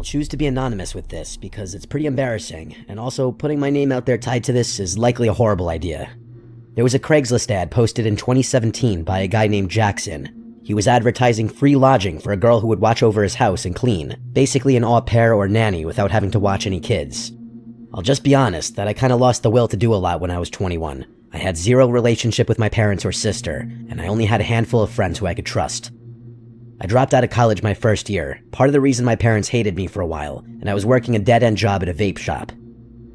choose to be anonymous with this because it's pretty embarrassing, and also putting my name out there tied to this is likely a horrible idea. There was a Craigslist ad posted in 2017 by a guy named Jackson. He was advertising free lodging for a girl who would watch over his house and clean, basically an au pair or nanny without having to watch any kids. I'll just be honest that I kinda lost the will to do a lot when I was 21. I had zero relationship with my parents or sister, and I only had a handful of friends who I could trust. I dropped out of college my first year, part of the reason my parents hated me for a while, and I was working a dead-end job at a vape shop.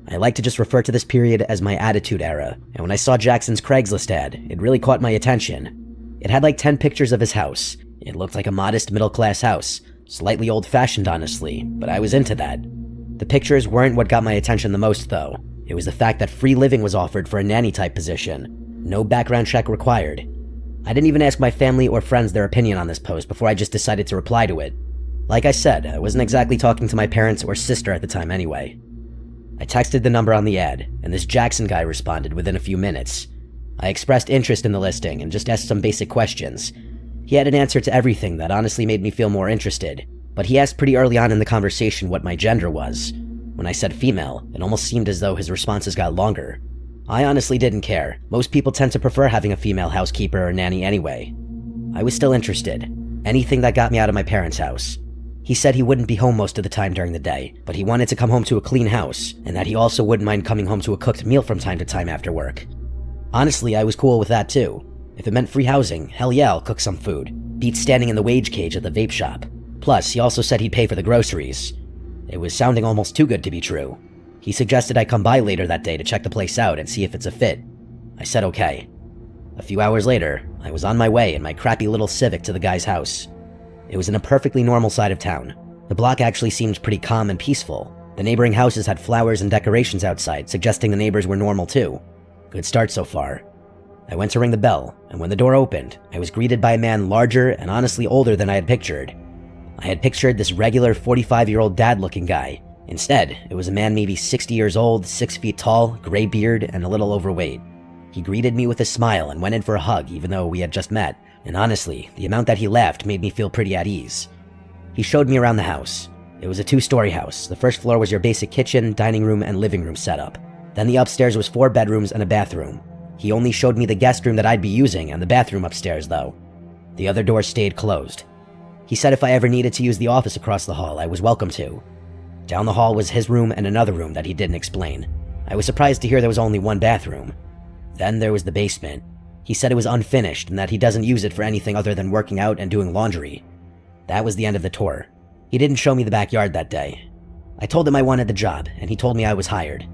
I like to just refer to this period as my attitude era, and when I saw Jackson's Craigslist ad, it really caught my attention. It had like 10 pictures of his house. It looked like a modest middle-class house, slightly old-fashioned honestly, but I was into that. The pictures weren't what got my attention the most though. It was the fact that free living was offered for a nanny-type position. No background check required. I didn't even ask my family or friends their opinion on this post before I just decided to reply to it. Like I said, I wasn't exactly talking to my parents or sister at the time anyway. I texted the number on the ad, and this Jackson guy responded within a few minutes. I expressed interest in the listing and just asked some basic questions. He had an answer to everything that honestly made me feel more interested, but he asked pretty early on in the conversation what my gender was. When I said female, it almost seemed as though his responses got longer. I honestly didn't care. Most people tend to prefer having a female housekeeper or nanny anyway. I was still interested. Anything that got me out of my parents' house. He said he wouldn't be home most of the time during the day, but he wanted to come home to a clean house, and that he also wouldn't mind coming home to a cooked meal from time to time after work. Honestly, I was cool with that too. If it meant free housing, hell yeah, I'll cook some food. Beat standing in the wage cage at the vape shop. Plus, he also said he'd pay for the groceries. It was sounding almost too good to be true. He suggested I come by later that day to check the place out and see if it's a fit. I said okay. A few hours later, I was on my way in my crappy little Civic to the guy's house. It was in a perfectly normal side of town. The block actually seemed pretty calm and peaceful. The neighboring houses had flowers and decorations outside, suggesting the neighbors were normal too. Good start so far. I went to ring the bell, and when the door opened, I was greeted by a man larger and honestly older than I had pictured. I had pictured this regular 45-year-old dad-looking guy. Instead, it was a man maybe 60 years old, 6 feet tall, gray beard, and a little overweight. He greeted me with a smile and went in for a hug even though we had just met, and honestly, the amount that he laughed made me feel pretty at ease. He showed me around the house. It was a 2-story house. The first floor was your basic kitchen, dining room, and living room setup. Then the upstairs was 4 bedrooms and a bathroom. He only showed me the guest room that I'd be using and the bathroom upstairs though. The other doors stayed closed. He said if I ever needed to use the office across the hall, I was welcome to. Down the hall was his room and another room that he didn't explain. I was surprised to hear there was only 1 bathroom. Then there was the basement. He said it was unfinished and that he doesn't use it for anything other than working out and doing laundry. That was the end of the tour. He didn't show me the backyard that day. I told him I wanted the job, and he told me I was hired.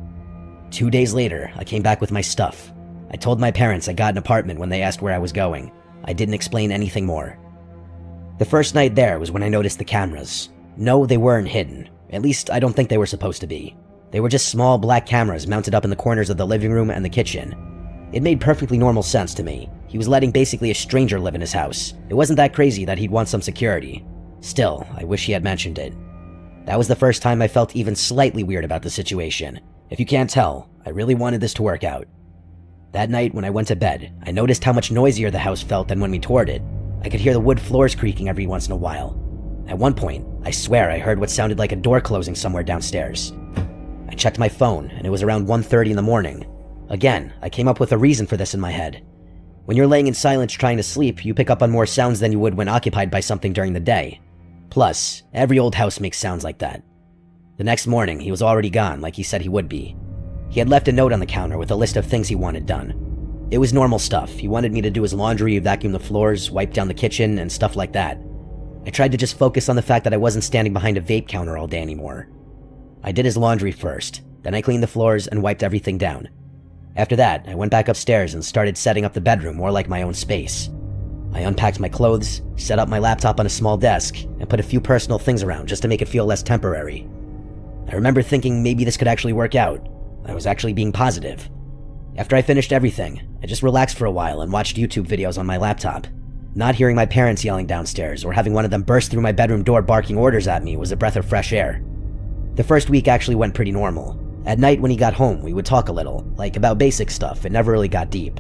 2 days later, I came back with my stuff. I told my parents I got an apartment when they asked where I was going. I didn't explain anything more. The first night there was when I noticed the cameras. No, they weren't hidden. At least, I don't think they were supposed to be. They were just small black cameras mounted up in the corners of the living room and the kitchen. It made perfectly normal sense to me. He was letting basically a stranger live in his house. It wasn't that crazy that he'd want some security. Still, I wish he had mentioned it. That was the first time I felt even slightly weird about the situation. If you can't tell, I really wanted this to work out. That night when I went to bed, I noticed how much noisier the house felt than when we toured it. I could hear the wood floors creaking every once in a while. At one point, I swear I heard what sounded like a door closing somewhere downstairs. I checked my phone, and it was around 1:30 in the morning. Again, I came up with a reason for this in my head. When you're laying in silence trying to sleep, you pick up on more sounds than you would when occupied by something during the day. Plus, every old house makes sounds like that. The next morning, he was already gone like he said he would be. He had left a note on the counter with a list of things he wanted done. It was normal stuff. He wanted me to do his laundry, vacuum the floors, wipe down the kitchen, and stuff like that. I tried to just focus on the fact that I wasn't standing behind a vape counter all day anymore. I did his laundry first, then I cleaned the floors and wiped everything down. After that, I went back upstairs and started setting up the bedroom more like my own space. I unpacked my clothes, set up my laptop on a small desk, and put a few personal things around just to make it feel less temporary. I remember thinking maybe this could actually work out. I was actually being positive. After I finished everything, I just relaxed for a while and watched YouTube videos on my laptop. Not hearing my parents yelling downstairs or having one of them burst through my bedroom door barking orders at me was a breath of fresh air. The first week actually went pretty normal. At night when he got home, we would talk a little, like about basic stuff. It never really got deep.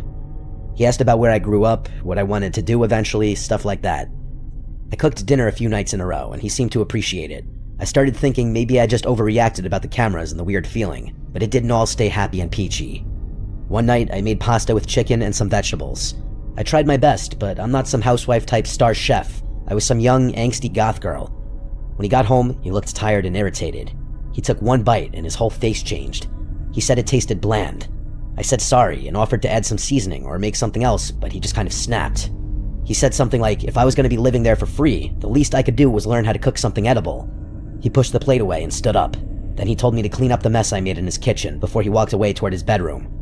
He asked about where I grew up, what I wanted to do eventually, stuff like that. I cooked dinner a few nights in a row, and he seemed to appreciate it. I started thinking maybe I just overreacted about the cameras and the weird feeling, but it didn't all stay happy and peachy. One night, I made pasta with chicken and some vegetables. I tried my best, but I'm not some housewife-type star chef. I was some young, angsty goth girl. When he got home, he looked tired and irritated. He took one bite and his whole face changed. He said it tasted bland. I said sorry and offered to add some seasoning or make something else, but he just kind of snapped. He said something like, if I was going to be living there for free, the least I could do was learn how to cook something edible. He pushed the plate away and stood up. Then he told me to clean up the mess I made in his kitchen before he walked away toward his bedroom.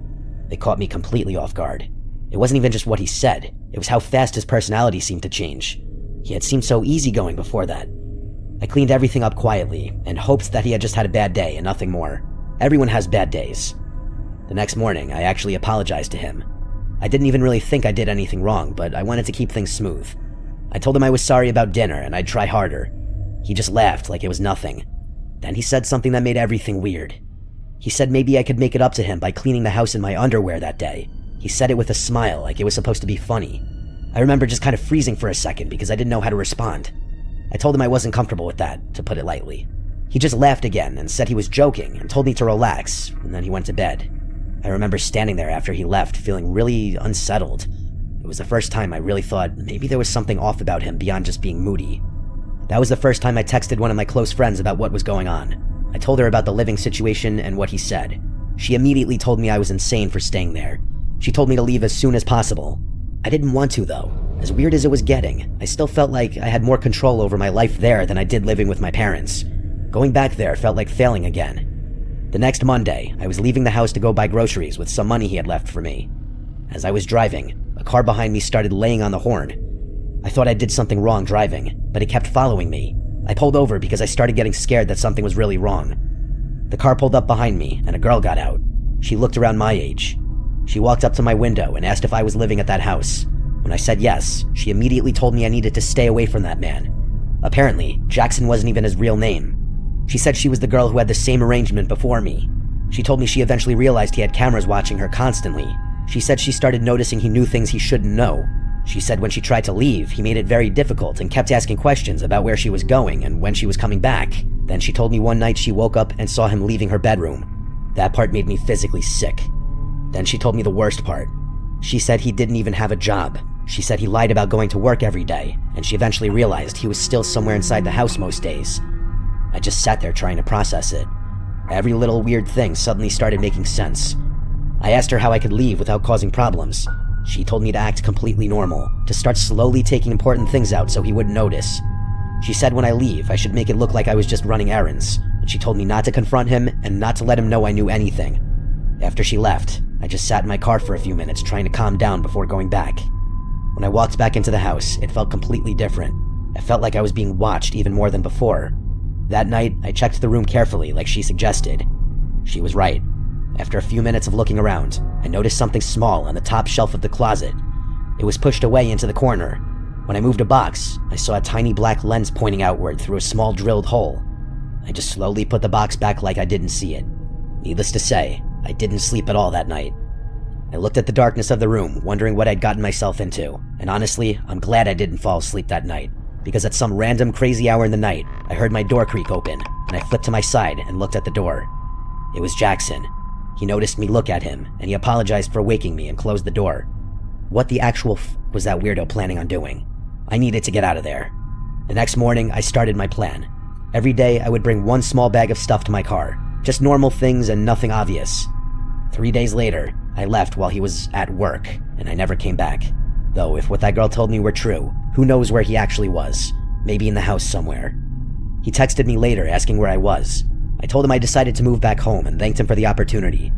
It caught me completely off guard. It wasn't even just what he said, it was how fast his personality seemed to change. He had seemed so easygoing before that. I cleaned everything up quietly and hoped that he had just had a bad day and nothing more. Everyone has bad days. The next morning, I actually apologized to him. I didn't even really think I did anything wrong, but I wanted to keep things smooth. I told him I was sorry about dinner and I'd try harder. He just laughed like it was nothing. Then he said something that made everything weird. He said maybe I could make it up to him by cleaning the house in my underwear that day. He said it with a smile, like it was supposed to be funny. I remember just kind of freezing for a second because I didn't know how to respond. I told him I wasn't comfortable with that, to put it lightly. He just laughed again and said he was joking and told me to relax, and then he went to bed. I remember standing there after he left, feeling really unsettled. It was the first time I really thought maybe there was something off about him beyond just being moody. That was the first time I texted one of my close friends about what was going on. I told her about the living situation and what he said. She immediately told me I was insane for staying there. She told me to leave as soon as possible. I didn't want to, though. As weird as it was getting, I still felt like I had more control over my life there than I did living with my parents. Going back there felt like failing again. The next Monday, I was leaving the house to go buy groceries with some money he had left for me. As I was driving, a car behind me started laying on the horn. I thought I did something wrong driving, but it kept following me. I pulled over because I started getting scared that something was really wrong. The car pulled up behind me, and a girl got out. She looked around my age. She walked up to my window and asked if I was living at that house. When I said yes, she immediately told me I needed to stay away from that man. Apparently, Jackson wasn't even his real name. She said she was the girl who had the same arrangement before me. She told me she eventually realized he had cameras watching her constantly. She said she started noticing he knew things he shouldn't know. She said when she tried to leave, he made it very difficult and kept asking questions about where she was going and when she was coming back. Then she told me one night she woke up and saw him leaving her bedroom. That part made me physically sick. Then she told me the worst part. She said he didn't even have a job. She said he lied about going to work every day, and she eventually realized he was still somewhere inside the house most days. I just sat there trying to process it. Every little weird thing suddenly started making sense. I asked her how I could leave without causing problems. She told me to act completely normal, to start slowly taking important things out so he wouldn't notice. She said when I leave, I should make it look like I was just running errands, and she told me not to confront him and not to let him know I knew anything. After she left, I just sat in my car for a few minutes trying to calm down before going back. When I walked back into the house, it felt completely different. I felt like I was being watched even more than before. That night, I checked the room carefully like she suggested. She was right. After a few minutes of looking around, I noticed something small on the top shelf of the closet. It was pushed away into the corner. When I moved a box, I saw a tiny black lens pointing outward through a small drilled hole. I just slowly put the box back like I didn't see it. Needless to say, I didn't sleep at all that night. I looked at the darkness of the room, wondering what I'd gotten myself into, and honestly, I'm glad I didn't fall asleep that night, because at some random crazy hour in the night, I heard my door creak open, and I flipped to my side and looked at the door. It was Jackson. He noticed me look at him, and he apologized for waking me and closed the door. What the actual was that weirdo planning on doing? I needed to get out of there. The next morning, I started my plan. Every day, I would bring one small bag of stuff to my car, just normal things and nothing obvious. 3 days later, I left while he was at work, and I never came back. Though if what that girl told me were true, who knows where he actually was? Maybe in the house somewhere. He texted me later asking where I was. I told him I decided to move back home and thanked him for the opportunity.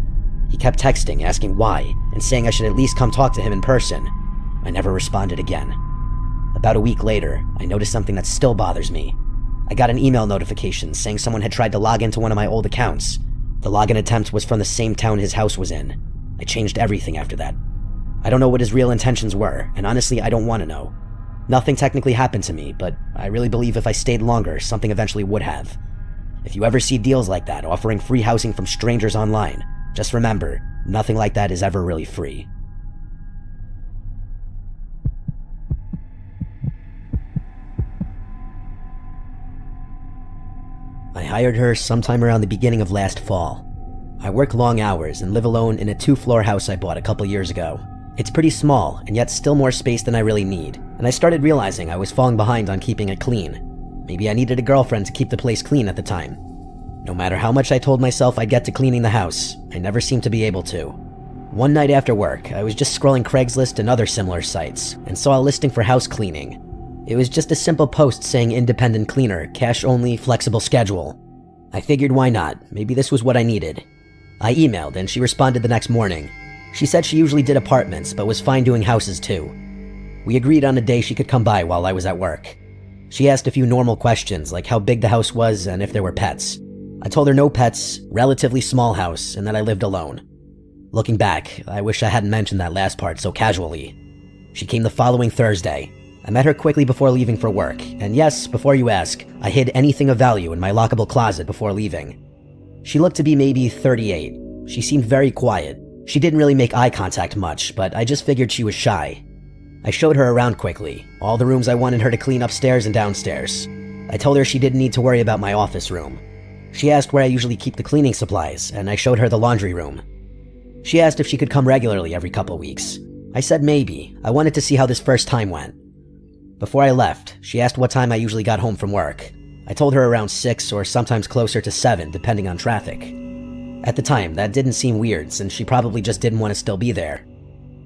He kept texting, asking why, and saying I should at least come talk to him in person. I never responded again. About a week later, I noticed something that still bothers me. I got an email notification saying someone had tried to log into one of my old accounts. The login attempt was from the same town his house was in. I changed everything after that. I don't know what his real intentions were, and honestly, I don't want to know. Nothing technically happened to me, but I really believe if I stayed longer, something eventually would have. If you ever see deals like that offering free housing from strangers online, just remember, nothing like that is ever really free. hired her sometime around the beginning of last fall. I work long hours and live alone in a 2-floor house I bought a couple years ago. It's pretty small, and yet still more space than I really need, and I started realizing I was falling behind on keeping it clean. Maybe I needed a girlfriend to keep the place clean at the time. No matter how much I told myself I'd get to cleaning the house, I never seemed to be able to. One night after work, I was just scrolling Craigslist and other similar sites, and saw a listing for house cleaning. It was just a simple post saying independent cleaner, cash only, flexible schedule. I figured why not, maybe this was what I needed. I emailed and she responded the next morning. She said she usually did apartments but was fine doing houses too. We agreed on a day she could come by while I was at work. She asked a few normal questions like how big the house was and if there were pets. I told her no pets, relatively small house, and that I lived alone. Looking back, I wish I hadn't mentioned that last part so casually. She came the following Thursday. I met her quickly before leaving for work, and yes, before you ask, I hid anything of value in my lockable closet before leaving. She looked to be maybe 38. She seemed very quiet. She didn't really make eye contact much, but I just figured she was shy. I showed her around quickly, all the rooms I wanted her to clean upstairs and downstairs. I told her she didn't need to worry about my office room. She asked where I usually keep the cleaning supplies, and I showed her the laundry room. She asked if she could come regularly every couple weeks. I said maybe. I wanted to see how this first time went. Before I left, she asked what time I usually got home from work. I told her around 6 or sometimes closer to 7, depending on traffic. At the time, that didn't seem weird since she probably just didn't want to still be there.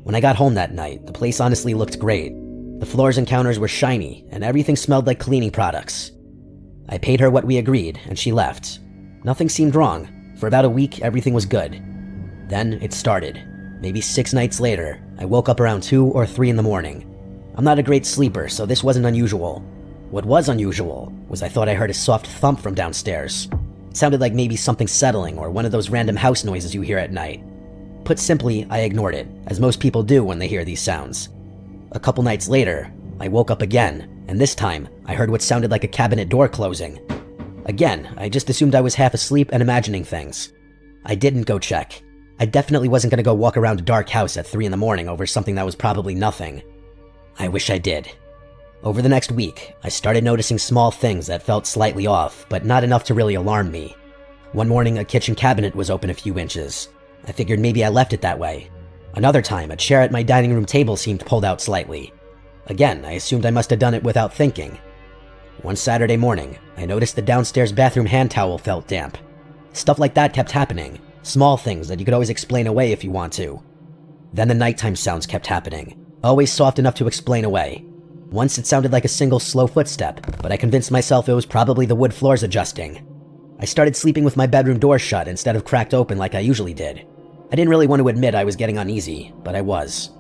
When I got home that night, the place honestly looked great. The floors and counters were shiny, and everything smelled like cleaning products. I paid her what we agreed, and she left. Nothing seemed wrong. For about a week, everything was good. Then it started. Maybe 6 nights later, I woke up around 2 or 3 in the morning. I'm not a great sleeper, so this wasn't unusual. What was unusual was I thought I heard a soft thump from downstairs. It sounded like maybe something settling or one of those random house noises you hear at night. Put simply, I ignored it, as most people do when they hear these sounds. A couple nights later, I woke up again, and this time, I heard what sounded like a cabinet door closing. Again, I just assumed I was half asleep and imagining things. I didn't go check. I definitely wasn't gonna go walk around a dark house at 3 in the morning over something that was probably nothing. I wish I did. Over the next week, I started noticing small things that felt slightly off, but not enough to really alarm me. One morning, a kitchen cabinet was open a few inches. I figured maybe I left it that way. Another time, a chair at my dining room table seemed pulled out slightly. Again, I assumed I must have done it without thinking. One Saturday morning, I noticed the downstairs bathroom hand towel felt damp. Stuff like that kept happening. Small things that you could always explain away if you want to. Then the nighttime sounds kept happening. Always soft enough to explain away. Once it sounded like a single slow footstep, but I convinced myself it was probably the wood floors adjusting. I started sleeping with my bedroom door shut instead of cracked open like I usually did. I didn't really want to admit I was getting uneasy, but I was.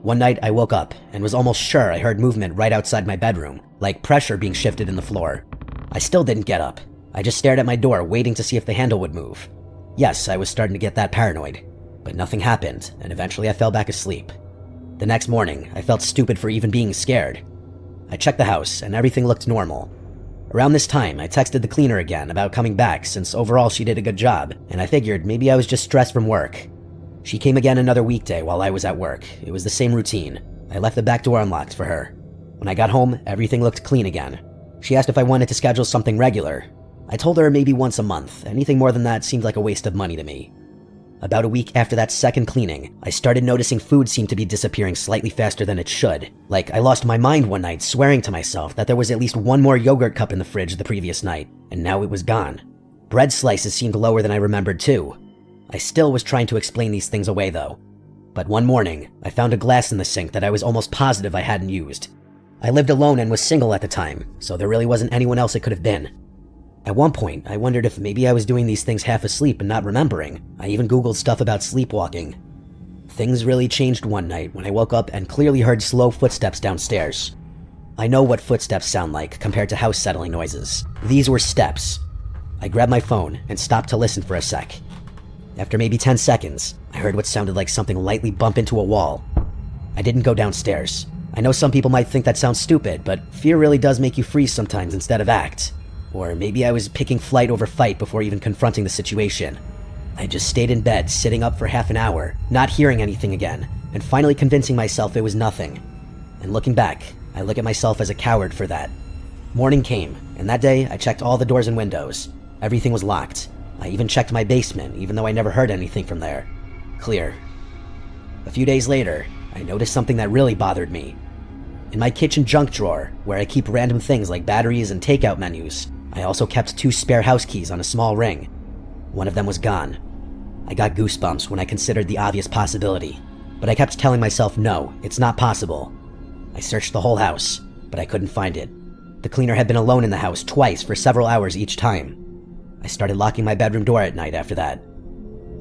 One night I woke up and was almost sure I heard movement right outside my bedroom, like pressure being shifted in the floor. I still didn't get up. I just stared at my door waiting to see if the handle would move. Yes, I was starting to get that paranoid, but nothing happened, and eventually I fell back asleep. The next morning, I felt stupid for even being scared. I checked the house, and everything looked normal. Around this time, I texted the cleaner again about coming back since overall she did a good job, and I figured maybe I was just stressed from work. She came again another weekday while I was at work. It was the same routine. I left the back door unlocked for her. When I got home, everything looked clean again. She asked if I wanted to schedule something regular. I told her maybe once a month. Anything more than that seemed like a waste of money to me. About a week after that second cleaning, I started noticing food seemed to be disappearing slightly faster than it should. Like I lost my mind one night swearing to myself that there was at least one more yogurt cup in the fridge the previous night, and now it was gone. Bread slices seemed lower than I remembered too. I still was trying to explain these things away though. But one morning, I found a glass in the sink that I was almost positive I hadn't used. I lived alone and was single at the time, so there really wasn't anyone else it could have been. At one point, I wondered if maybe I was doing these things half asleep and not remembering. I even Googled stuff about sleepwalking. Things really changed one night when I woke up and clearly heard slow footsteps downstairs. I know what footsteps sound like compared to house settling noises. These were steps. I grabbed my phone and stopped to listen for a sec. After maybe 10 seconds, I heard what sounded like something lightly bump into a wall. I didn't go downstairs. I know some people might think that sounds stupid, but fear really does make you freeze sometimes instead of act. Or maybe I was picking flight over fight before even confronting the situation. I just stayed in bed, sitting up for half an hour, not hearing anything again, and finally convincing myself it was nothing. And looking back, I look at myself as a coward for that. Morning came, and that day I checked all the doors and windows. Everything was locked. I even checked my basement, even though I never heard anything from there. Clear. A few days later, I noticed something that really bothered me. In my kitchen junk drawer, where I keep random things like batteries and takeout menus, I also kept 2 spare house keys on a small ring. One of them was gone. I got goosebumps when I considered the obvious possibility, but I kept telling myself no, it's not possible. I searched the whole house, but I couldn't find it. The cleaner had been alone in the house twice for several hours each time. I started locking my bedroom door at night after that.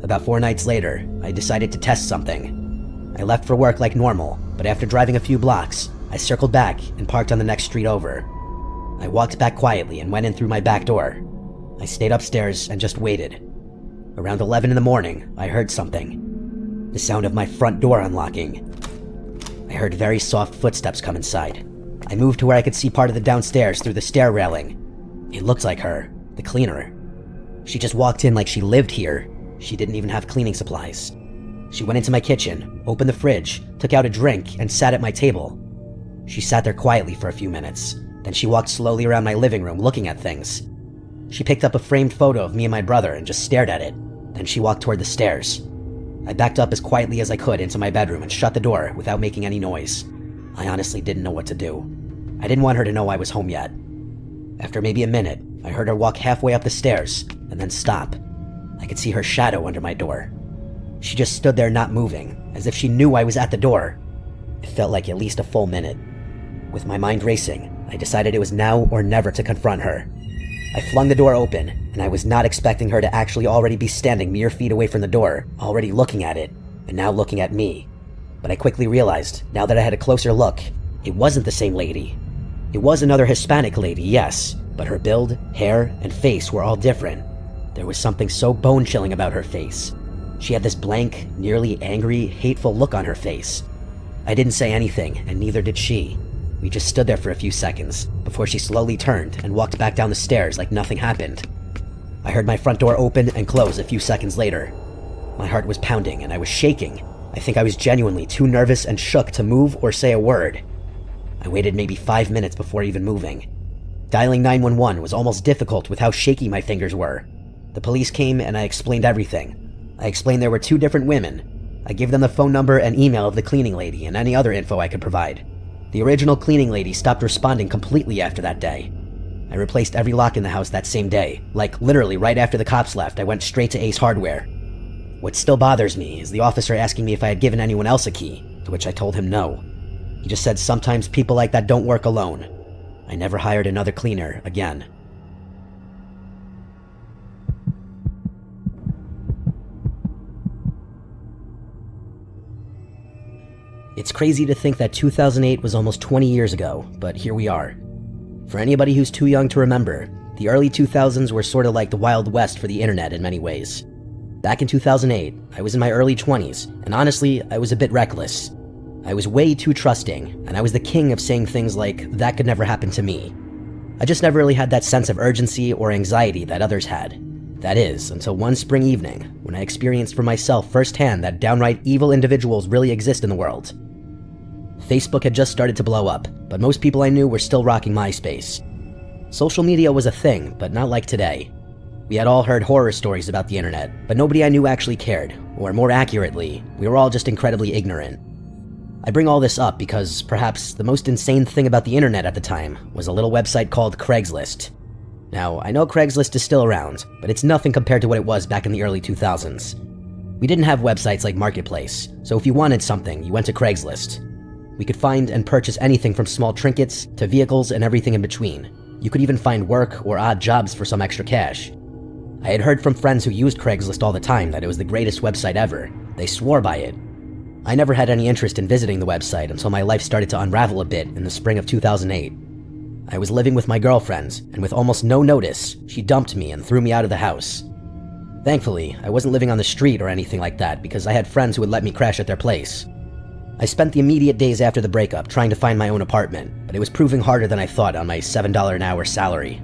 About 4 nights later, I decided to test something. I left for work like normal, but after driving a few blocks, I circled back and parked on the next street over. I walked back quietly and went in through my back door. I stayed upstairs and just waited. Around 11 in the morning, I heard something. The sound of my front door unlocking. I heard very soft footsteps come inside. I moved to where I could see part of the downstairs through the stair railing. It looked like her, the cleaner. She just walked in like she lived here. She didn't even have cleaning supplies. She went into my kitchen, opened the fridge, took out a drink, and sat at my table. She sat there quietly for a few minutes. Then she walked slowly around my living room looking at things. She picked up a framed photo of me and my brother and just stared at it. Then she walked toward the stairs. I backed up as quietly as I could into my bedroom and shut the door without making any noise. I honestly didn't know what to do. I didn't want her to know I was home yet. After maybe a minute, I heard her walk halfway up the stairs and then stop. I could see her shadow under my door. She just stood there not moving, as if she knew I was at the door. It felt like at least a full minute. With my mind racing, I decided it was now or never to confront her. I flung the door open, and I was not expecting her to actually already be standing mere feet away from the door, already looking at it, and now looking at me. But I quickly realized, now that I had a closer look, it wasn't the same lady. It was another Hispanic lady, yes, but her build, hair, and face were all different. There was something so bone-chilling about her face. She had this blank, nearly angry, hateful look on her face. I didn't say anything, and neither did she. We just stood there for a few seconds, before she slowly turned and walked back down the stairs like nothing happened. I heard my front door open and close a few seconds later. My heart was pounding and I was shaking. I think I was genuinely too nervous and shook to move or say a word. I waited maybe 5 minutes before even moving. Dialing 911 was almost difficult with how shaky my fingers were. The police came and I explained everything. I explained there were 2 different women. I gave them the phone number and email of the cleaning lady and any other info I could provide. The original cleaning lady stopped responding completely after that day. I replaced every lock in the house that same day. Like, literally right after the cops left, I went straight to Ace Hardware. What still bothers me is the officer asking me if I had given anyone else a key, to which I told him no. He just said sometimes people like that don't work alone. I never hired another cleaner again. It's crazy to think that 2008 was almost 20 years ago, but here we are. For anybody who's too young to remember, the early 2000s were sort of like the Wild West for the internet in many ways. Back in 2008, I was in my early 20s, and honestly, I was a bit reckless. I was way too trusting, and I was the king of saying things like, that could never happen to me. I just never really had that sense of urgency or anxiety that others had. That is, until one spring evening, when I experienced for myself firsthand that downright evil individuals really exist in the world. Facebook had just started to blow up, but most people I knew were still rocking MySpace. Social media was a thing, but not like today. We had all heard horror stories about the internet, but nobody I knew actually cared, or more accurately, we were all just incredibly ignorant. I bring all this up because perhaps the most insane thing about the internet at the time was a little website called Craigslist. Now, I know Craigslist is still around, but it's nothing compared to what it was back in the early 2000s. We didn't have websites like Marketplace, so if you wanted something, you went to Craigslist. We could find and purchase anything from small trinkets to vehicles and everything in between. You could even find work or odd jobs for some extra cash. I had heard from friends who used Craigslist all the time that it was the greatest website ever. They swore by it. I never had any interest in visiting the website until my life started to unravel a bit in the spring of 2008. I was living with my girlfriend, and with almost no notice, she dumped me and threw me out of the house. Thankfully, I wasn't living on the street or anything like that because I had friends who would let me crash at their place. I spent the immediate days after the breakup trying to find my own apartment, but it was proving harder than I thought on my $7 an hour salary.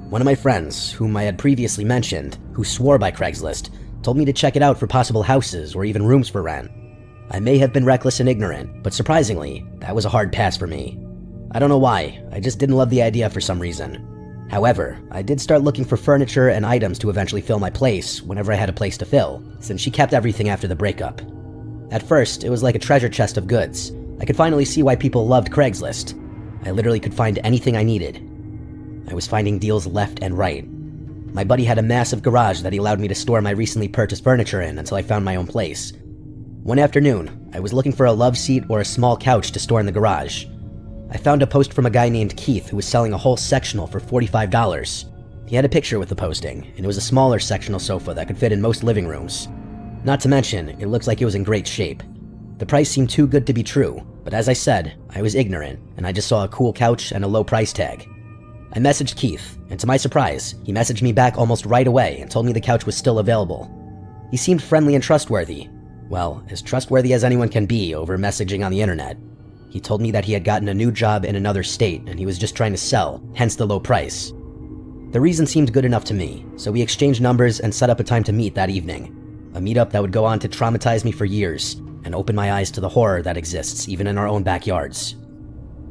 One of my friends, whom I had previously mentioned, who swore by Craigslist, told me to check it out for possible houses or even rooms for rent. I may have been reckless and ignorant, but surprisingly, that was a hard pass for me. I don't know why, I just didn't love the idea for some reason. However, I did start looking for furniture and items to eventually fill my place whenever I had a place to fill, since she kept everything after the breakup. At first, it was like a treasure chest of goods. I could finally see why people loved Craigslist. I literally could find anything I needed. I was finding deals left and right. My buddy had a massive garage that he allowed me to store my recently purchased furniture in until I found my own place. One afternoon, I was looking for a love seat or a small couch to store in the garage. I found a post from a guy named Keith who was selling a whole sectional for $45. He had a picture with the posting, and it was a smaller sectional sofa that could fit in most living rooms. Not to mention, it looked like it was in great shape. The price seemed too good to be true, but as I said, I was ignorant, and I just saw a cool couch and a low price tag. I messaged Keith, and to my surprise, he messaged me back almost right away and told me the couch was still available. He seemed friendly and trustworthy. Well, as trustworthy as anyone can be over messaging on the internet. He told me that he had gotten a new job in another state and he was just trying to sell, hence the low price. The reason seemed good enough to me, so we exchanged numbers and set up a time to meet that evening. A meetup that would go on to traumatize me for years and open my eyes to the horror that exists even in our own backyards.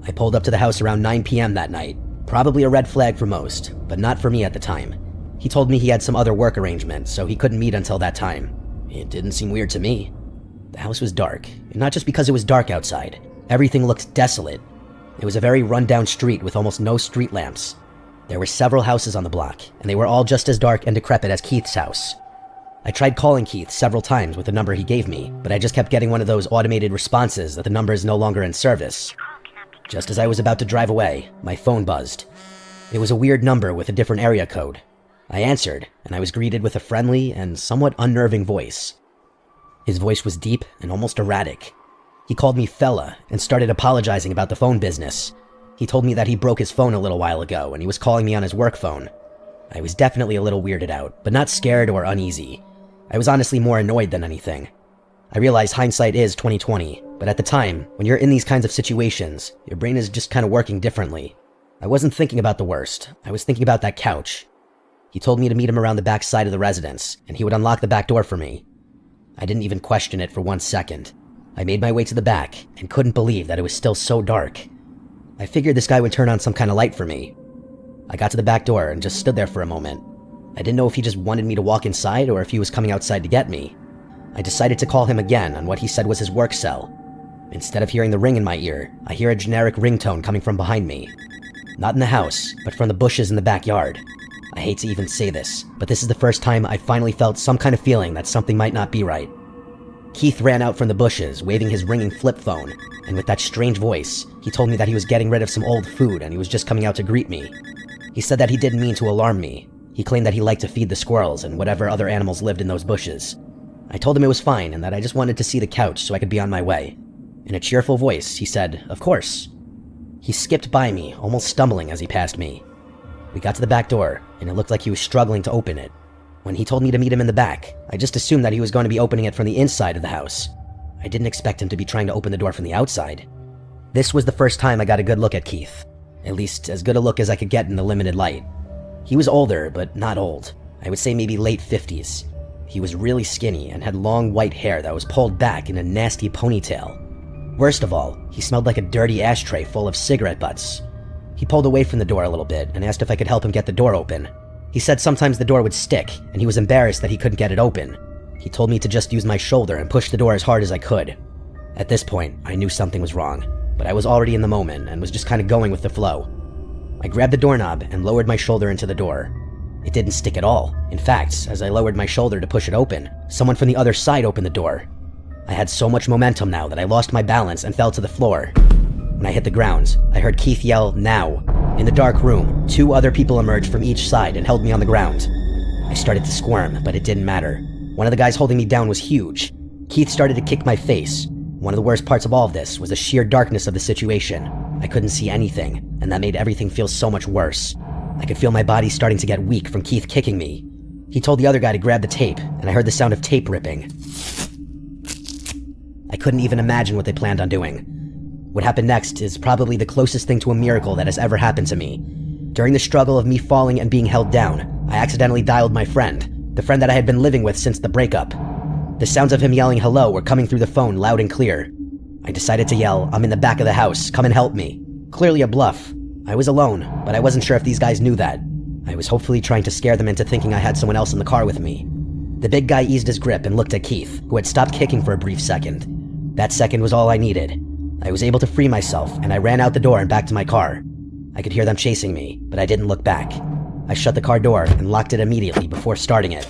I pulled up to the house around 9 p.m. that night. Probably a red flag for most, but not for me at the time. He told me he had some other work arrangement, so he couldn't meet until that time. It didn't seem weird to me. The house was dark, and not just because it was dark outside. Everything looked desolate. It was a very run-down street with almost no street lamps. There were several houses on the block, and they were all just as dark and decrepit as Keith's house. I tried calling Keith several times with the number he gave me, but I just kept getting one of those automated responses that the number is no longer in service. Just as I was about to drive away, my phone buzzed. It was a weird number with a different area code. I answered, and I was greeted with a friendly and somewhat unnerving voice. His voice was deep and almost erratic. He called me fella and started apologizing about the phone business. He told me that he broke his phone a little while ago and he was calling me on his work phone. I was definitely a little weirded out, but not scared or uneasy. I was honestly more annoyed than anything. I realize hindsight is 20/20, but at the time, when you're in these kinds of situations, your brain is just kind of working differently. I wasn't thinking about the worst. I was thinking about that couch. He told me to meet him around the back side of the residence, and he would unlock the back door for me. I didn't even question it for 1 second. I made my way to the back, and couldn't believe that it was still so dark. I figured this guy would turn on some kind of light for me. I got to the back door and just stood there for a moment. I didn't know if he just wanted me to walk inside or if he was coming outside to get me. I decided to call him again on what he said was his work cell. Instead of hearing the ring in my ear, I hear a generic ringtone coming from behind me. Not in the house, but from the bushes in the backyard. I hate to even say this, but this is the first time I finally felt some kind of feeling that something might not be right. Keith ran out from the bushes, waving his ringing flip phone, and with that strange voice, he told me that he was getting rid of some old food and he was just coming out to greet me. He said that he didn't mean to alarm me. He claimed that he liked to feed the squirrels and whatever other animals lived in those bushes. I told him it was fine and that I just wanted to see the couch so I could be on my way. In a cheerful voice, he said, "Of course." He skipped by me, almost stumbling as he passed me. We got to the back door, and it looked like he was struggling to open it. When he told me to meet him in the back, I just assumed that he was going to be opening it from the inside of the house. I didn't expect him to be trying to open the door from the outside. This was the first time I got a good look at Keith. At least as good a look as I could get in the limited light. He was older, but not old. I would say maybe late 50s. He was really skinny and had long white hair that was pulled back in a nasty ponytail. Worst of all, he smelled like a dirty ashtray full of cigarette butts. He pulled away from the door a little bit and asked if I could help him get the door open. He said sometimes the door would stick, and he was embarrassed that he couldn't get it open. He told me to just use my shoulder and push the door as hard as I could. At this point, I knew something was wrong, but I was already in the moment and was just kind of going with the flow. I grabbed the doorknob and lowered my shoulder into the door. It didn't stick at all. In fact, as I lowered my shoulder to push it open, someone from the other side opened the door. I had so much momentum now that I lost my balance and fell to the floor. When I hit the ground, I heard Keith yell, "Now!" In the dark room, 2 other people emerged from each side and held me on the ground. I started to squirm, but it didn't matter. One of the guys holding me down was huge. Keith started to kick my face. One of the worst parts of all of this was the sheer darkness of the situation. I couldn't see anything, and that made everything feel so much worse. I could feel my body starting to get weak from Keith kicking me. He told the other guy to grab the tape, and I heard the sound of tape ripping. I couldn't even imagine what they planned on doing. What happened next is probably the closest thing to a miracle that has ever happened to me. During the struggle of me falling and being held down, I accidentally dialed my friend, the friend that I had been living with since the breakup. The sounds of him yelling hello were coming through the phone loud and clear. I decided to yell, "I'm in the back of the house, come and help me." Clearly a bluff. I was alone, but I wasn't sure if these guys knew that. I was hopefully trying to scare them into thinking I had someone else in the car with me. The big guy eased his grip and looked at Keith, who had stopped kicking for a brief second. That second was all I needed. I was able to free myself, and I ran out the door and back to my car. I could hear them chasing me, but I didn't look back. I shut the car door and locked it immediately before starting it.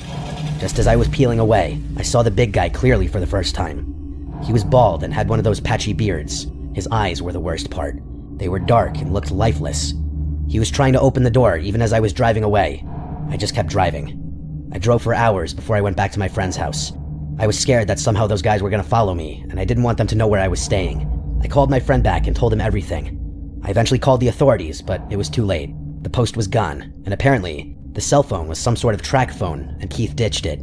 Just as I was peeling away, I saw the big guy clearly for the first time. He was bald and had one of those patchy beards. His eyes were the worst part. They were dark and looked lifeless. He was trying to open the door even as I was driving away. I just kept driving. I drove for hours before I went back to my friend's house. I was scared that somehow those guys were gonna follow me, and I didn't want them to know where I was staying. I called my friend back and told him everything. I eventually called the authorities, but it was too late. The post was gone, and apparently, the cell phone was some sort of track phone, and Keith ditched it.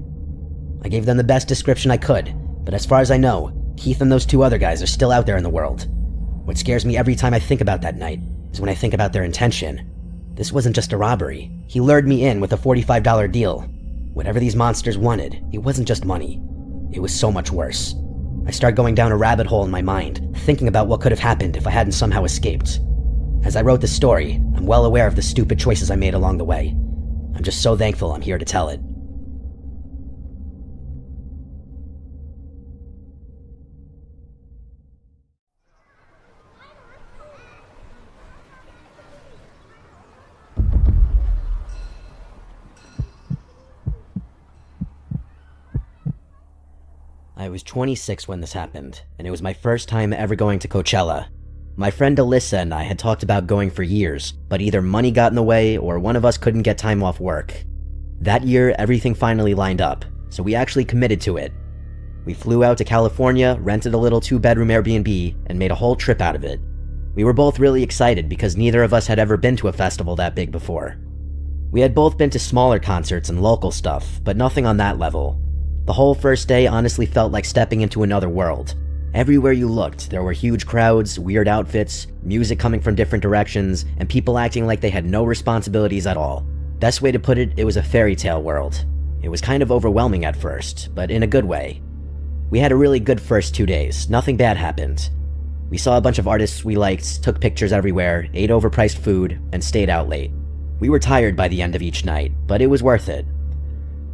I gave them the best description I could, but as far as I know, Keith and those two other guys are still out there in the world. What scares me every time I think about that night is when I think about their intention. This wasn't just a robbery. He lured me in with a $45 deal. Whatever these monsters wanted, it wasn't just money. It was so much worse. I start going down a rabbit hole in my mind, thinking about what could have happened if I hadn't somehow escaped. As I wrote this story, I'm well aware of the stupid choices I made along the way. I'm just so thankful I'm here to tell it. I was 26 when this happened, and it was my first time ever going to Coachella. My friend Alyssa and I had talked about going for years, but either money got in the way or one of us couldn't get time off work. That year, everything finally lined up, so we actually committed to it. We flew out to California, rented a little 2-bedroom Airbnb, and made a whole trip out of it. We were both really excited because neither of us had ever been to a festival that big before. We had both been to smaller concerts and local stuff, but nothing on that level. The whole first day honestly felt like stepping into another world. Everywhere you looked, there were huge crowds, weird outfits, music coming from different directions, and people acting like they had no responsibilities at all. Best way to put it, it was a fairy tale world. It was kind of overwhelming at first, but in a good way. We had a really good first 2 days, nothing bad happened. We saw a bunch of artists we liked, took pictures everywhere, ate overpriced food, and stayed out late. We were tired by the end of each night, but it was worth it.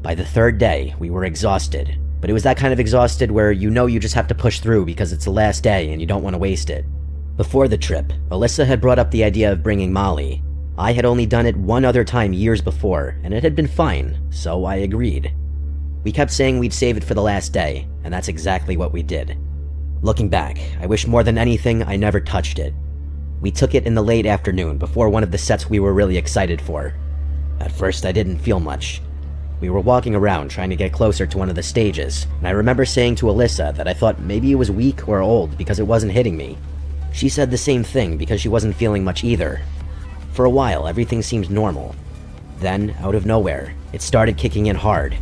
By the third day, we were exhausted, but it was that kind of exhausted where you know you just have to push through because it's the last day and you don't want to waste it. Before the trip, Alyssa had brought up the idea of bringing Molly. I had only done it one other time years before, and it had been fine, so I agreed. We kept saying we'd save it for the last day, and that's exactly what we did. Looking back, I wish more than anything I never touched it. We took it in the late afternoon before one of the sets we were really excited for. At first, I didn't feel much. We were walking around trying to get closer to one of the stages, and I remember saying to Alyssa that I thought maybe it was weak or old because it wasn't hitting me. She said the same thing because she wasn't feeling much either. For a while, everything seemed normal. Then, out of nowhere, it started kicking in hard.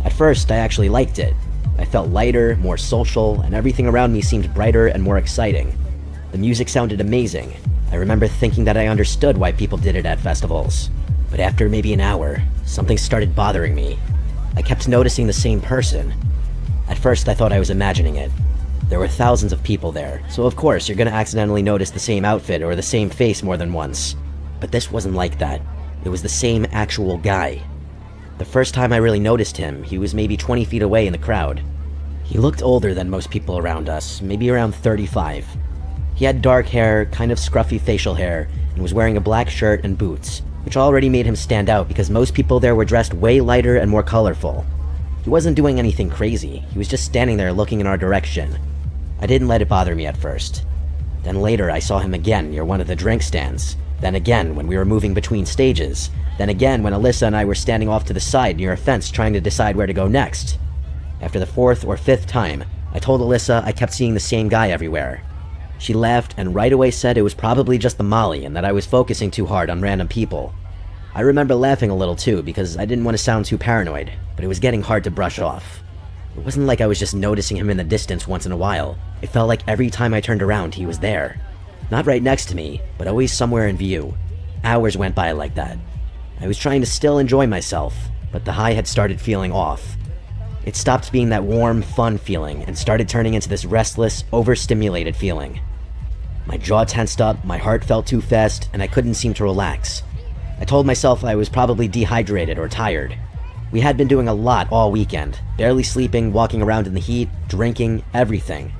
At first, I actually liked it. I felt lighter, more social, and everything around me seemed brighter and more exciting. The music sounded amazing. I remember thinking that I understood why people did it at festivals. But after maybe an hour, something started bothering me. I kept noticing the same person. At first, I thought I was imagining it. There were thousands of people there, so of course you're gonna accidentally notice the same outfit or the same face more than once. But this wasn't like that. It was the same actual guy. The first time I really noticed him, he was maybe 20 feet away in the crowd. He looked older than most people around us, maybe around 35. He had dark hair, kind of scruffy facial hair, and was wearing a black shirt and boots, which already made him stand out because most people there were dressed way lighter and more colorful. He wasn't doing anything crazy, he was just standing there looking in our direction. I didn't let it bother me at first. Then later I saw him again near one of the drink stands, then again when we were moving between stages, then again when Alyssa and I were standing off to the side near a fence trying to decide where to go next. After the 4th or 5th time, I told Alyssa I kept seeing the same guy everywhere. She laughed and right away said it was probably just the Molly and that I was focusing too hard on random people. I remember laughing a little too because I didn't want to sound too paranoid, but it was getting hard to brush off. It wasn't like I was just noticing him in the distance once in a while. It felt like every time I turned around he was there. Not right next to me, but always somewhere in view. Hours went by like that. I was trying to still enjoy myself, but the high had started feeling off. It stopped being that warm, fun feeling and started turning into this restless, overstimulated feeling. My jaw tensed up, my heart felt too fast, and I couldn't seem to relax. I I told myself I was probably dehydrated or tired. We had been doing a lot all weekend, barely sleeping, walking around in the heat, drinking, everything.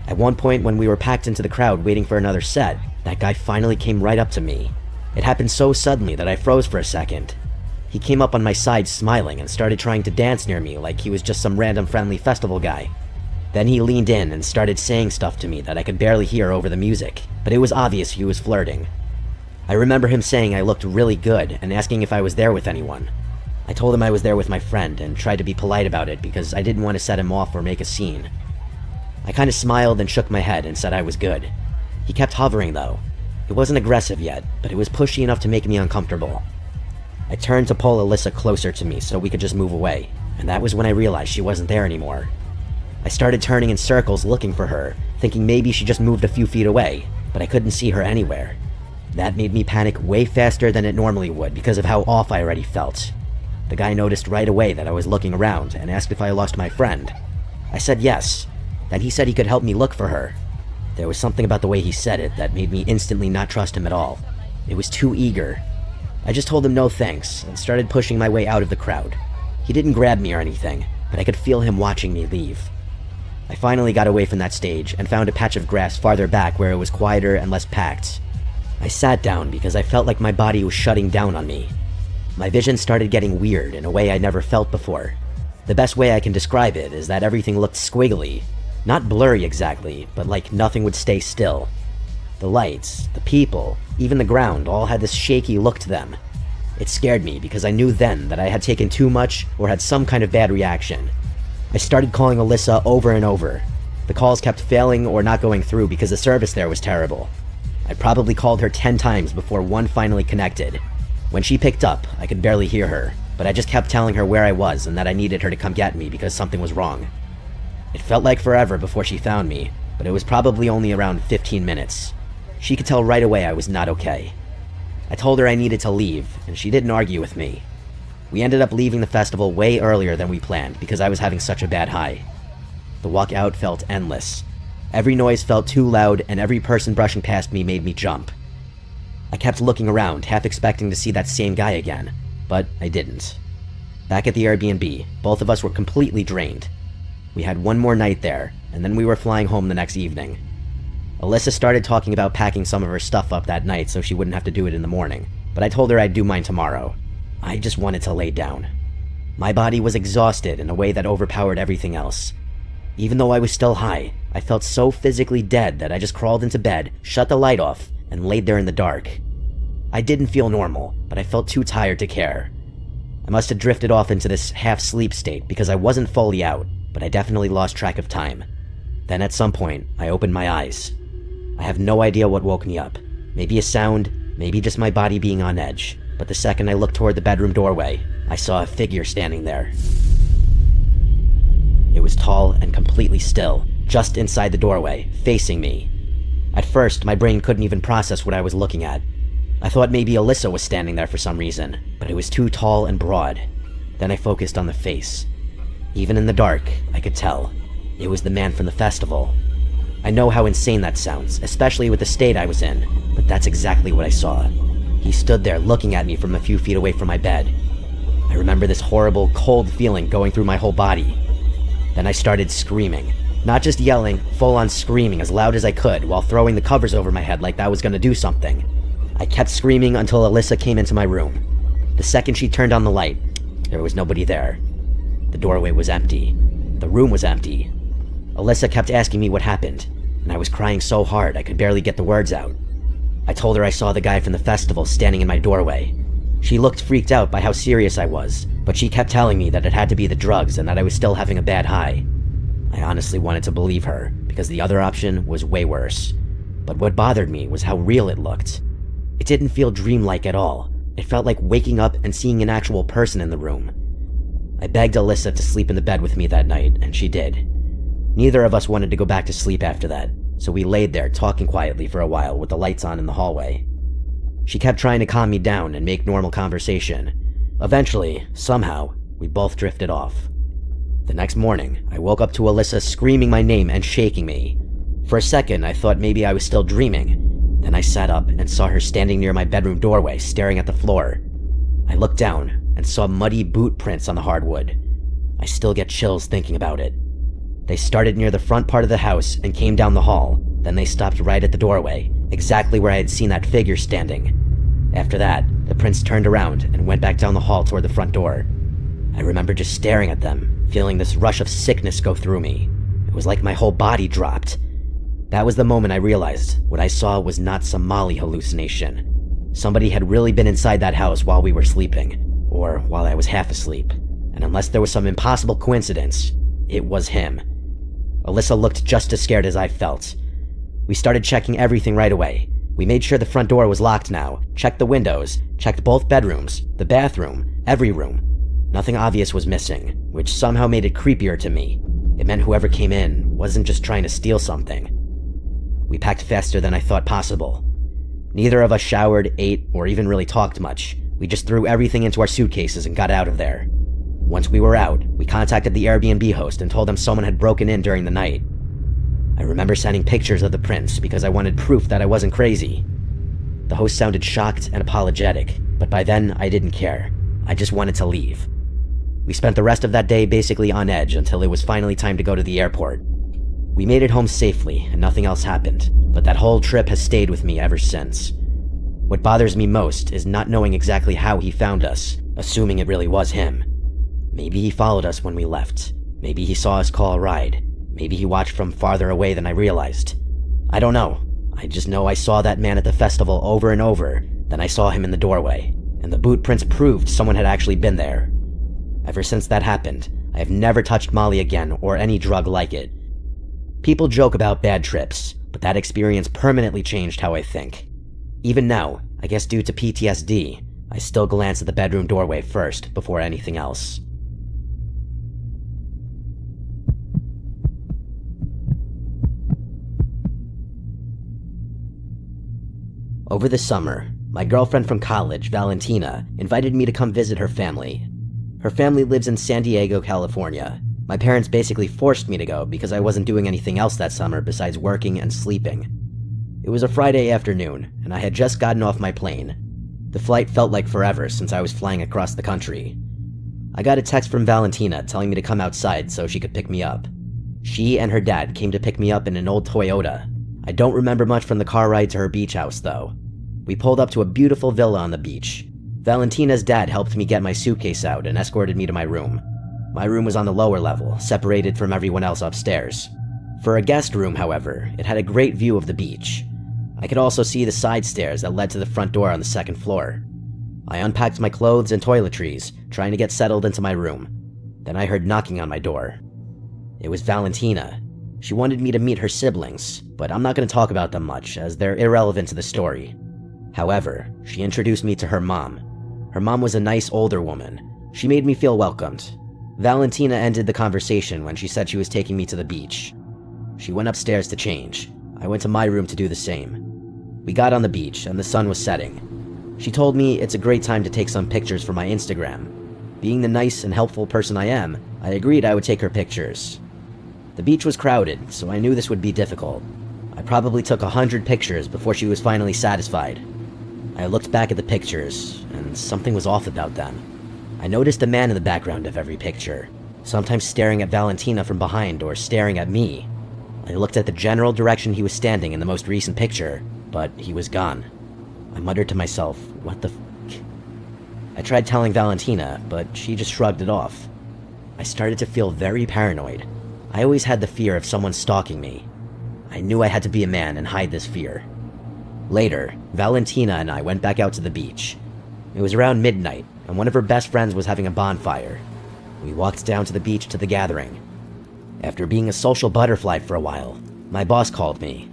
At one point when we were packed into the crowd waiting for another set, that guy finally came right up to me. It happened so suddenly that I froze for a second. He came up on my side smiling and started trying to dance near me like he was just some random friendly festival guy. Then he leaned in and started saying stuff to me that I could barely hear over the music, but it was obvious he was flirting. I remember him saying I looked really good and asking if I was there with anyone. I told him I was there with my friend and tried to be polite about it because I didn't want to set him off or make a scene. I kind of smiled and shook my head and said I was good. He kept hovering though. It wasn't aggressive yet, but it was pushy enough to make me uncomfortable. I turned to pull Alyssa closer to me so we could just move away, and that was when I realized she wasn't there anymore. I started turning in circles looking for her, thinking maybe she just moved a few feet away, but I couldn't see her anywhere. That made me panic way faster than it normally would because of how off I already felt. The guy noticed right away that I was looking around and asked if I lost my friend. I said yes. Then he said he could help me look for her. There was something about the way he said it that made me instantly not trust him at all. It was too eager. I just told him no thanks and started pushing my way out of the crowd. He didn't grab me or anything, but I could feel him watching me leave. I finally got away from that stage and found a patch of grass farther back where it was quieter and less packed. I sat down because I felt like my body was shutting down on me. My vision started getting weird in a way I never felt before. The best way I can describe it is that everything looked squiggly. Not blurry exactly, but like nothing would stay still. The lights, the people, even the ground all had this shaky look to them. It scared me because I knew then that I had taken too much or had some kind of bad reaction. I started calling Alyssa over and over. The calls kept failing or not going through because the service there was terrible. I probably called her 10 times before one finally connected. When she picked up, I could barely hear her, but I just kept telling her where I was and that I needed her to come get me because something was wrong. It felt like forever before she found me, but it was probably only around 15 minutes. She could tell right away I was not okay. I told her I needed to leave, and she didn't argue with me. We ended up leaving the festival way earlier than we planned because I was having such a bad high. The walk out felt endless. Every noise felt too loud, and every person brushing past me made me jump. I kept looking around, half expecting to see that same guy again, but I didn't. Back at the Airbnb, both of us were completely drained. We had one more night there, and then we were flying home the next evening. Alyssa started talking about packing some of her stuff up that night so she wouldn't have to do it in the morning, but I told her I'd do mine tomorrow. I just wanted to lay down. My body was exhausted in a way that overpowered everything else. Even though I was still high, I felt so physically dead that I just crawled into bed, shut the light off, and laid there in the dark. I didn't feel normal, but I felt too tired to care. I must have drifted off into this half-sleep state because I wasn't fully out, but I definitely lost track of time. Then at some point, I opened my eyes. I have no idea what woke me up. Maybe a sound, maybe just my body being on edge, but the second I looked toward the bedroom doorway, I saw a figure standing there. It was tall and completely still, just inside the doorway, facing me. At first, my brain couldn't even process what I was looking at. I thought maybe Alyssa was standing there for some reason, but it was too tall and broad. Then I focused on the face. Even in the dark, I could tell. It was the man from the festival. I know how insane that sounds, especially with the state I was in, but that's exactly what I saw. He stood there looking at me from a few feet away from my bed. I remember this horrible, cold feeling going through my whole body. Then I started screaming. Not just yelling, full-on screaming as loud as I could while throwing the covers over my head like that was gonna do something. I kept screaming until Alyssa came into my room. The second she turned on the light, there was nobody there. The doorway was empty. The room was empty. Alyssa kept asking me what happened, and I was crying so hard I could barely get the words out. I told her I saw the guy from the festival standing in my doorway. She looked freaked out by how serious I was, but she kept telling me that it had to be the drugs and that I was still having a bad high. I honestly wanted to believe her, because the other option was way worse. But what bothered me was how real it looked. It didn't feel dreamlike at all. It felt like waking up and seeing an actual person in the room. I begged Alyssa to sleep in the bed with me that night, and she did. Neither of us wanted to go back to sleep after that, so we laid there talking quietly for a while with the lights on in the hallway. She kept trying to calm me down and make normal conversation. Eventually, somehow, we both drifted off. The next morning, I woke up to Alyssa screaming my name and shaking me. For a second, I thought maybe I was still dreaming. Then I sat up and saw her standing near my bedroom doorway, staring at the floor. I looked down and saw muddy boot prints on the hardwood. I still get chills thinking about it. They started near the front part of the house and came down the hall. Then they stopped right at the doorway, exactly where I had seen that figure standing. After that, the prints turned around and went back down the hall toward the front door. I remember just staring at them, feeling this rush of sickness go through me. It was like my whole body dropped. That was the moment I realized what I saw was not some Molly hallucination. Somebody had really been inside that house while we were sleeping, or while I was half asleep. And unless there was some impossible coincidence, it was him. Alyssa looked just as scared as I felt. We started checking everything right away. We made sure the front door was locked now, checked the windows, checked both bedrooms, the bathroom, every room. Nothing obvious was missing, which somehow made it creepier to me. It meant whoever came in wasn't just trying to steal something. We packed faster than I thought possible. Neither of us showered, ate, or even really talked much. We just threw everything into our suitcases and got out of there. Once we were out, we contacted the Airbnb host and told them someone had broken in during the night. I remember sending pictures of the prints because I wanted proof that I wasn't crazy. The host sounded shocked and apologetic, but by then I didn't care. I just wanted to leave. We spent the rest of that day basically on edge until it was finally time to go to the airport. We made it home safely and nothing else happened, but that whole trip has stayed with me ever since. What bothers me most is not knowing exactly how he found us, assuming it really was him. Maybe he followed us when we left. Maybe he saw us call a ride. Maybe he watched from farther away than I realized. I don't know. I just know I saw that man at the festival over and over, then I saw him in the doorway, and the boot prints proved someone had actually been there. Ever since that happened, I have never touched Molly again or any drug like it. People joke about bad trips, but that experience permanently changed how I think. Even now, I guess due to PTSD, I still glance at the bedroom doorway first before anything else. Over the summer, my girlfriend from college, Valentina, invited me to come visit her family. Her family lives in San Diego, California. My parents basically forced me to go because I wasn't doing anything else that summer besides working and sleeping. It was a Friday afternoon, and I had just gotten off my plane. The flight felt like forever since I was flying across the country. I got a text from Valentina telling me to come outside so she could pick me up. She and her dad came to pick me up in an old Toyota. I don't remember much from the car ride to her beach house, though. We pulled up to a beautiful villa on the beach. Valentina's dad helped me get my suitcase out and escorted me to my room. My room was on the lower level, separated from everyone else upstairs. For a guest room, however, it had a great view of the beach. I could also see the side stairs that led to the front door on the second floor. I unpacked my clothes and toiletries, trying to get settled into my room. Then I heard knocking on my door. It was Valentina. She wanted me to meet her siblings, but I'm not going to talk about them much, as they're irrelevant to the story. However, she introduced me to her mom. Her mom was a nice older woman. She made me feel welcomed. Valentina ended the conversation when she said she was taking me to the beach. She went upstairs to change. I went to my room to do the same. We got on the beach, and the sun was setting. She told me it's a great time to take some pictures for my Instagram. Being the nice and helpful person I am, I agreed I would take her pictures. The beach was crowded, so I knew this would be difficult. I probably took 100 pictures before she was finally satisfied. I looked back at the pictures, and something was off about them. I noticed a man in the background of every picture, sometimes staring at Valentina from behind or staring at me. I looked at the general direction he was standing in the most recent picture, but he was gone. I muttered to myself, what the f***? I tried telling Valentina, but she just shrugged it off. I started to feel very paranoid. I always had the fear of someone stalking me. I knew I had to be a man and hide this fear. Later, Valentina and I went back out to the beach. It was around midnight, and one of her best friends was having a bonfire. We walked down to the beach to the gathering. After being a social butterfly for a while, my boss called me.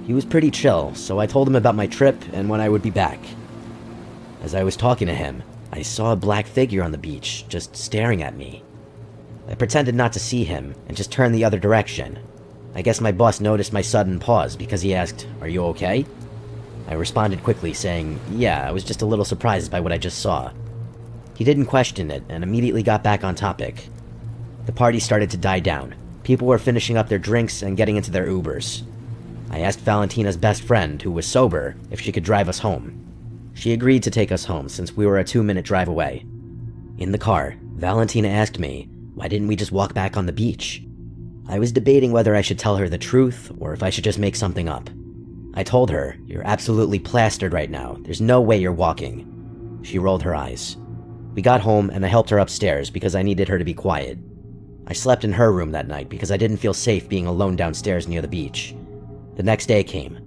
He was pretty chill, so I told him about my trip and when I would be back. As I was talking to him, I saw a black figure on the beach, just staring at me. I pretended not to see him and just turned the other direction. I guess my boss noticed my sudden pause because he asked, "Are you okay?" I responded quickly saying, "Yeah, I was just a little surprised by what I just saw." He didn't question it and immediately got back on topic. The party started to die down. People were finishing up their drinks and getting into their Ubers. I asked Valentina's best friend, who was sober, if she could drive us home. She agreed to take us home since we were a 2-minute drive away. In the car, Valentina asked me, why didn't we just walk back on the beach? I was debating whether I should tell her the truth or if I should just make something up. I told her, "You're absolutely plastered right now. There's no way you're walking." She rolled her eyes. We got home and I helped her upstairs because I needed her to be quiet. I slept in her room that night because I didn't feel safe being alone downstairs near the beach. The next day came.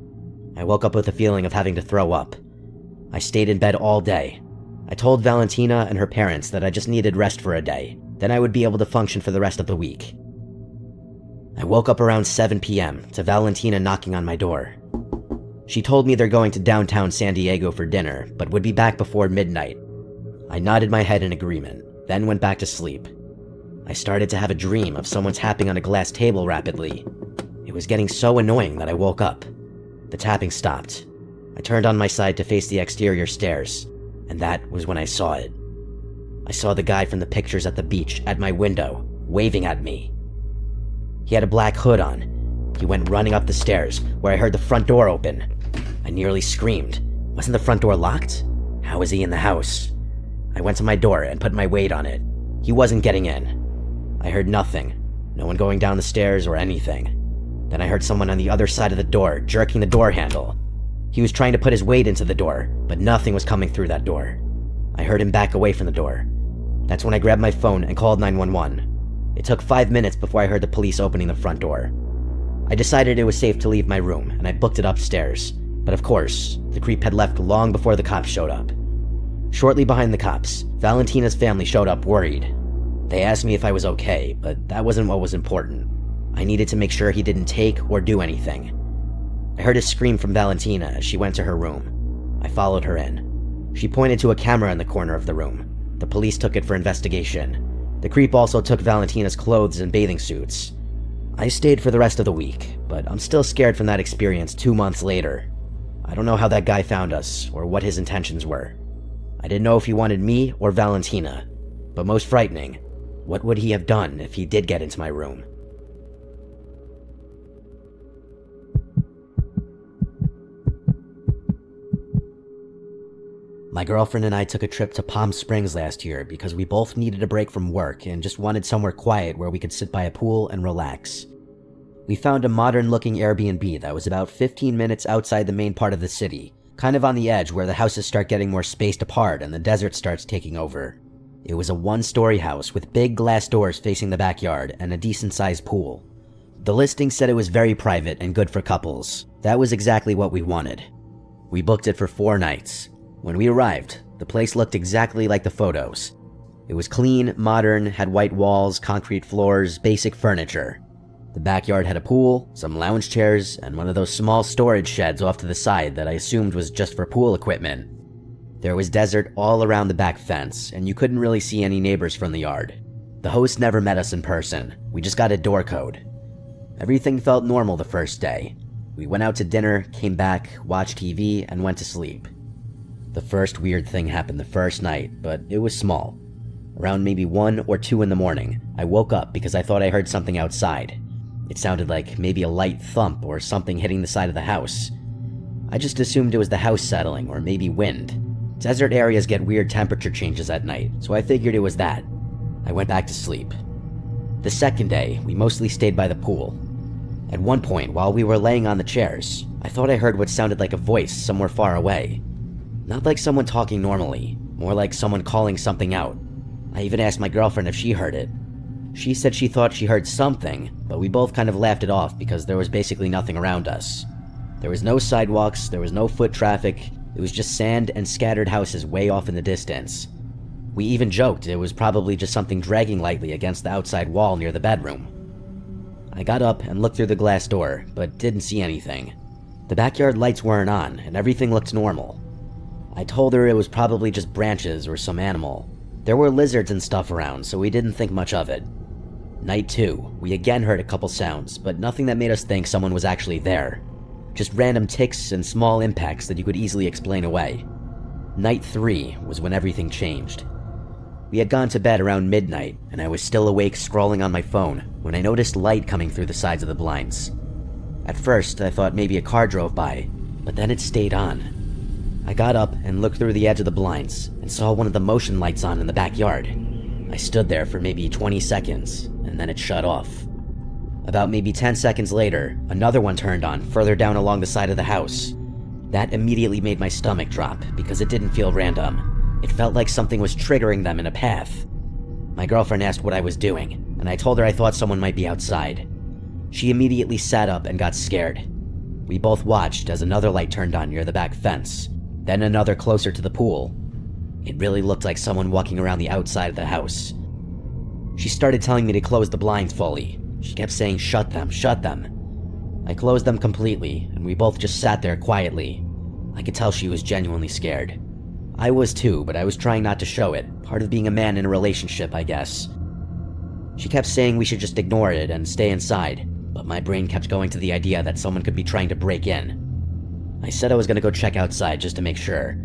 I woke up with a feeling of having to throw up. I stayed in bed all day. I told Valentina and her parents that I just needed rest for a day. Then I would be able to function for the rest of the week. I woke up around 7 p.m. to Valentina knocking on my door. She told me they're going to downtown San Diego for dinner, but would be back before midnight. I nodded my head in agreement, then went back to sleep. I started to have a dream of someone tapping on a glass table rapidly. It was getting so annoying that I woke up. The tapping stopped. I turned on my side to face the exterior stairs, and that was when I saw it. I saw the guy from the pictures at the beach at my window, waving at me. He had a black hood on. He went running up the stairs, where I heard the front door open. I nearly screamed. Wasn't the front door locked? How was he in the house? I went to my door and put my weight on it. He wasn't getting in. I heard nothing. No one going down the stairs or anything. Then I heard someone on the other side of the door jerking the door handle. He was trying to put his weight into the door, but nothing was coming through that door. I heard him back away from the door. That's when I grabbed my phone and called 911. It took 5 minutes before I heard the police opening the front door. I decided it was safe to leave my room, and I booked it upstairs. But of course, the creep had left long before the cops showed up. Shortly behind the cops, Valentina's family showed up worried. They asked me if I was okay, but that wasn't what was important. I needed to make sure he didn't take or do anything. I heard a scream from Valentina as she went to her room. I followed her in. She pointed to a camera in the corner of the room. The police took it for investigation. The creep also took Valentina's clothes and bathing suits. I stayed for the rest of the week, but I'm still scared from that experience 2 months later. I don't know how that guy found us or what his intentions were. I didn't know if he wanted me or Valentina, but most frightening, what would he have done if he did get into my room? My girlfriend and I took a trip to Palm Springs last year because we both needed a break from work and just wanted somewhere quiet where we could sit by a pool and relax. We found a modern-looking Airbnb that was about 15 minutes outside the main part of the city, kind of on the edge where the houses start getting more spaced apart and the desert starts taking over. It was a 1-story house with big glass doors facing the backyard and a decent-sized pool. The listing said it was very private and good for couples. That was exactly what we wanted. We booked it for 4 nights. When we arrived, the place looked exactly like the photos. It was clean, modern, had white walls, concrete floors, basic furniture. The backyard had a pool, some lounge chairs, and one of those small storage sheds off to the side that I assumed was just for pool equipment. There was desert all around the back fence, and you couldn't really see any neighbors from the yard. The host never met us in person. We just got a door code. Everything felt normal the first day. We went out to dinner, came back, watched TV, and went to sleep. The first weird thing happened the first night, but it was small. Around maybe 1 or 2 in the morning, I woke up because I thought I heard something outside. It sounded like maybe a light thump or something hitting the side of the house. I just assumed it was the house settling or maybe wind. Desert areas get weird temperature changes at night, so I figured it was that. I went back to sleep. The second day, we mostly stayed by the pool. At one point, while we were laying on the chairs, I thought I heard what sounded like a voice somewhere far away. Not like someone talking normally, more like someone calling something out. I even asked my girlfriend if she heard it. She said she thought she heard something, but we both kind of laughed it off because there was basically nothing around us. There was no sidewalks, there was no foot traffic, it was just sand and scattered houses way off in the distance. We even joked it was probably just something dragging lightly against the outside wall near the bedroom. I got up and looked through the glass door, but didn't see anything. The backyard lights weren't on, and everything looked normal. I told her it was probably just branches or some animal. There were lizards and stuff around, so we didn't think much of it. Night 2, we again heard a couple sounds, but nothing that made us think someone was actually there. Just random ticks and small impacts that you could easily explain away. Night 3 was when everything changed. We had gone to bed around midnight, and I was still awake scrolling on my phone when I noticed light coming through the sides of the blinds. At first, I thought maybe a car drove by, but then it stayed on. I got up and looked through the edge of the blinds and saw one of the motion lights on in the backyard. I stood there for maybe 20 seconds, and then it shut off. About maybe 10 seconds later, another one turned on further down along the side of the house. That immediately made my stomach drop because it didn't feel random. It felt like something was triggering them in a path. My girlfriend asked what I was doing, and I told her I thought someone might be outside. She immediately sat up and got scared. We both watched as another light turned on near the back fence, then another closer to the pool. It really looked like someone walking around the outside of the house. She started telling me to close the blinds fully. She kept saying, "Shut them, shut them." I closed them completely, and we both just sat there quietly. I could tell she was genuinely scared. I was too, but I was trying not to show it, part of being a man in a relationship, I guess. She kept saying we should just ignore it and stay inside, but my brain kept going to the idea that someone could be trying to break in. I said I was gonna go check outside just to make sure.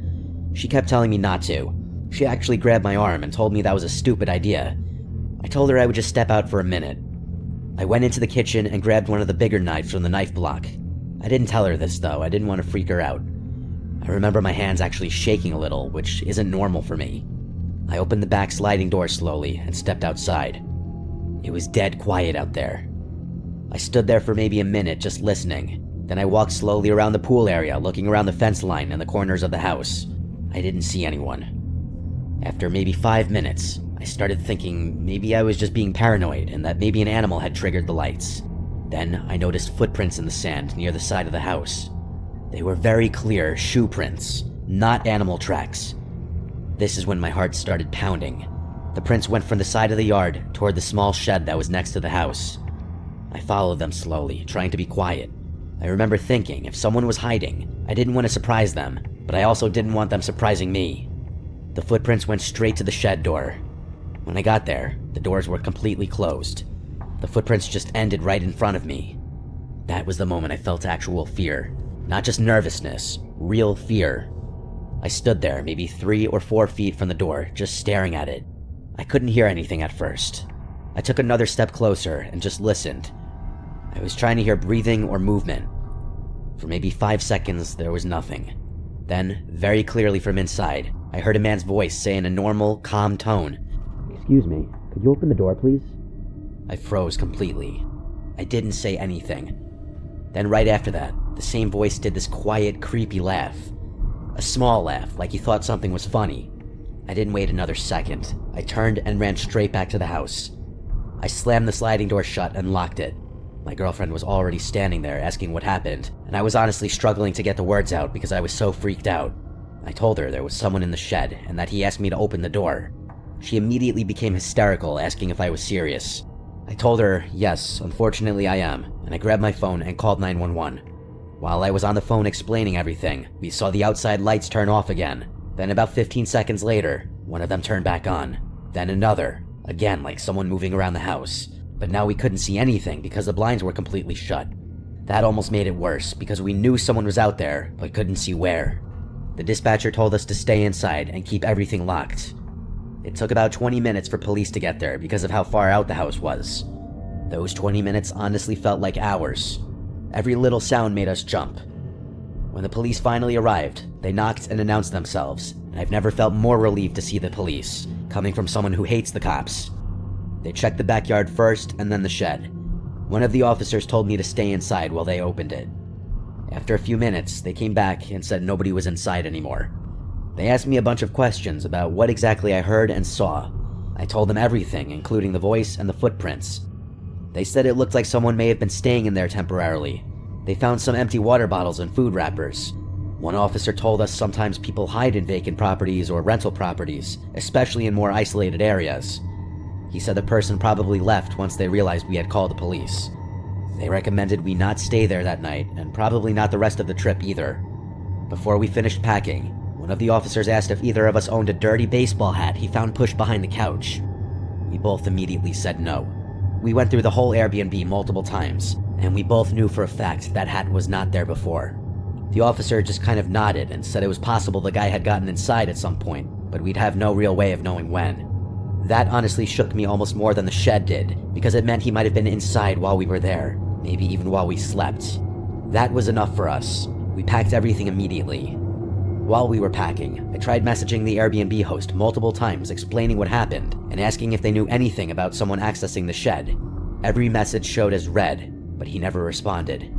She kept telling me not to. She actually grabbed my arm and told me that was a stupid idea. I told her I would just step out for a minute. I went into the kitchen and grabbed one of the bigger knives from the knife block. I didn't tell her this though, I didn't want to freak her out. I remember my hands actually shaking a little, which isn't normal for me. I opened the back sliding door slowly and stepped outside. It was dead quiet out there. I stood there for maybe a minute just listening. Then I walked slowly around the pool area, looking around the fence line and the corners of the house. I didn't see anyone. After maybe 5 minutes, I started thinking maybe I was just being paranoid and that maybe an animal had triggered the lights. Then I noticed footprints in the sand near the side of the house. They were very clear shoe prints, not animal tracks. This is when my heart started pounding. The prints went from the side of the yard toward the small shed that was next to the house. I followed them slowly, trying to be quiet. I remember thinking if someone was hiding, I didn't want to surprise them, but I also didn't want them surprising me. The footprints went straight to the shed door. When I got there, the doors were completely closed. The footprints just ended right in front of me. That was the moment I felt actual fear. Not just nervousness, real fear. I stood there maybe 3 or 4 feet from the door, just staring at it. I couldn't hear anything at first. I took another step closer and just listened. I was trying to hear breathing or movement. For maybe 5 seconds, there was nothing. Then, very clearly from inside, I heard a man's voice say in a normal, calm tone, "Excuse me, could you open the door, please?" I froze completely. I didn't say anything. Then right after that, the same voice did this quiet, creepy laugh. A small laugh, like he thought something was funny. I didn't wait another second. I turned and ran straight back to the house. I slammed the sliding door shut and locked it. My girlfriend was already standing there asking what happened, and I was honestly struggling to get the words out because I was so freaked out. I told her there was someone in the shed and that he asked me to open the door. She immediately became hysterical, asking if I was serious. I told her, yes, unfortunately I am, and I grabbed my phone and called 911. While I was on the phone explaining everything, we saw the outside lights turn off again. Then about 15 seconds later, one of them turned back on. Then another, again like someone moving around the house. But now we couldn't see anything because the blinds were completely shut. That almost made it worse because we knew someone was out there, but couldn't see where. The dispatcher told us to stay inside and keep everything locked. It took about 20 minutes for police to get there because of how far out the house was. Those 20 minutes honestly felt like hours. Every little sound made us jump. When the police finally arrived, they knocked and announced themselves, and I've never felt more relieved to see the police, coming from someone who hates the cops. They checked the backyard first and then the shed. One of the officers told me to stay inside while they opened it. After a few minutes, they came back and said nobody was inside anymore. They asked me a bunch of questions about what exactly I heard and saw. I told them everything, including the voice and the footprints. They said it looked like someone may have been staying in there temporarily. They found some empty water bottles and food wrappers. One officer told us sometimes people hide in vacant properties or rental properties, especially in more isolated areas. He said the person probably left once they realized we had called the police. They recommended we not stay there that night, and probably not the rest of the trip either. Before we finished packing, one of the officers asked if either of us owned a dirty baseball hat he found pushed behind the couch. We both immediately said no. We went through the whole Airbnb multiple times, and we both knew for a fact that hat was not there before. The officer just kind of nodded and said it was possible the guy had gotten inside at some point, but we'd have no real way of knowing when. That honestly shook me almost more than the shed did, because it meant he might have been inside while we were there, maybe even while we slept. That was enough for us. We packed everything immediately. While we were packing, I tried messaging the Airbnb host multiple times explaining what happened and asking if they knew anything about someone accessing the shed. Every message showed as read, but he never responded.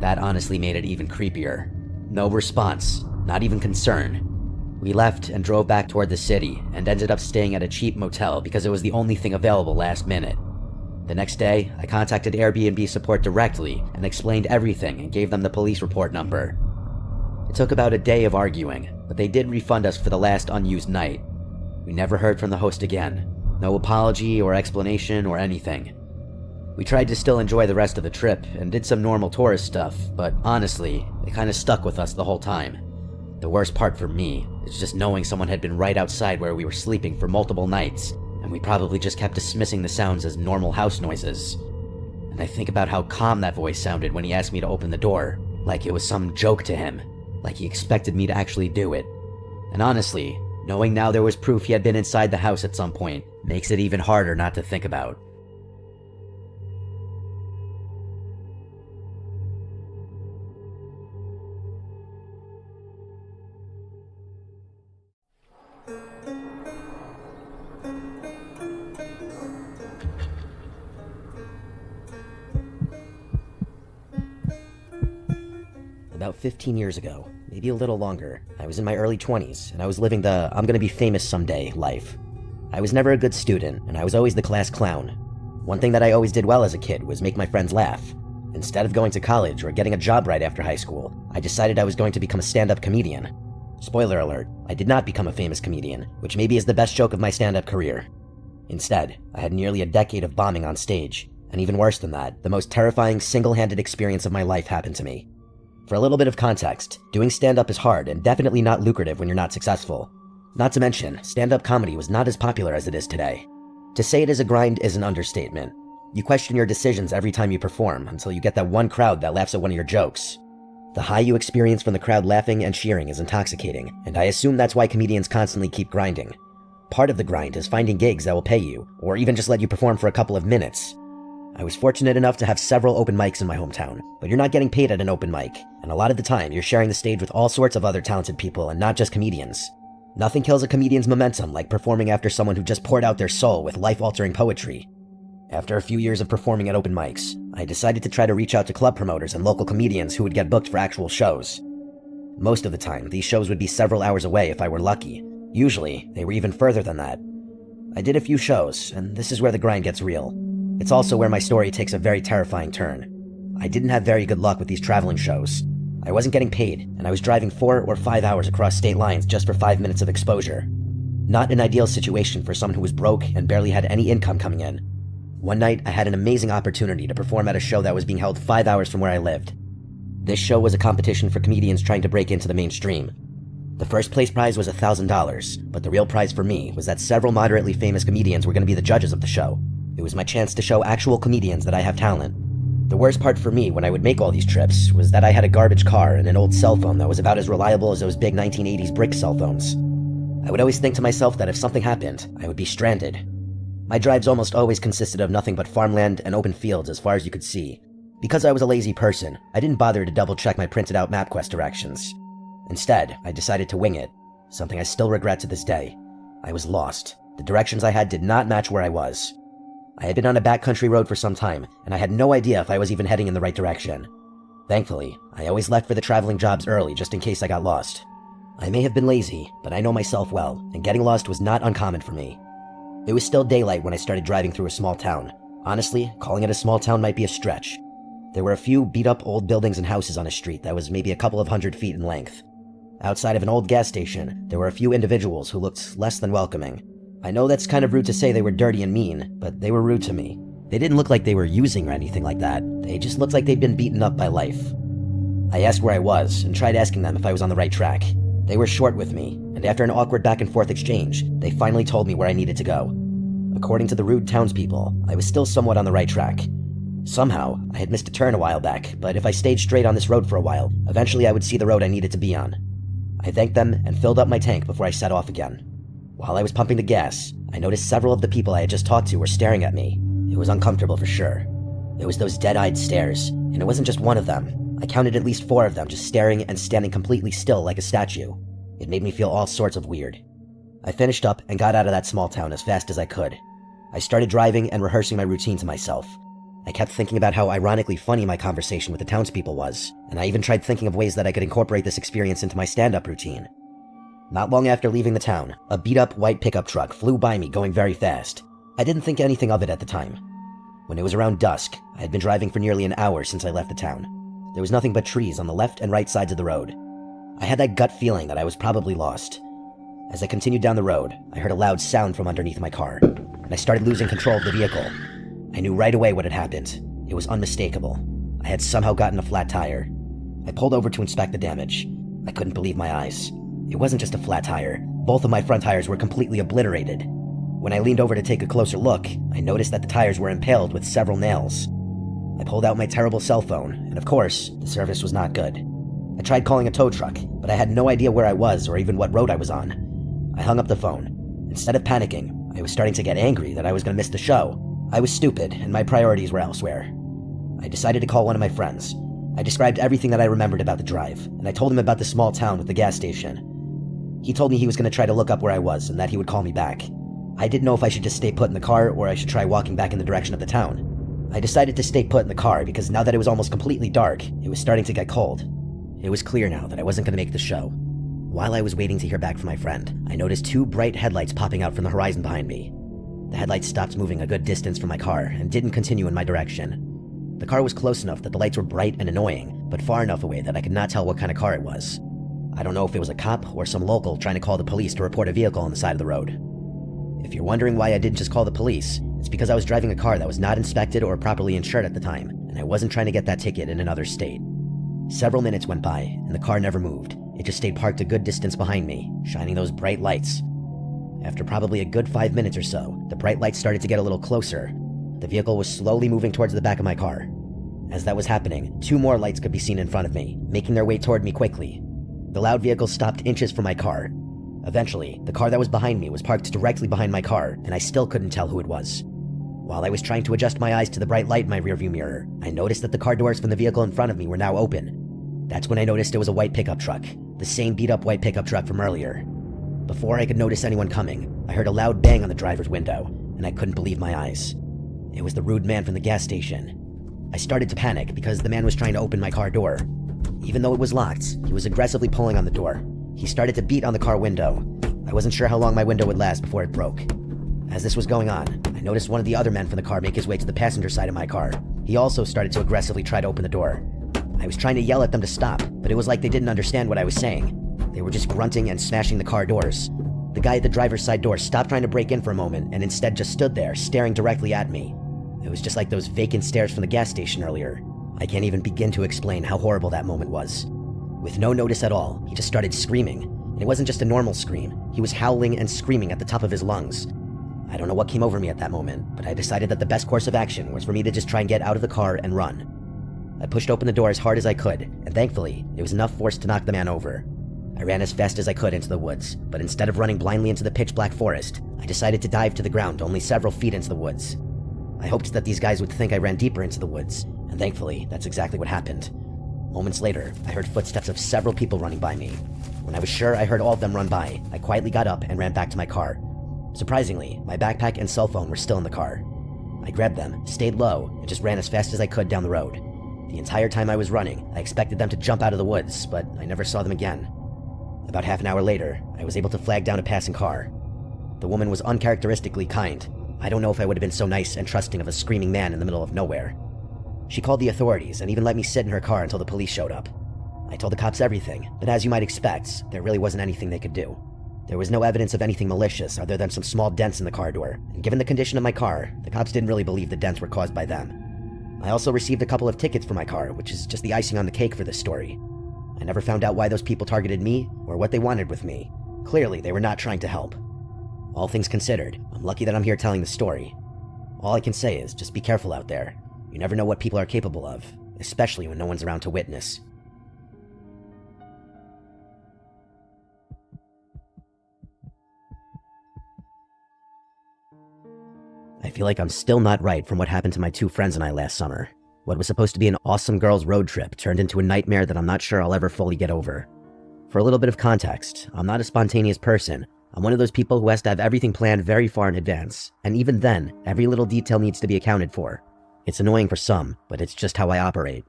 That honestly made it even creepier. No response, not even concern. We left and drove back toward the city and ended up staying at a cheap motel because it was the only thing available last minute. The next day, I contacted Airbnb support directly and explained everything and gave them the police report number. It took about a day of arguing, but they did refund us for the last unused night. We never heard from the host again. No apology or explanation or anything. We tried to still enjoy the rest of the trip and did some normal tourist stuff, but honestly, it kinda stuck with us the whole time. The worst part for me is just knowing someone had been right outside where we were sleeping for multiple nights, and we probably just kept dismissing the sounds as normal house noises. And I think about how calm that voice sounded when he asked me to open the door, like it was some joke to him, like he expected me to actually do it. And honestly, knowing now there was proof he had been inside the house at some point makes it even harder not to think about. About 15 years ago, maybe a little longer, I was in my early 20s, and I was living the I'm gonna be famous someday life. I was never a good student, and I was always the class clown. One thing that I always did well as a kid was make my friends laugh. Instead of going to college or getting a job right after high school, I decided I was going to become a stand-up comedian. Spoiler alert, I did not become a famous comedian, which maybe is the best joke of my stand-up career. Instead, I had nearly a decade of bombing on stage, and even worse than that, the most terrifying single-handed experience of my life happened to me. For a little bit of context, doing stand-up is hard and definitely not lucrative when you're not successful. Not to mention, stand-up comedy was not as popular as it is today. To say it is a grind is an understatement. You question your decisions every time you perform until you get that one crowd that laughs at one of your jokes. The high you experience from the crowd laughing and cheering is intoxicating, and I assume that's why comedians constantly keep grinding. Part of the grind is finding gigs that will pay you, or even just let you perform for a couple of minutes. I was fortunate enough to have several open mics in my hometown, but you're not getting paid at an open mic, and a lot of the time you're sharing the stage with all sorts of other talented people and not just comedians. Nothing kills a comedian's momentum like performing after someone who just poured out their soul with life-altering poetry. After a few years of performing at open mics, I decided to try to reach out to club promoters and local comedians who would get booked for actual shows. Most of the time, these shows would be several hours away if I were lucky. Usually, they were even further than that. I did a few shows, and this is where the grind gets real. It's also where my story takes a very terrifying turn. I didn't have very good luck with these traveling shows. I wasn't getting paid, and I was driving 4 or 5 hours across state lines just for 5 minutes of exposure. Not an ideal situation for someone who was broke and barely had any income coming in. One night, I had an amazing opportunity to perform at a show that was being held 5 hours from where I lived. This show was a competition for comedians trying to break into the mainstream. The first place prize was $1,000, but the real prize for me was that several moderately famous comedians were going to be the judges of the show. It was my chance to show actual comedians that I have talent. The worst part for me when I would make all these trips was that I had a garbage car and an old cell phone that was about as reliable as those big 1980s brick cell phones. I would always think to myself that if something happened, I would be stranded. My drives almost always consisted of nothing but farmland and open fields as far as you could see. Because I was a lazy person, I didn't bother to double-check my printed out MapQuest directions. Instead, I decided to wing it, something I still regret to this day. I was lost. The directions I had did not match where I was. I had been on a backcountry road for some time, and I had no idea if I was even heading in the right direction. Thankfully, I always left for the traveling jobs early just in case I got lost. I may have been lazy, but I know myself well, and getting lost was not uncommon for me. It was still daylight when I started driving through a small town. Honestly, calling it a small town might be a stretch. There were a few beat-up old buildings and houses on a street that was maybe a couple of 100 feet in length. Outside of an old gas station, there were a few individuals who looked less than welcoming. I know that's kind of rude to say they were dirty and mean, but they were rude to me. They didn't look like they were using or anything like that. They just looked like they'd been beaten up by life. I asked where I was and tried asking them if I was on the right track. They were short with me, and after an awkward back-and-forth exchange, they finally told me where I needed to go. According to the rude townspeople, I was still somewhat on the right track. Somehow, I had missed a turn a while back, but if I stayed straight on this road for a while, eventually I would see the road I needed to be on. I thanked them and filled up my tank before I set off again. While I was pumping the gas, I noticed several of the people I had just talked to were staring at me. It was uncomfortable for sure. It was those dead-eyed stares, and it wasn't just one of them. I counted at least 4 of them just staring and standing completely still like a statue. It made me feel all sorts of weird. I finished up and got out of that small town as fast as I could. I started driving and rehearsing my routine to myself. I kept thinking about how ironically funny my conversation with the townspeople was, and I even tried thinking of ways that I could incorporate this experience into my stand-up routine. Not long after leaving the town, a beat-up white pickup truck flew by me going very fast. I didn't think anything of it at the time. When it was around dusk, I had been driving for nearly an hour since I left the town. There was nothing but trees on the left and right sides of the road. I had that gut feeling that I was probably lost. As I continued down the road, I heard a loud sound from underneath my car, and I started losing control of the vehicle. I knew right away what had happened. It was unmistakable. I had somehow gotten a flat tire. I pulled over to inspect the damage. I couldn't believe my eyes. It wasn't just a flat tire. Both of my front tires were completely obliterated. When I leaned over to take a closer look, I noticed that the tires were impaled with several nails. I pulled out my terrible cell phone, and of course, the service was not good. I tried calling a tow truck, but I had no idea where I was or even what road I was on. I hung up the phone. Instead of panicking, I was starting to get angry that I was going to miss the show. I was stupid, and my priorities were elsewhere. I decided to call one of my friends. I described everything that I remembered about the drive, and I told him about the small town with the gas station. He told me he was going to try to look up where I was and that he would call me back. I didn't know if I should just stay put in the car or I should try walking back in the direction of the town. I decided to stay put in the car because now that it was almost completely dark, it was starting to get cold. It was clear now that I wasn't going to make the show. While I was waiting to hear back from my friend, I noticed two bright headlights popping out from the horizon behind me. The headlights stopped moving a good distance from my car and didn't continue in my direction. The car was close enough that the lights were bright and annoying, but far enough away that I could not tell what kind of car it was. I don't know if it was a cop or some local trying to call the police to report a vehicle on the side of the road. If you're wondering why I didn't just call the police, it's because I was driving a car that was not inspected or properly insured at the time, and I wasn't trying to get that ticket in another state. Several minutes went by, and the car never moved. It just stayed parked a good distance behind me, shining those bright lights. After probably a good 5 minutes or so, the bright lights started to get a little closer. The vehicle was slowly moving towards the back of my car. As that was happening, two more lights could be seen in front of me, making their way toward me quickly. The loud vehicle stopped inches from my car. Eventually, the car that was behind me was parked directly behind my car, and I still couldn't tell who it was. While I was trying to adjust my eyes to the bright light in my rearview mirror, I noticed that the car doors from the vehicle in front of me were now open. That's when I noticed it was a white pickup truck, the same beat-up white pickup truck from earlier. Before I could notice anyone coming, I heard a loud bang on the driver's window, and I couldn't believe my eyes. It was the rude man from the gas station. I started to panic because the man was trying to open my car door. Even though it was locked, he was aggressively pulling on the door. He started to beat on the car window. I wasn't sure how long my window would last before it broke. As this was going on, I noticed one of the other men from the car make his way to the passenger side of my car. He also started to aggressively try to open the door. I was trying to yell at them to stop, but it was like they didn't understand what I was saying. They were just grunting and smashing the car doors. The guy at the driver's side door stopped trying to break in for a moment and instead just stood there, staring directly at me. It was just like those vacant stares from the gas station earlier. I can't even begin to explain how horrible that moment was. With no notice at all, he just started screaming. And it wasn't just a normal scream. He was howling and screaming at the top of his lungs. I don't know what came over me at that moment, but I decided that the best course of action was for me to just try and get out of the car and run. I pushed open the door as hard as I could, and thankfully, it was enough force to knock the man over. I ran as fast as I could into the woods, but instead of running blindly into the pitch-black forest, I decided to dive to the ground only several feet into the woods. I hoped that these guys would think I ran deeper into the woods, and thankfully, that's exactly what happened. Moments later, I heard footsteps of several people running by me. When I was sure I heard all of them run by, I quietly got up and ran back to my car. Surprisingly, my backpack and cell phone were still in the car. I grabbed them, stayed low, and just ran as fast as I could down the road. The entire time I was running, I expected them to jump out of the woods, but I never saw them again. About half an hour later, I was able to flag down a passing car. The woman was uncharacteristically kind. I don't know if I would have been so nice and trusting of a screaming man in the middle of nowhere. She called the authorities and even let me sit in her car until the police showed up. I told the cops everything, but as you might expect, there really wasn't anything they could do. There was no evidence of anything malicious other than some small dents in the car door, and given the condition of my car, the cops didn't really believe the dents were caused by them. I also received a couple of tickets for my car, which is just the icing on the cake for this story. I never found out why those people targeted me or what they wanted with me. Clearly, they were not trying to help. All things considered, I'm lucky that I'm here telling the story. All I can say is just be careful out there. You never know what people are capable of, especially when no one's around to witness. I feel like I'm still not right from what happened to my two friends and I last summer. What was supposed to be an awesome girls' road trip turned into a nightmare that I'm not sure I'll ever fully get over. For a little bit of context, I'm not a spontaneous person. I'm one of those people who has to have everything planned very far in advance, and even then, every little detail needs to be accounted for. It's annoying for some, but it's just how I operate.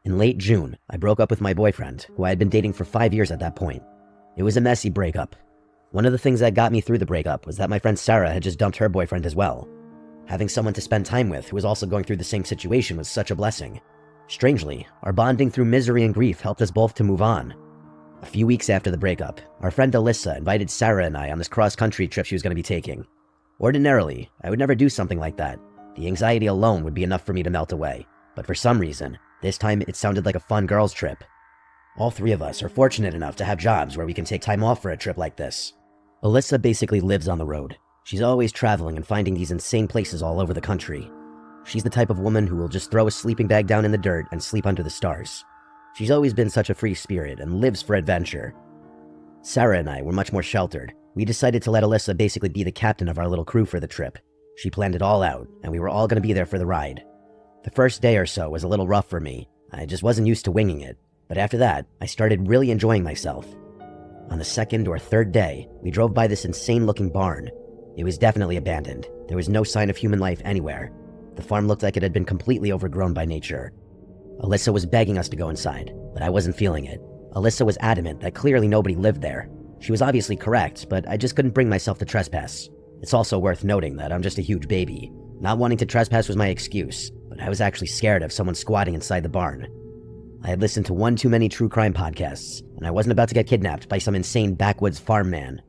In late June, I broke up with my boyfriend, who I had been dating for 5 years at that point. It was a messy breakup. One of the things that got me through the breakup was that my friend Sarah had just dumped her boyfriend as well. Having someone to spend time with who was also going through the same situation was such a blessing. Strangely, our bonding through misery and grief helped us both to move on. A few weeks after the breakup, our friend Alyssa invited Sarah and I on this cross-country trip she was going to be taking. Ordinarily, I would never do something like that. The anxiety alone would be enough for me to melt away. But for some reason, this time it sounded like a fun girls' trip. All three of us are fortunate enough to have jobs where we can take time off for a trip like this. Alyssa basically lives on the road. She's always traveling and finding these insane places all over the country. She's the type of woman who will just throw a sleeping bag down in the dirt and sleep under the stars. She's always been such a free spirit and lives for adventure. Sarah and I were much more sheltered. We decided to let Alyssa basically be the captain of our little crew for the trip. She planned it all out, and we were all going to be there for the ride. The first day or so was a little rough for me. I just wasn't used to winging it. But after that, I started really enjoying myself. On the second or third day, we drove by this insane-looking barn. It was definitely abandoned. There was no sign of human life anywhere. The farm looked like it had been completely overgrown by nature. Alyssa was begging us to go inside, but I wasn't feeling it. Alyssa was adamant that clearly nobody lived there. She was obviously correct, but I just couldn't bring myself to trespass. It's also worth noting that I'm just a huge baby. Not wanting to trespass was my excuse, but I was actually scared of someone squatting inside the barn. I had listened to one too many true crime podcasts, and I wasn't about to get kidnapped by some insane backwoods farm man.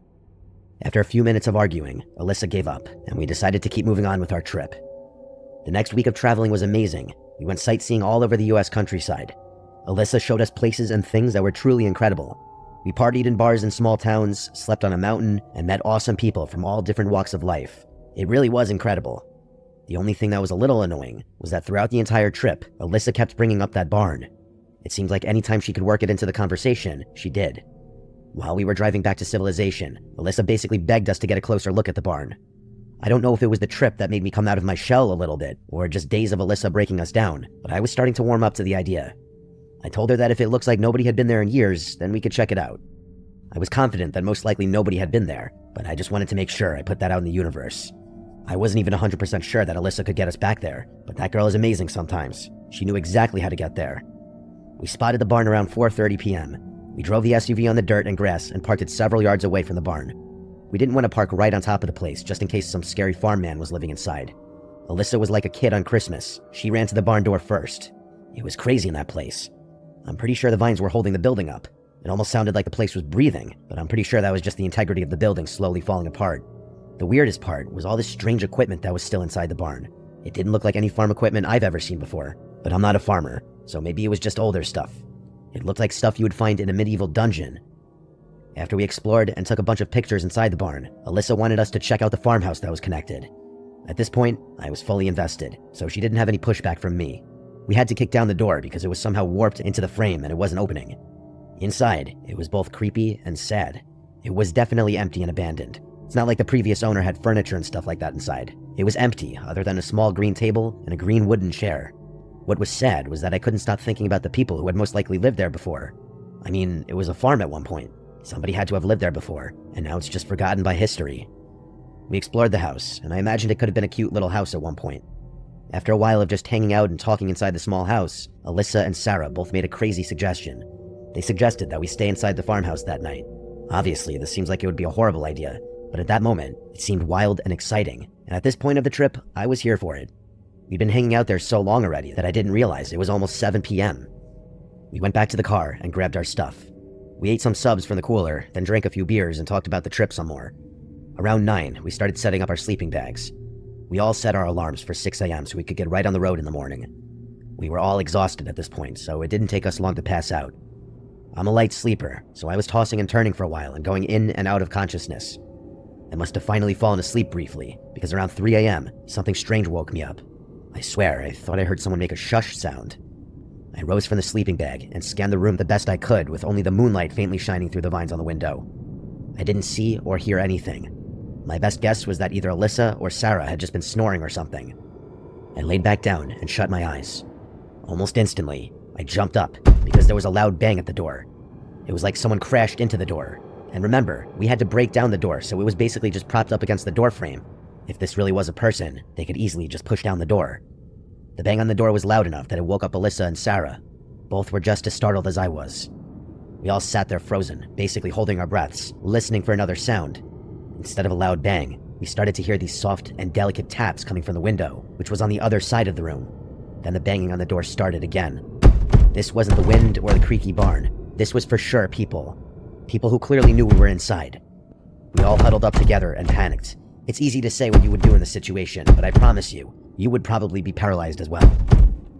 After a few minutes of arguing, Alyssa gave up, and we decided to keep moving on with our trip. The next week of traveling was amazing. We went sightseeing all over the US countryside. Alyssa showed us places and things that were truly incredible. We partied in bars in small towns, slept on a mountain, and met awesome people from all different walks of life. It really was incredible. The only thing that was a little annoying was that throughout the entire trip, Alyssa kept bringing up that barn. It seemed like any time she could work it into the conversation, she did. While we were driving back to civilization, Alyssa basically begged us to get a closer look at the barn. I don't know if it was the trip that made me come out of my shell a little bit, or just days of Alyssa breaking us down, but I was starting to warm up to the idea. I told her that if it looks like nobody had been there in years, then we could check it out. I was confident that most likely nobody had been there, but I just wanted to make sure I put that out in the universe. I wasn't even 100% sure that Alyssa could get us back there, but that girl is amazing sometimes. She knew exactly how to get there. We spotted the barn around 4:30 p.m. We drove the SUV on the dirt and grass and parked it several yards away from the barn. We didn't want to park right on top of the place just in case some scary farm man was living inside. Alyssa was like a kid on Christmas. She ran to the barn door first. It was crazy in that place. I'm pretty sure the vines were holding the building up. It almost sounded like the place was breathing, but I'm pretty sure that was just the integrity of the building slowly falling apart. The weirdest part was all this strange equipment that was still inside the barn. It didn't look like any farm equipment I've ever seen before, but I'm not a farmer, so maybe it was just older stuff. It looked like stuff you would find in a medieval dungeon. After we explored and took a bunch of pictures inside the barn, Alyssa wanted us to check out the farmhouse that was connected. At this point, I was fully invested, so she didn't have any pushback from me. We had to kick down the door because it was somehow warped into the frame and it wasn't opening. Inside, it was both creepy and sad. It was definitely empty and abandoned. It's not like the previous owner had furniture and stuff like that inside. It was empty, other than a small green table and a green wooden chair. What was sad was that I couldn't stop thinking about the people who had most likely lived there before. I mean, it was a farm at one point. Somebody had to have lived there before, and now it's just forgotten by history. We explored the house, and I imagined it could have been a cute little house at one point. After a while of just hanging out and talking inside the small house, Alyssa and Sarah both made a crazy suggestion. They suggested that we stay inside the farmhouse that night. Obviously, this seems like it would be a horrible idea, but at that moment, it seemed wild and exciting, and at this point of the trip, I was here for it. We'd been hanging out there so long already that I didn't realize it was almost 7 p.m. We went back to the car and grabbed our stuff. We ate some subs from the cooler, then drank a few beers and talked about the trip some more. Around 9, we started setting up our sleeping bags. We all set our alarms for 6 a.m. so we could get right on the road in the morning. We were all exhausted at this point, so it didn't take us long to pass out. I'm a light sleeper, so I was tossing and turning for a while and going in and out of consciousness. I must have finally fallen asleep briefly, because around 3 a.m., something strange woke me up. I swear, I thought I heard someone make a shush sound. I rose from the sleeping bag and scanned the room the best I could with only the moonlight faintly shining through the vines on the window. I didn't see or hear anything. My best guess was that either Alyssa or Sarah had just been snoring or something. I laid back down and shut my eyes. Almost instantly, I jumped up because there was a loud bang at the door. It was like someone crashed into the door. And remember, we had to break down the door, so it was basically just propped up against the door frame. If this really was a person, they could easily just push down the door. The bang on the door was loud enough that it woke up Alyssa and Sarah. Both were just as startled as I was. We all sat there frozen, basically holding our breaths, listening for another sound. Instead of a loud bang, we started to hear these soft and delicate taps coming from the window, which was on the other side of the room. Then the banging on the door started again. This wasn't the wind or the creaky barn. This was for sure people. People who clearly knew we were inside. We all huddled up together and panicked. It's easy to say what you would do in this situation, but I promise you, you would probably be paralyzed as well.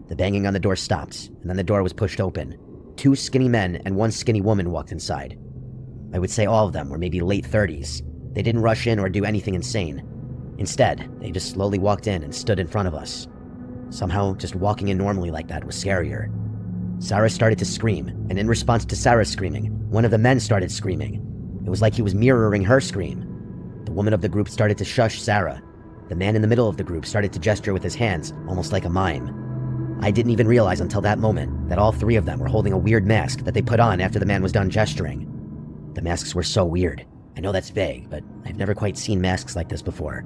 The banging on the door stopped, and then the door was pushed open. 2 skinny men and 1 skinny woman walked inside. I would say all of them were maybe late 30s. They didn't rush in or do anything insane. Instead, they just slowly walked in and stood in front of us. Somehow, just walking in normally like that was scarier. Sarah started to scream, and in response to Sarah's screaming, one of the men started screaming. It was like he was mirroring her scream. The woman of the group started to shush Sarah. The man in the middle of the group started to gesture with his hands, almost like a mime. I didn't even realize until that moment that all 3 of them were holding a weird mask that they put on after the man was done gesturing. The masks were so weird. I know that's vague, but I've never quite seen masks like this before.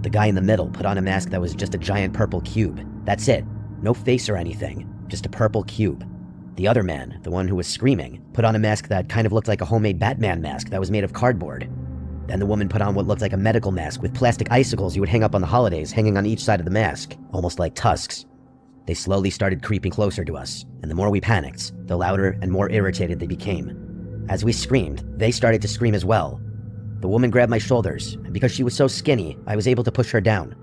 The guy in the middle put on a mask that was just a giant purple cube. That's it. No face or anything. Just a purple cube. The other man, the one who was screaming, put on a mask that kind of looked like a homemade Batman mask that was made of cardboard. Then the woman put on what looked like a medical mask with plastic icicles you would hang up on the holidays hanging on each side of the mask, almost like tusks. They slowly started creeping closer to us, and the more we panicked, the louder and more irritated they became. As we screamed, they started to scream as well. The woman grabbed my shoulders, and because she was so skinny, I was able to push her down.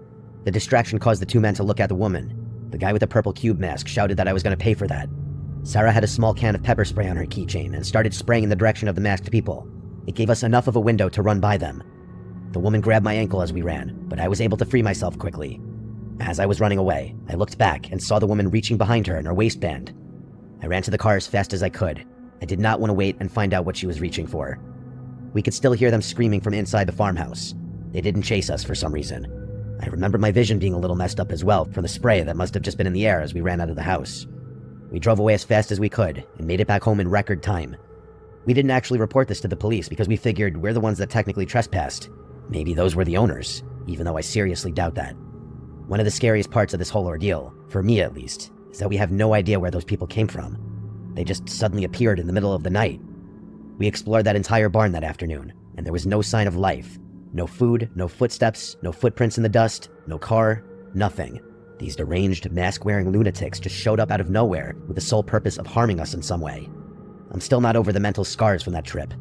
The distraction caused the 2 men to look at the woman. The guy with the purple cube mask shouted that I was going to pay for that. Sarah had a small can of pepper spray on her keychain and started spraying in the direction of the masked people. It gave us enough of a window to run by them. The woman grabbed my ankle as we ran, but I was able to free myself quickly. As I was running away, I looked back and saw the woman reaching behind her in her waistband. I ran to the car as fast as I could. I did not want to wait and find out what she was reaching for. We could still hear them screaming from inside the farmhouse. They didn't chase us for some reason. I remember my vision being a little messed up as well from the spray that must have just been in the air as we ran out of the house. We drove away as fast as we could and made it back home in record time. We didn't actually report this to the police because we figured we're the ones that technically trespassed. Maybe those were the owners, even though I seriously doubt that. One of the scariest parts of this whole ordeal, for me at least, is that we have no idea where those people came from. They just suddenly appeared in the middle of the night. We explored that entire barn that afternoon, and there was no sign of life. No food, no footsteps, no footprints in the dust, no car, nothing. These deranged, mask-wearing lunatics just showed up out of nowhere with the sole purpose of harming us in some way. I'm still not over the mental scars from that trip.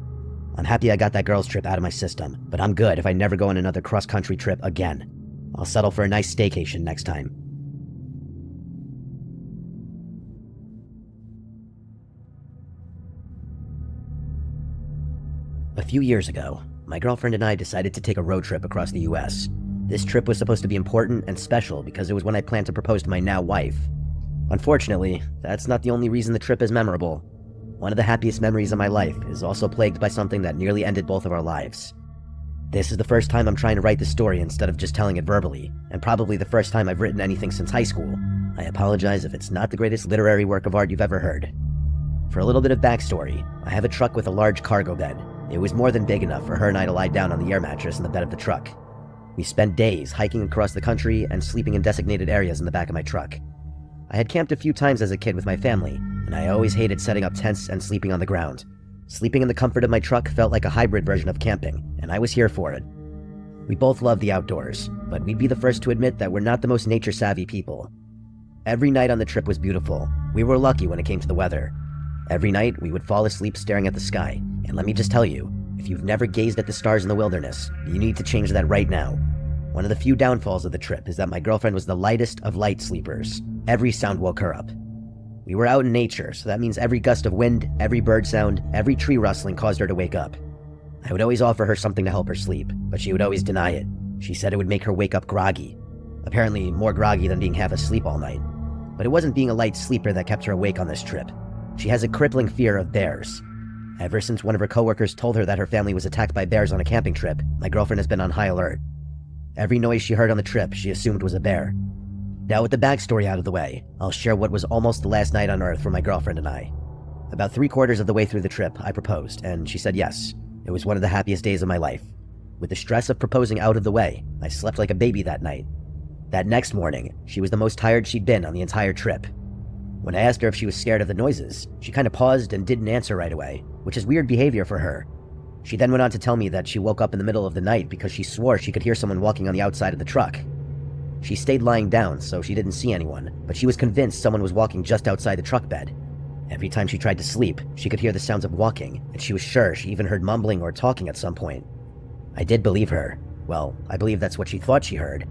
I'm happy I got that girls' trip out of my system, but I'm good if I never go on another cross-country trip again. I'll settle for a nice staycation next time. A few years ago, my girlfriend and I decided to take a road trip across the US. This trip was supposed to be important and special because it was when I planned to propose to my now wife. Unfortunately, that's not the only reason the trip is memorable. One of the happiest memories of my life is also plagued by something that nearly ended both of our lives. This is the first time I'm trying to write the story instead of just telling it verbally, and probably the first time I've written anything since high school. I apologize if it's not the greatest literary work of art you've ever heard. For a little bit of backstory, I have a truck with a large cargo bed. It was more than big enough for her and I to lie down on the air mattress in the bed of the truck. We spent days hiking across the country and sleeping in designated areas in the back of my truck. I had camped a few times as a kid with my family, and I always hated setting up tents and sleeping on the ground. Sleeping in the comfort of my truck felt like a hybrid version of camping, and I was here for it. We both love the outdoors, but we'd be the first to admit that we're not the most nature-savvy people. Every night on the trip was beautiful. We were lucky when it came to the weather. Every night, we would fall asleep staring at the sky, and let me just tell you, if you've never gazed at the stars in the wilderness, you need to change that right now. One of the few downfalls of the trip is that my girlfriend was the lightest of light sleepers. Every sound woke her up. We were out in nature, so that means every gust of wind, every bird sound, every tree rustling caused her to wake up. I would always offer her something to help her sleep, but she would always deny it. She said it would make her wake up groggy. Apparently more groggy than being half asleep all night. But it wasn't being a light sleeper that kept her awake on this trip. She has a crippling fear of bears. Ever since one of her coworkers told her that her family was attacked by bears on a camping trip, my girlfriend has been on high alert. Every noise she heard on the trip, she assumed was a bear. Now with the backstory out of the way, I'll share what was almost the last night on Earth for my girlfriend and I. About 3/4 of the way through the trip, I proposed, and she said yes. It was one of the happiest days of my life. With the stress of proposing out of the way, I slept like a baby that night. That next morning, she was the most tired she'd been on the entire trip. When I asked her if she was scared of the noises, she kind of paused and didn't answer right away, which is weird behavior for her. She then went on to tell me that she woke up in the middle of the night because she swore she could hear someone walking on the outside of the truck. She stayed lying down, so she didn't see anyone, but she was convinced someone was walking just outside the truck bed. Every time she tried to sleep, she could hear the sounds of walking, and she was sure she even heard mumbling or talking at some point. I did believe her. Well, I believe that's what she thought she heard.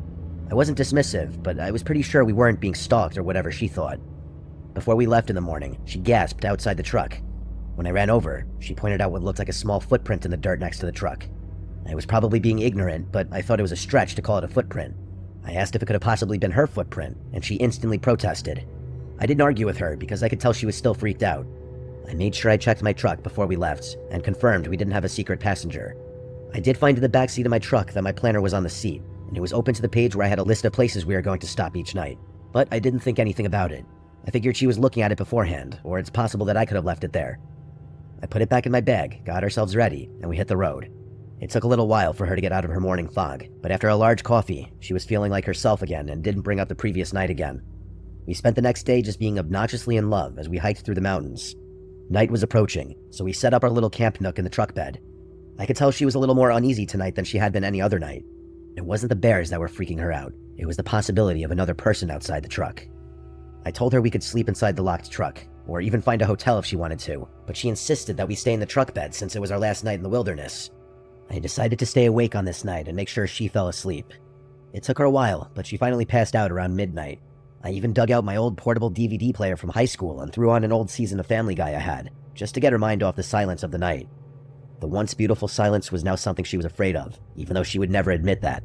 I wasn't dismissive, but I was pretty sure we weren't being stalked or whatever she thought. Before we left in the morning, she gasped outside the truck. When I ran over, she pointed out what looked like a small footprint in the dirt next to the truck. I was probably being ignorant, but I thought it was a stretch to call it a footprint. I asked if it could have possibly been her footprint, and she instantly protested. I didn't argue with her because I could tell she was still freaked out. I made sure I checked my truck before we left, and confirmed we didn't have a secret passenger. I did find in the back seat of my truck that my planner was on the seat, and it was open to the page where I had a list of places we were going to stop each night. But I didn't think anything about it. I figured she was looking at it beforehand, or it's possible that I could have left it there. I put it back in my bag, got ourselves ready, and we hit the road. It took a little while for her to get out of her morning fog, but after a large coffee, she was feeling like herself again and didn't bring up the previous night again. We spent the next day just being obnoxiously in love as we hiked through the mountains. Night was approaching, so we set up our little camp nook in the truck bed. I could tell she was a little more uneasy tonight than she had been any other night. It wasn't the bears that were freaking her out, it was the possibility of another person outside the truck. I told her we could sleep inside the locked truck, or even find a hotel if she wanted to, but she insisted that we stay in the truck bed since it was our last night in the wilderness. I decided to stay awake on this night and make sure she fell asleep. It took her a while, but she finally passed out around midnight. I even dug out my old portable DVD player from high school and threw on an old season of Family Guy I had, just to get her mind off the silence of the night. The once beautiful silence was now something she was afraid of, even though she would never admit that.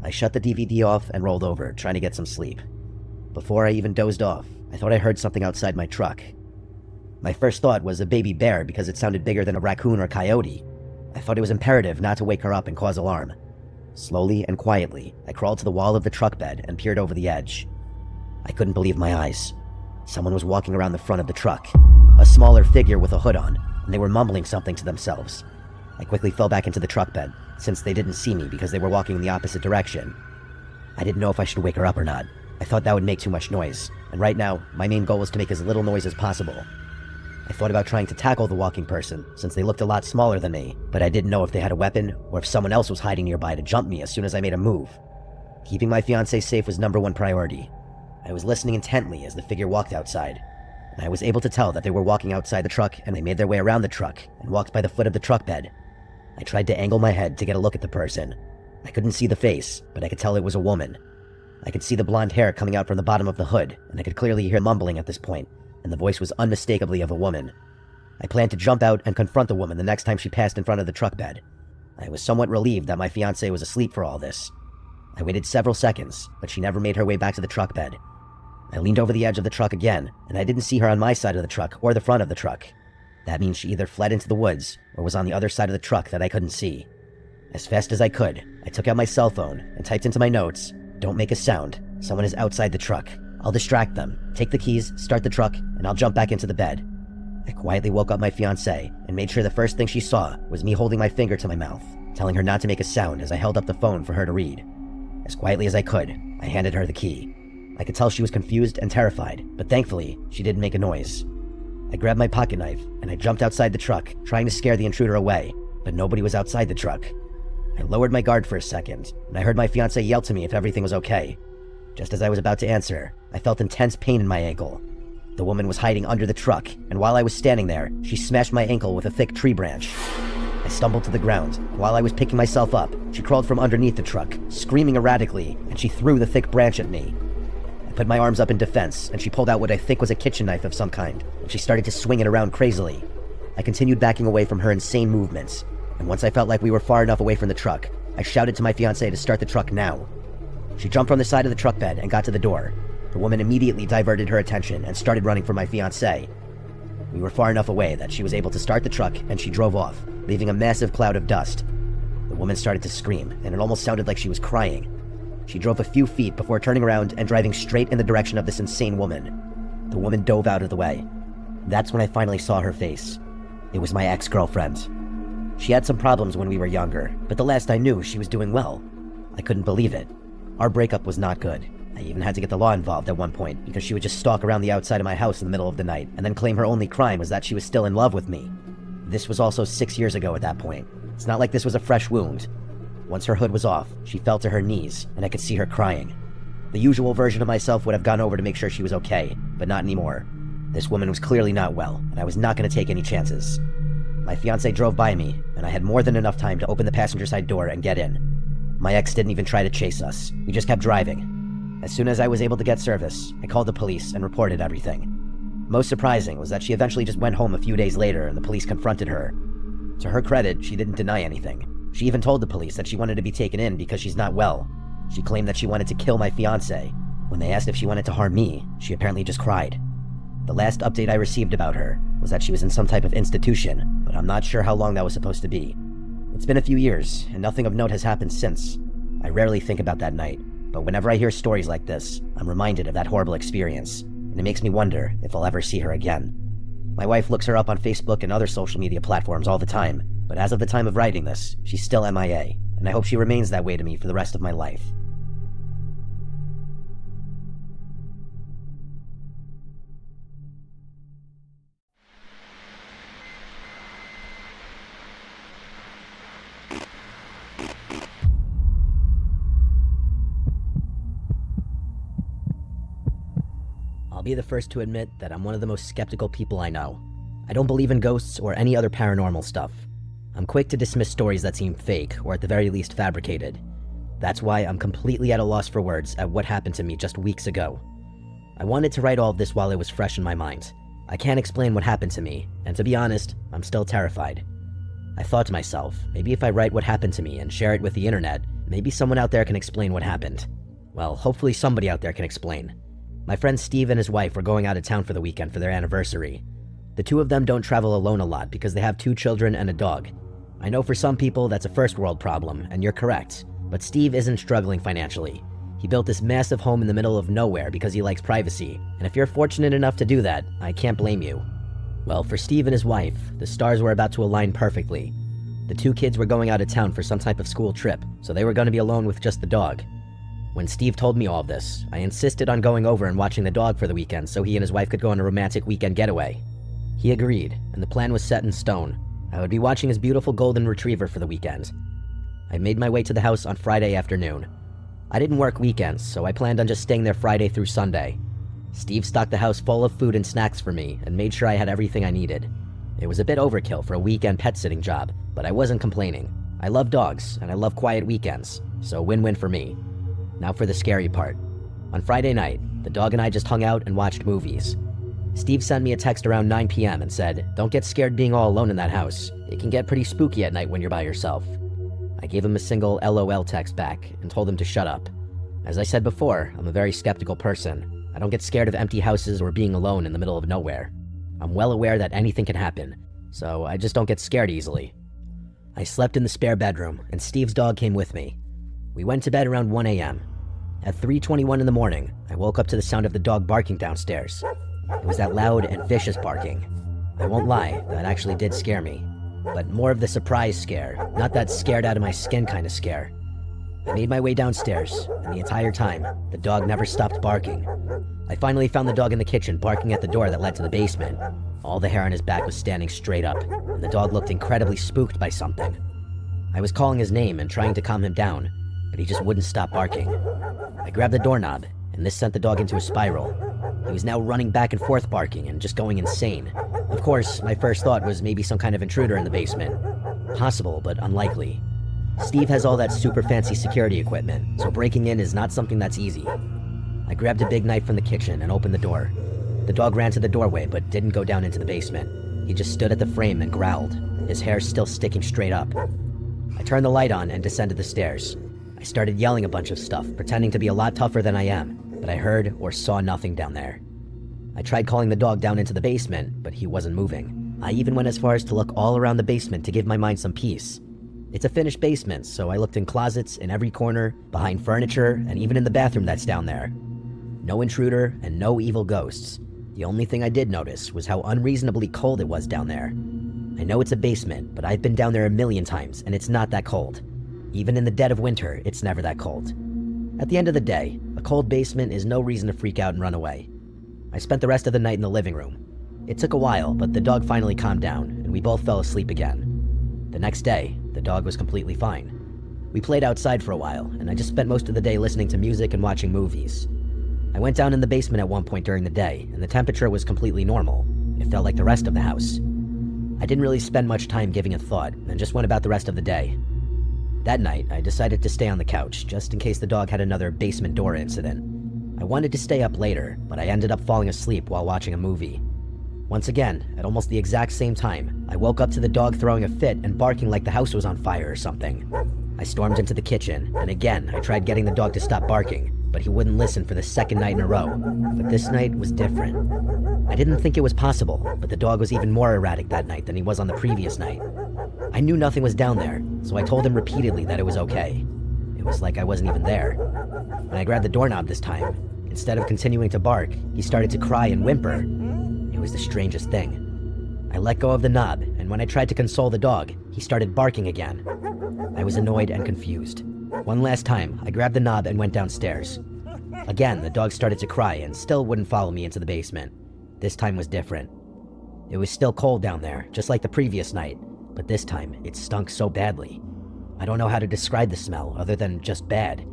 I shut the DVD off and rolled over, trying to get some sleep. Before I even dozed off, I thought I heard something outside my truck. My first thought was a baby bear because it sounded bigger than a raccoon or coyote. I thought it was imperative not to wake her up and cause alarm. Slowly and quietly, I crawled to the wall of the truck bed and peered over the edge. I couldn't believe my eyes. Someone was walking around the front of the truck, a smaller figure with a hood on, and they were mumbling something to themselves. I quickly fell back into the truck bed, since they didn't see me because they were walking in the opposite direction. I didn't know if I should wake her up or not. I thought that would make too much noise, and right now, my main goal was to make as little noise as possible. I thought about trying to tackle the walking person, since they looked a lot smaller than me, but I didn't know if they had a weapon, or if someone else was hiding nearby to jump me as soon as I made a move. Keeping my fiancée safe was #1 priority. I was listening intently as the figure walked outside, and I was able to tell that they were walking outside the truck and they made their way around the truck and walked by the foot of the truck bed. I tried to angle my head to get a look at the person. I couldn't see the face, but I could tell it was a woman. I could see the blonde hair coming out from the bottom of the hood, and I could clearly hear mumbling at this point, and the voice was unmistakably of a woman. I planned to jump out and confront the woman the next time she passed in front of the truck bed. I was somewhat relieved that my fiancée was asleep for all this. I waited several seconds, but she never made her way back to the truck bed. I leaned over the edge of the truck again, and I didn't see her on my side of the truck or the front of the truck. That means she either fled into the woods or was on the other side of the truck that I couldn't see. As fast as I could, I took out my cell phone and typed into my notes, "Don't make a sound. Someone is outside the truck. I'll distract them, take the keys, start the truck, and I'll jump back into the bed." I quietly woke up my fiancée and made sure the first thing she saw was me holding my finger to my mouth, telling her not to make a sound as I held up the phone for her to read. As quietly as I could, I handed her the key. I could tell she was confused and terrified, but thankfully, she didn't make a noise. I grabbed my pocket knife and I jumped outside the truck, trying to scare the intruder away, but nobody was outside the truck. I lowered my guard for a second, and I heard my fiancée yell to me if everything was okay. Just as I was about to answer, I felt intense pain in my ankle. The woman was hiding under the truck, and while I was standing there, she smashed my ankle with a thick tree branch. I stumbled to the ground, and while I was picking myself up, she crawled from underneath the truck, screaming erratically, and she threw the thick branch at me. I put my arms up in defense, and she pulled out what I think was a kitchen knife of some kind, and she started to swing it around crazily. I continued backing away from her insane movements, and once I felt like we were far enough away from the truck, I shouted to my fiancée to start the truck now. She jumped from the side of the truck bed and got to the door. The woman immediately diverted her attention and started running for my fiancé. We were far enough away that she was able to start the truck and she drove off, leaving a massive cloud of dust. The woman started to scream, and it almost sounded like she was crying. She drove a few feet before turning around and driving straight in the direction of this insane woman. The woman dove out of the way. That's when I finally saw her face. It was my ex-girlfriend. She had some problems when we were younger, but the last I knew, she was doing well. I couldn't believe it. Our breakup was not good. I even had to get the law involved at one point because she would just stalk around the outside of my house in the middle of the night and then claim her only crime was that she was still in love with me. This was also 6 years ago at that point. It's not like this was a fresh wound. Once her hood was off, she fell to her knees and I could see her crying. The usual version of myself would have gone over to make sure she was okay, but not anymore. This woman was clearly not well, and I was not going to take any chances. My fiancé drove by me, and I had more than enough time to open the passenger side door and get in. My ex didn't even try to chase us. We just kept driving. As soon as I was able to get service, I called the police and reported everything. Most surprising was that she eventually just went home a few days later and the police confronted her. To her credit, she didn't deny anything. She even told the police that she wanted to be taken in because she's not well. She claimed that she wanted to kill my fiancé. When they asked if she wanted to harm me, she apparently just cried. The last update I received about her was that she was in some type of institution, but I'm not sure how long that was supposed to be. It's been a few years, and nothing of note has happened since. I rarely think about that night, but whenever I hear stories like this, I'm reminded of that horrible experience, and it makes me wonder if I'll ever see her again. My wife looks her up on Facebook and other social media platforms all the time, but as of the time of writing this, she's still MIA, and I hope she remains that way to me for the rest of my life. I'll be the first to admit that I'm one of the most skeptical people I know. I don't believe in ghosts or any other paranormal stuff. I'm quick to dismiss stories that seem fake, or at the very least fabricated. That's why I'm completely at a loss for words at what happened to me just weeks ago. I wanted to write all of this while it was fresh in my mind. I can't explain what happened to me, and to be honest, I'm still terrified. I thought to myself, maybe if I write what happened to me and share it with the internet, maybe someone out there can explain what happened. Well, hopefully somebody out there can explain. My friend Steve and his wife were going out of town for the weekend for their anniversary. The two of them don't travel alone a lot because they have 2 children and a dog. I know for some people that's a first world problem, and you're correct, but Steve isn't struggling financially. He built this massive home in the middle of nowhere because he likes privacy, and if you're fortunate enough to do that, I can't blame you. Well, for Steve and his wife, the stars were about to align perfectly. The 2 kids were going out of town for some type of school trip, so they were going to be alone with just the dog. When Steve told me all of this, I insisted on going over and watching the dog for the weekend so he and his wife could go on a romantic weekend getaway. He agreed, and the plan was set in stone. I would be watching his beautiful golden retriever for the weekend. I made my way to the house on Friday afternoon. I didn't work weekends, so I planned on just staying there Friday through Sunday. Steve stocked the house full of food and snacks for me and made sure I had everything I needed. It was a bit overkill for a weekend pet sitting job, but I wasn't complaining. I love dogs, and I love quiet weekends, so win-win for me. Now for the scary part. On Friday night, the dog and I just hung out and watched movies. Steve sent me a text around 9 p.m. and said, "Don't get scared being all alone in that house. It can get pretty spooky at night when you're by yourself." I gave him a single LOL text back and told him to shut up. As I said before, I'm a very skeptical person. I don't get scared of empty houses or being alone in the middle of nowhere. I'm well aware that anything can happen, so I just don't get scared easily. I slept in the spare bedroom, and Steve's dog came with me. We went to bed around 1 a.m. At 3:21 in the morning, I woke up to the sound of the dog barking downstairs. It was that loud and vicious barking. I won't lie, that actually did scare me. But more of the surprise scare, not that scared out of my skin kind of scare. I made my way downstairs, and the entire time, the dog never stopped barking. I finally found the dog in the kitchen barking at the door that led to the basement. All the hair on his back was standing straight up, and the dog looked incredibly spooked by something. I was calling his name and trying to calm him down, but he just wouldn't stop barking. I grabbed the doorknob, and this sent the dog into a spiral. He was now running back and forth barking and just going insane. Of course, my first thought was maybe some kind of intruder in the basement. Possible, but unlikely. Steve has all that super fancy security equipment, so breaking in is not something that's easy. I grabbed a big knife from the kitchen and opened the door. The dog ran to the doorway but didn't go down into the basement. He just stood at the frame and growled, his hair still sticking straight up. I turned the light on and descended the stairs. I started yelling a bunch of stuff, pretending to be a lot tougher than I am, but I heard or saw nothing down there. I tried calling the dog down into the basement, but he wasn't moving. I even went as far as to look all around the basement to give my mind some peace. It's a finished basement, so I looked in closets, in every corner, behind furniture, and even in the bathroom that's down there. No intruder and no evil ghosts. The only thing I did notice was how unreasonably cold it was down there. I know it's a basement, but I've been down there a million times and it's not that cold. Even in the dead of winter, it's never that cold. At the end of the day, a cold basement is no reason to freak out and run away. I spent the rest of the night in the living room. It took a while, but the dog finally calmed down and we both fell asleep again. The next day, the dog was completely fine. We played outside for a while, and I just spent most of the day listening to music and watching movies. I went down in the basement at one point during the day, and the temperature was completely normal. It felt like the rest of the house. I didn't really spend much time giving it thought, and just went about the rest of the day. That night, I decided to stay on the couch, just in case the dog had another basement door incident. I wanted to stay up later, but I ended up falling asleep while watching a movie. Once again, at almost the exact same time, I woke up to the dog throwing a fit and barking like the house was on fire or something. I stormed into the kitchen, and again, I tried getting the dog to stop barking, but he wouldn't listen for the second night in a row. But this night was different. I didn't think it was possible, but the dog was even more erratic that night than he was on the previous night. I knew nothing was down there, so I told him repeatedly that it was okay. It was like I wasn't even there. When I grabbed the doorknob this time, instead of continuing to bark, he started to cry and whimper. It was the strangest thing. I let go of the knob, and when I tried to console the dog, he started barking again. I was annoyed and confused. One last time, I grabbed the knob and went downstairs. Again, the dog started to cry and still wouldn't follow me into the basement. This time was different. It was still cold down there, just like the previous night, but this time it stunk so badly. I don't know how to describe the smell other than just bad,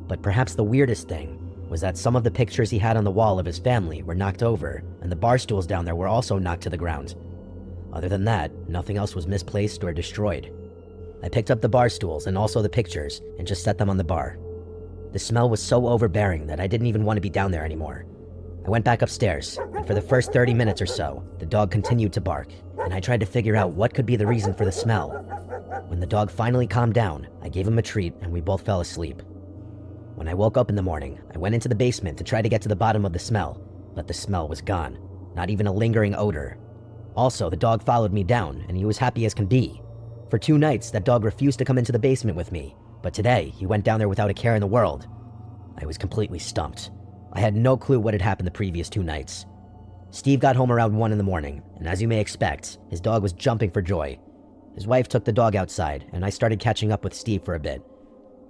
but perhaps the weirdest thing was that some of the pictures he had on the wall of his family were knocked over, and the bar stools down there were also knocked to the ground. Other than that, nothing else was misplaced or destroyed. I picked up the bar stools and also the pictures and just set them on the bar. The smell was so overbearing that I didn't even want to be down there anymore. I went back upstairs, and for the first 30 minutes or so, the dog continued to bark, and I tried to figure out what could be the reason for the smell. When the dog finally calmed down, I gave him a treat and we both fell asleep. When I woke up in the morning, I went into the basement to try to get to the bottom of the smell, but the smell was gone, not even a lingering odor. Also, the dog followed me down, and he was happy as can be. For 2 nights, that dog refused to come into the basement with me, but today, he went down there without a care in the world. I was completely stumped. I had no clue what had happened the previous 2 nights. Steve got home around 1 in the morning, and as you may expect, his dog was jumping for joy. His wife took the dog outside, and I started catching up with Steve for a bit.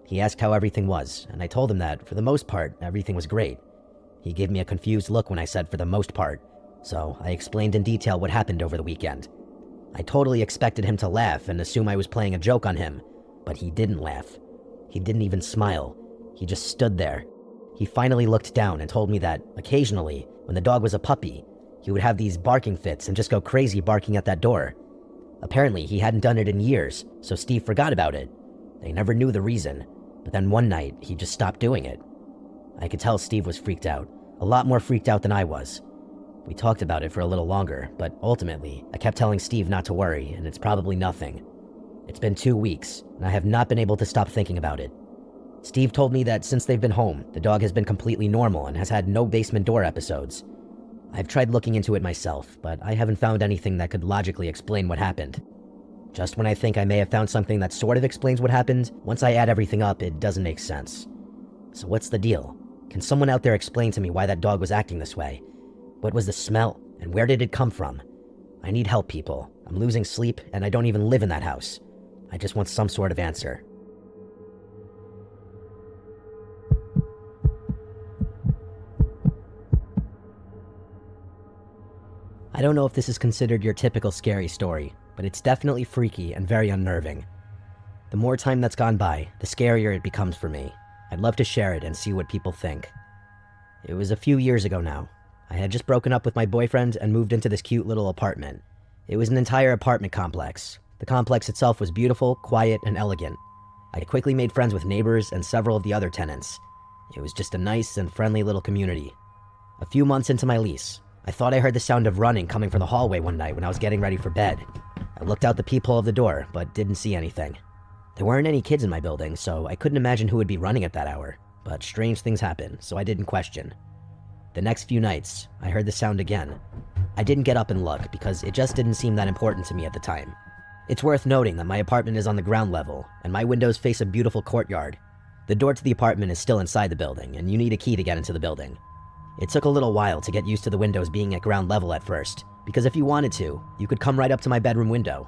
He asked how everything was, and I told him that, for the most part, everything was great. He gave me a confused look when I said for the most part, so I explained in detail what happened over the weekend. I totally expected him to laugh and assume I was playing a joke on him, but he didn't laugh. He didn't even smile. He just stood there. He finally looked down and told me that, occasionally, when the dog was a puppy, he would have these barking fits and just go crazy barking at that door. Apparently, he hadn't done it in years, so Steve forgot about it. They never knew the reason, but then one night, he just stopped doing it. I could tell Steve was freaked out, a lot more freaked out than I was. We talked about it for a little longer, but ultimately, I kept telling Steve not to worry, and it's probably nothing. It's been 2 weeks, and I have not been able to stop thinking about it. Steve told me that since they've been home, the dog has been completely normal and has had no basement door episodes. I've tried looking into it myself, but I haven't found anything that could logically explain what happened. Just when I think I may have found something that sort of explains what happened, once I add everything up, it doesn't make sense. So what's the deal? Can someone out there explain to me why that dog was acting this way? What was the smell, and where did it come from? I need help, people. I'm losing sleep, and I don't even live in that house. I just want some sort of answer. I don't know if this is considered your typical scary story, but it's definitely freaky and very unnerving. The more time that's gone by, the scarier it becomes for me. I'd love to share it and see what people think. It was a few years ago now. I had just broken up with my boyfriend and moved into this cute little apartment. It was an entire apartment complex. The complex itself was beautiful, quiet, and elegant. I quickly made friends with neighbors and several of the other tenants. It was just a nice and friendly little community. A few months into my lease, I thought I heard the sound of running coming from the hallway one night when I was getting ready for bed. I looked out the peephole of the door, but didn't see anything. There weren't any kids in my building, so I couldn't imagine who would be running at that hour. But strange things happen, so I didn't question. The next few nights, I heard the sound again. I didn't get up and look because it just didn't seem that important to me at the time. It's worth noting that my apartment is on the ground level, and my windows face a beautiful courtyard. The door to the apartment is still inside the building, and you need a key to get into the building. It took a little while to get used to the windows being at ground level at first, because if you wanted to, you could come right up to my bedroom window.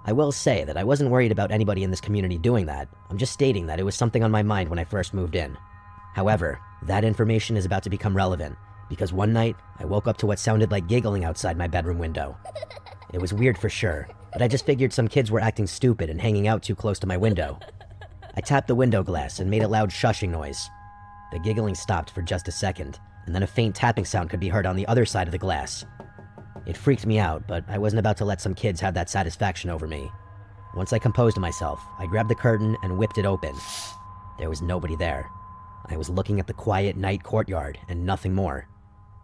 I will say that I wasn't worried about anybody in this community doing that. I'm just stating that it was something on my mind when I first moved in. However, that information is about to become relevant, because one night, I woke up to what sounded like giggling outside my bedroom window. It was weird for sure, but I just figured some kids were acting stupid and hanging out too close to my window. I tapped the window glass and made a loud shushing noise. The giggling stopped for just a second, and then a faint tapping sound could be heard on the other side of the glass. It freaked me out, but I wasn't about to let some kids have that satisfaction over me. Once I composed myself, I grabbed the curtain and whipped it open. There was nobody there. I was looking at the quiet night courtyard and nothing more.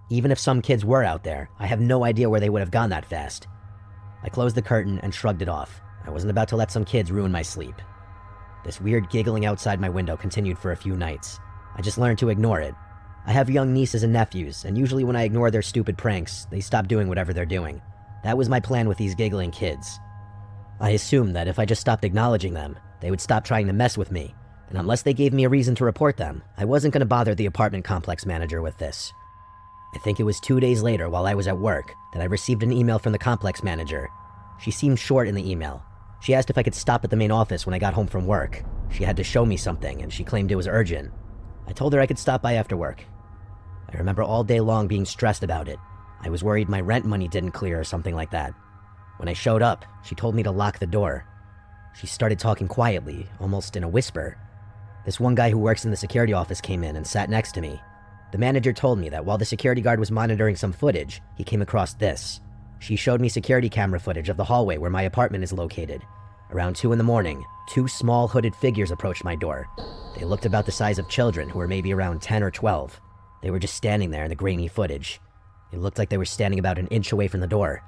Even if some kids were out there, I have no idea where they would have gone that fast. I closed the curtain and shrugged it off. I wasn't about to let some kids ruin my sleep. This weird giggling outside my window continued for a few nights. I just learned to ignore it. I have young nieces and nephews, and usually when I ignore their stupid pranks, they stop doing whatever they're doing. That was my plan with these giggling kids. I assumed that if I just stopped acknowledging them, they would stop trying to mess with me, and unless they gave me a reason to report them, I wasn't going to bother the apartment complex manager with this. I think it was 2 days later while I was at work that I received an email from the complex manager. She seemed short in the email. She asked if I could stop at the main office when I got home from work. She had to show me something, and she claimed it was urgent. I told her I could stop by after work. I remember all day long being stressed about it. I was worried my rent money didn't clear or something like that. When I showed up, she told me to lock the door. She started talking quietly, almost in a whisper. This one guy who works in the security office came in and sat next to me. The manager told me that while the security guard was monitoring some footage, he came across this. She showed me security camera footage of the hallway where my apartment is located. Around 2 in the morning, 2 small hooded figures approached my door. They looked about the size of children who were maybe around 10 or 12. They were just standing there in the grainy footage. It looked like they were standing about an inch away from the door.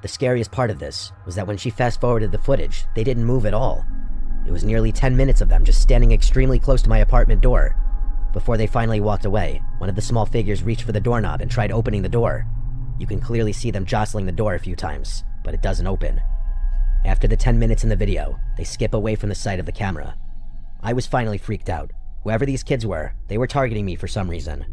The scariest part of this was that when she fast-forwarded the footage, they didn't move at all. It was nearly 10 minutes of them just standing extremely close to my apartment door. Before they finally walked away, one of the small figures reached for the doorknob and tried opening the door. You can clearly see them jostling the door a few times, but it doesn't open. After the 10 minutes in the video, they skip away from the sight of the camera. I was finally freaked out. Whoever these kids were, they were targeting me for some reason.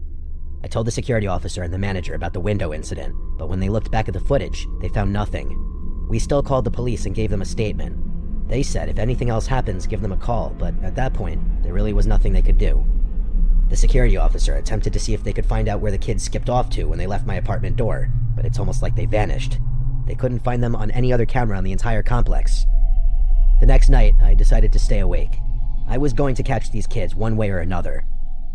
I told the security officer and the manager about the window incident, but when they looked back at the footage, they found nothing. We still called the police and gave them a statement. They said if anything else happens, give them a call, but at that point, there really was nothing they could do. The security officer attempted to see if they could find out where the kids skipped off to when they left my apartment door, but it's almost like they vanished. They couldn't find them on any other camera on the entire complex. The next night, I decided to stay awake. I was going to catch these kids one way or another.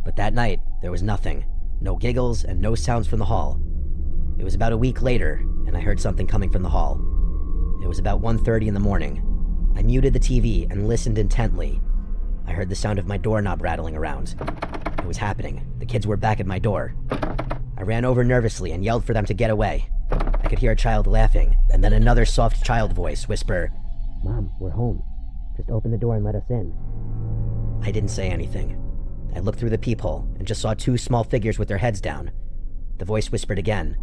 But that night, there was nothing. No giggles and no sounds from the hall. It was about a week later, and I heard something coming from the hall. It was about 1:30 in the morning. I muted the TV and listened intently. I heard the sound of my doorknob rattling around. It was happening. The kids were back at my door. I ran over nervously and yelled for them to get away. I could hear a child laughing, and then another soft child voice whisper, "Mom, we're home. Just open the door and let us in." I didn't say anything. I looked through the peephole and just saw 2 small figures with their heads down. The voice whispered again,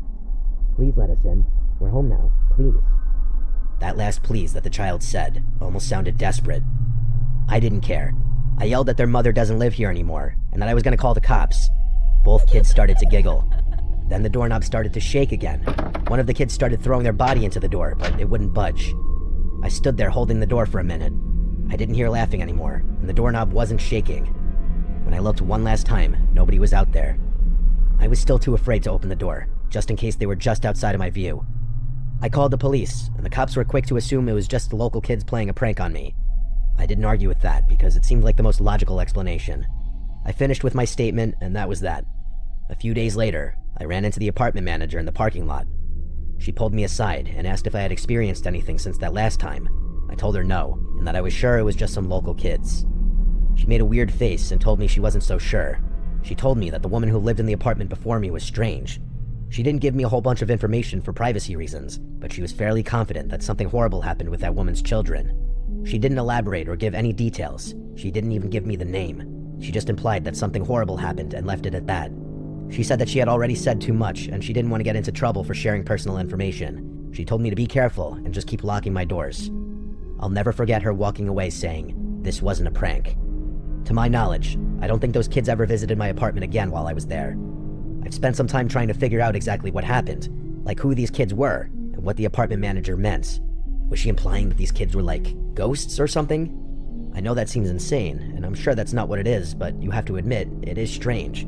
"Please let us in. We're home now. Please." That last please that the child said almost sounded desperate. I didn't care. I yelled that their mother doesn't live here anymore, and that I was going to call the cops. Both kids started to giggle. Then the doorknob started to shake again. One of the kids started throwing their body into the door, but it wouldn't budge. I stood there holding the door for a minute. I didn't hear laughing anymore, and the doorknob wasn't shaking. When I looked one last time, nobody was out there. I was still too afraid to open the door, just in case they were just outside of my view. I called the police, and the cops were quick to assume it was just the local kids playing a prank on me. I didn't argue with that, because it seemed like the most logical explanation. I finished with my statement, and that was that. A few days later, I ran into the apartment manager in the parking lot. She pulled me aside and asked if I had experienced anything since that last time. I told her no, and that I was sure it was just some local kids. She made a weird face and told me she wasn't so sure. She told me that the woman who lived in the apartment before me was strange. She didn't give me a whole bunch of information for privacy reasons, but she was fairly confident that something horrible happened with that woman's children. She didn't elaborate or give any details. She didn't even give me the name. She just implied that something horrible happened and left it at that. She said that she had already said too much and she didn't want to get into trouble for sharing personal information. She told me to be careful and just keep locking my doors. I'll never forget her walking away saying, "This wasn't a prank." To my knowledge, I don't think those kids ever visited my apartment again while I was there. I I've spent some time trying to figure out exactly what happened, like who these kids were and what the apartment manager meant. Was she implying that these kids were like ghosts or something? I know that seems insane, and I'm sure that's not what it is, but you have to admit, it is strange.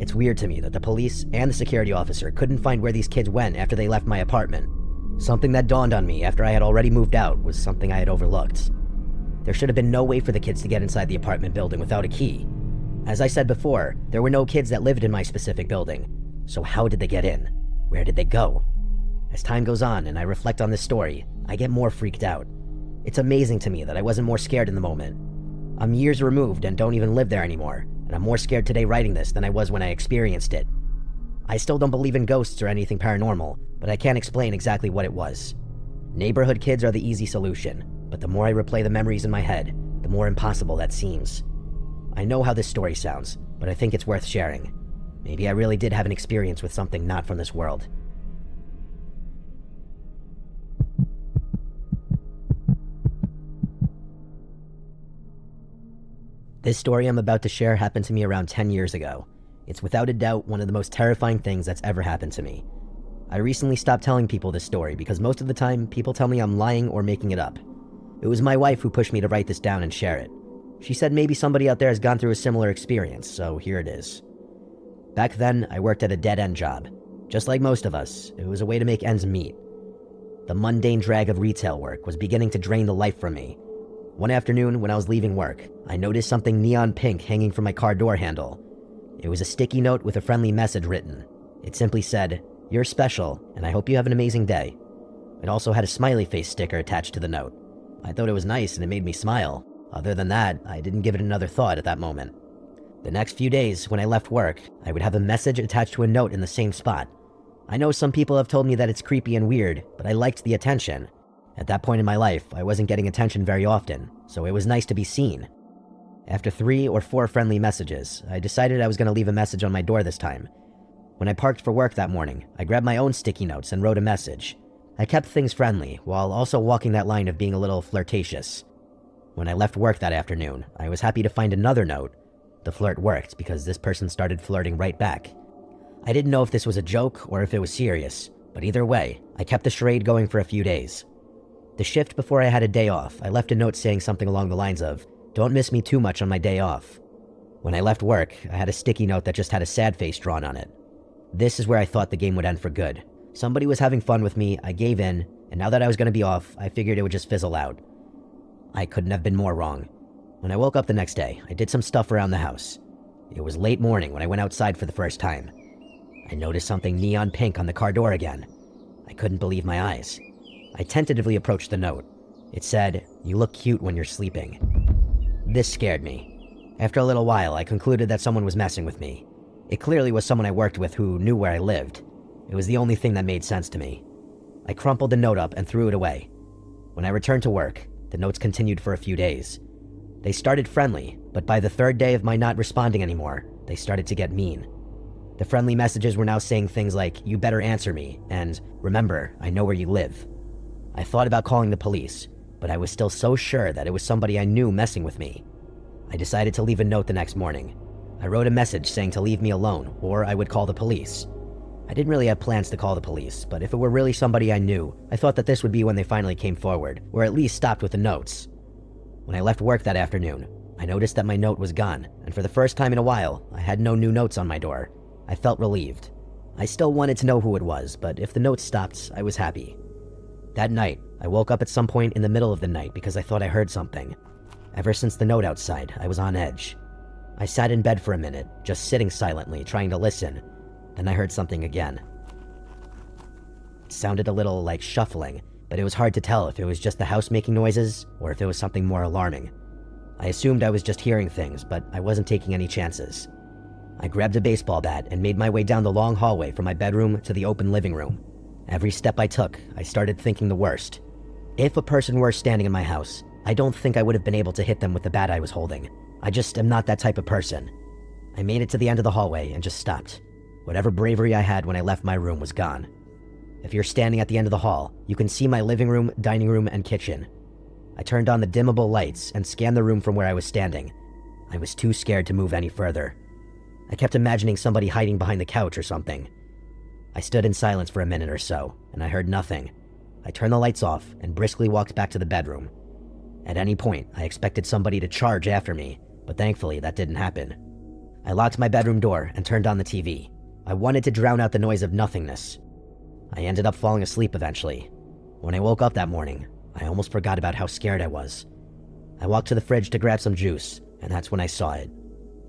It's weird to me that the police and the security officer couldn't find where these kids went after they left my apartment. Something that dawned on me after I had already moved out was something I had overlooked. There should have been no way for the kids to get inside the apartment building without a key. As I said before, there were no kids that lived in my specific building. So how did they get in? Where did they go? As time goes on and I reflect on this story, I get more freaked out. It's amazing to me that I wasn't more scared in the moment. I'm years removed and don't even live there anymore, and I'm more scared today writing this than I was when I experienced it. I still don't believe in ghosts or anything paranormal, but I can't explain exactly what it was. Neighborhood kids are the easy solution, but the more I replay the memories in my head, the more impossible that seems. I know how this story sounds, but I think it's worth sharing. Maybe I really did have an experience with something not from this world. This story I'm about to share happened to me around 10 years ago. It's without a doubt one of the most terrifying things that's ever happened to me. I recently stopped telling people this story because most of the time people tell me I'm lying or making it up. It was my wife who pushed me to write this down and share it. She said maybe somebody out there has gone through a similar experience, so here it is. Back then, I worked at a dead-end job. Just like most of us, it was a way to make ends meet. The mundane drag of retail work was beginning to drain the life from me. One afternoon, when I was leaving work, I noticed something neon pink hanging from my car door handle. It was a sticky note with a friendly message written. It simply said, "You're special, and I hope you have an amazing day." It also had a smiley face sticker attached to the note. I thought it was nice and it made me smile. Other than that, I didn't give it another thought at that moment. The next few days, when I left work, I would have a message attached to a note in the same spot. I know some people have told me that it's creepy and weird, but I liked the attention. At that point in my life, I wasn't getting attention very often, so it was nice to be seen. After 3 or 4 friendly messages, I decided I was going to leave a message on my door this time. When I parked for work that morning, I grabbed my own sticky notes and wrote a message. I kept things friendly, while also walking that line of being a little flirtatious. When I left work that afternoon, I was happy to find another note. The flirt worked because this person started flirting right back. I didn't know if this was a joke or if it was serious, but either way, I kept the charade going for a few days. The shift before I had a day off, I left a note saying something along the lines of, "Don't miss me too much on my day off." When I left work, I had a sticky note that just had a sad face drawn on it. This is where I thought the game would end for good. Somebody was having fun with me, I gave in, and now that I was going to be off, I figured it would just fizzle out. I couldn't have been more wrong. When I woke up the next day, I did some stuff around the house. It was late morning when I went outside for the first time. I noticed something neon pink on the car door again. I couldn't believe my eyes. I tentatively approached the note. It said, "You look cute when you're sleeping." This scared me. After a little while, I concluded that someone was messing with me. It clearly was someone I worked with who knew where I lived. It was the only thing that made sense to me. I crumpled the note up and threw it away. When I returned to work, the notes continued for a few days. They started friendly, but by the 3rd day of my not responding anymore, they started to get mean. The friendly messages were now saying things like, "You better answer me," and "Remember, I know where you live." I thought about calling the police, but I was still so sure that it was somebody I knew messing with me. I decided to leave a note the next morning. I wrote a message saying to leave me alone, or I would call the police. I didn't really have plans to call the police, but if it were really somebody I knew, I thought that this would be when they finally came forward, or at least stopped with the notes. When I left work that afternoon, I noticed that my note was gone, and for the first time in a while, I had no new notes on my door. I felt relieved. I still wanted to know who it was, but if the notes stopped, I was happy. That night, I woke up at some point in the middle of the night because I thought I heard something. Ever since the note outside, I was on edge. I sat in bed for a minute, just sitting silently, trying to listen. Then I heard something again. It sounded a little like shuffling, but it was hard to tell if it was just the house making noises or if it was something more alarming. I assumed I was just hearing things, but I wasn't taking any chances. I grabbed a baseball bat and made my way down the long hallway from my bedroom to the open living room. Every step I took, I started thinking the worst. If a person were standing in my house, I don't think I would have been able to hit them with the bat I was holding. I just am not that type of person. I made it to the end of the hallway and just stopped. Whatever bravery I had when I left my room was gone. If you're standing at the end of the hall, you can see my living room, dining room, and kitchen. I turned on the dimmable lights and scanned the room from where I was standing. I was too scared to move any further. I kept imagining somebody hiding behind the couch or something. I stood in silence for a minute or so, and I heard nothing. I turned the lights off and briskly walked back to the bedroom. At any point, I expected somebody to charge after me, but thankfully that didn't happen. I locked my bedroom door and turned on the TV. I wanted to drown out the noise of nothingness. I ended up falling asleep eventually. When I woke up that morning, I almost forgot about how scared I was. I walked to the fridge to grab some juice, and that's when I saw it.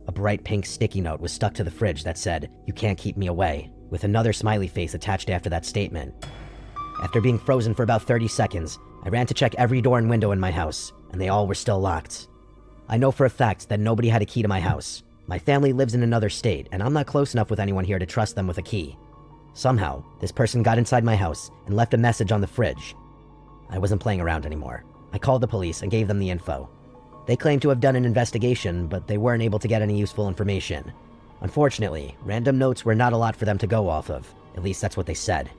A bright pink sticky note was stuck to the fridge that said, "You can't keep me away," with another smiley face attached after that statement. After being frozen for about 30 seconds, I ran to check every door and window in my house, and they all were still locked. I know for a fact that nobody had a key to my house. My family lives in another state, and I'm not close enough with anyone here to trust them with a key. Somehow, this person got inside my house and left a message on the fridge. I wasn't playing around anymore. I called the police and gave them the info. They claimed to have done an investigation, but they weren't able to get any useful information. Unfortunately, random notes were not a lot for them to go off of. At least that's what they said.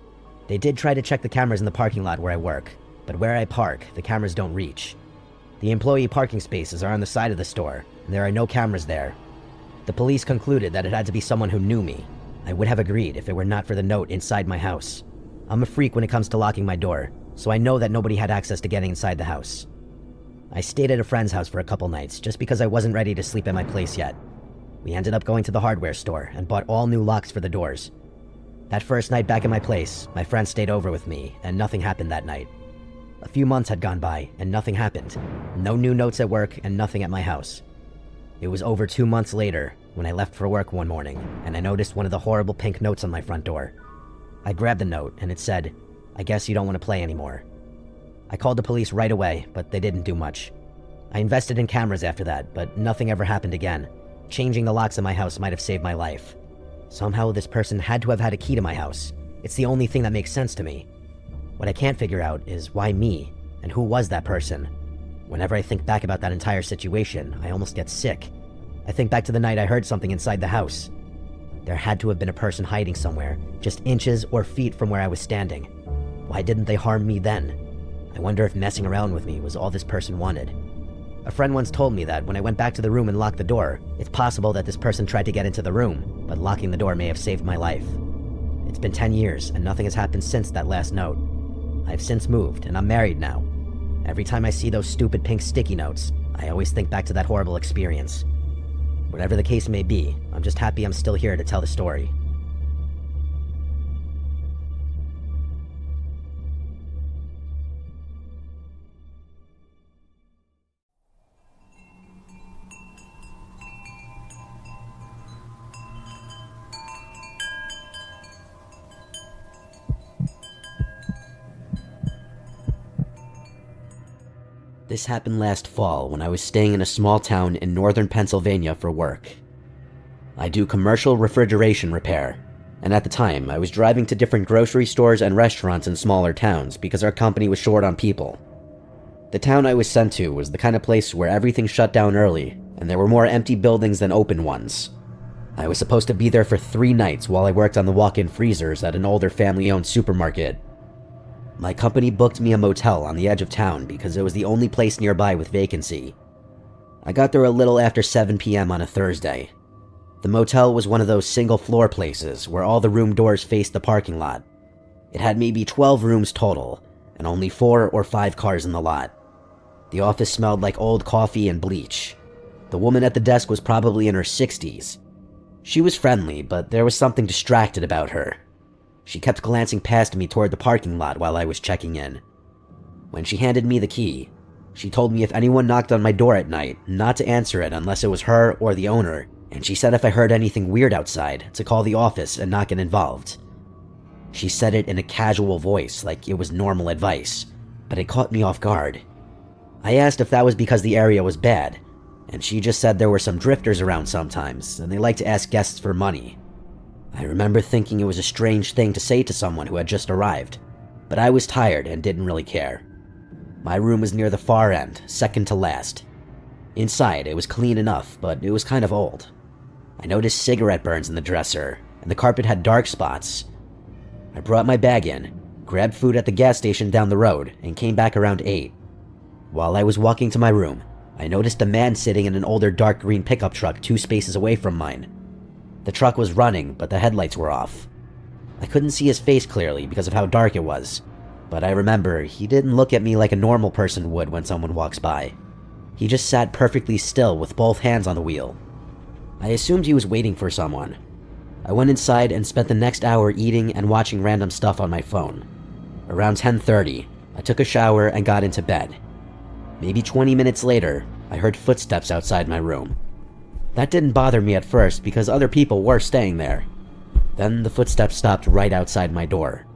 They did try to check the cameras in the parking lot where I work, but where I park, the cameras don't reach. The employee parking spaces are on the side of the store, and there are no cameras there. The police concluded that it had to be someone who knew me. I would have agreed if it were not for the note inside my house. I'm a freak when it comes to locking my door, so I know that nobody had access to getting inside the house. I stayed at a friend's house for a couple nights just because I wasn't ready to sleep at my place yet. We ended up going to the hardware store and bought all new locks for the doors. That first night back at my place, my friend stayed over with me, and nothing happened that night. A few months had gone by, and nothing happened. No new notes at work, and nothing at my house. It was over 2 months later when I left for work one morning, and I noticed one of the horrible pink notes on my front door. I grabbed the note, and it said, "I guess you don't want to play anymore." I called the police right away, but they didn't do much. I invested in cameras after that, but nothing ever happened again. Changing the locks in my house might have saved my life. Somehow this person had to have had a key to my house. It's the only thing that makes sense to me. What I can't figure out is why me, and who was that person? Whenever I think back about that entire situation, I almost get sick. I think back to the night I heard something inside the house. There had to have been a person hiding somewhere, just inches or feet from where I was standing. Why didn't they harm me then? I wonder if messing around with me was all this person wanted. A friend once told me that when I went back to the room and locked the door, it's possible that this person tried to get into the room, but locking the door may have saved my life. It's been 10 years, and nothing has happened since that last note. I've since moved, and I'm married now. Every time I see those stupid pink sticky notes, I always think back to that horrible experience. Whatever the case may be, I'm just happy I'm still here to tell the story. This happened last fall when I was staying in a small town in northern Pennsylvania for work. I do commercial refrigeration repair, and at the time I was driving to different grocery stores and restaurants in smaller towns because our company was short on people. The town I was sent to was the kind of place where everything shut down early, and there were more empty buildings than open ones. I was supposed to be there for 3 nights while I worked on the walk-in freezers at an older family-owned supermarket. My company booked me a motel on the edge of town because it was the only place nearby with vacancy. I got there a little after 7 p.m. on a Thursday. The motel was one of those single-floor places where all the room doors faced the parking lot. It had maybe 12 rooms total, and only 4 or 5 cars in the lot. The office smelled like old coffee and bleach. The woman at the desk was probably in her 60s. She was friendly, but there was something distracted about her. She kept glancing past me toward the parking lot while I was checking in. When she handed me the key, she told me if anyone knocked on my door at night, not to answer it unless it was her or the owner, and she said if I heard anything weird outside, to call the office and not get involved. She said it in a casual voice, like it was normal advice, but it caught me off guard. I asked if that was because the area was bad, and she just said there were some drifters around sometimes, and they like to ask guests for money. I remember thinking it was a strange thing to say to someone who had just arrived, but I was tired and didn't really care. My room was near the far end, second to last. Inside, it was clean enough, but it was kind of old. I noticed cigarette burns in the dresser, and the carpet had dark spots. I brought my bag in, grabbed food at the gas station down the road, and came back around 8. While I was walking to my room, I noticed a man sitting in an older dark green pickup truck 2 spaces away from mine. The truck was running, but the headlights were off. I couldn't see his face clearly because of how dark it was, but I remember he didn't look at me like a normal person would when someone walks by. He just sat perfectly still with both hands on the wheel. I assumed he was waiting for someone. I went inside and spent the next hour eating and watching random stuff on my phone. Around 10:30, I took a shower and got into bed. Maybe 20 minutes later, I heard footsteps outside my room. That didn't bother me at first because other people were staying there. Then the footsteps stopped right outside my door.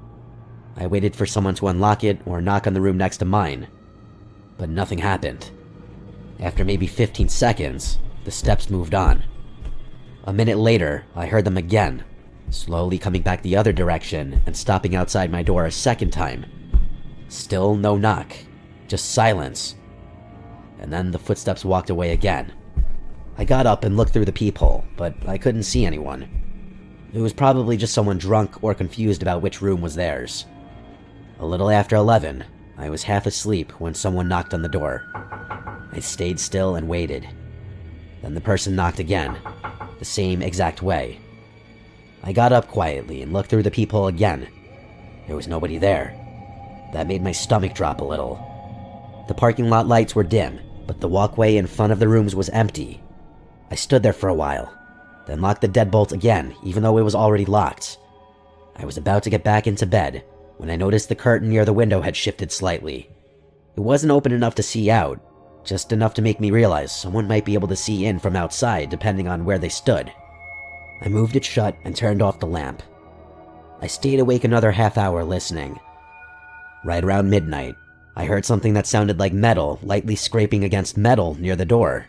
I waited for someone to unlock it or knock on the room next to mine, but nothing happened. After maybe 15 seconds, the steps moved on. A minute later, I heard them again, slowly coming back the other direction and stopping outside my door a second time. Still no knock, just silence. And then the footsteps walked away again. I got up and looked through the peephole, but I couldn't see anyone. It was probably just someone drunk or confused about which room was theirs. A little after 11, I was half asleep when someone knocked on the door. I stayed still and waited. Then the person knocked again, the same exact way. I got up quietly and looked through the peephole again. There was nobody there. That made my stomach drop a little. The parking lot lights were dim, but the walkway in front of the rooms was empty. I stood there for a while, then locked the deadbolt again, even though it was already locked. I was about to get back into bed when I noticed the curtain near the window had shifted slightly. It wasn't open enough to see out, just enough to make me realize someone might be able to see in from outside depending on where they stood. I moved it shut and turned off the lamp. I stayed awake another half hour listening. Right around midnight, I heard something that sounded like metal lightly scraping against metal near the door.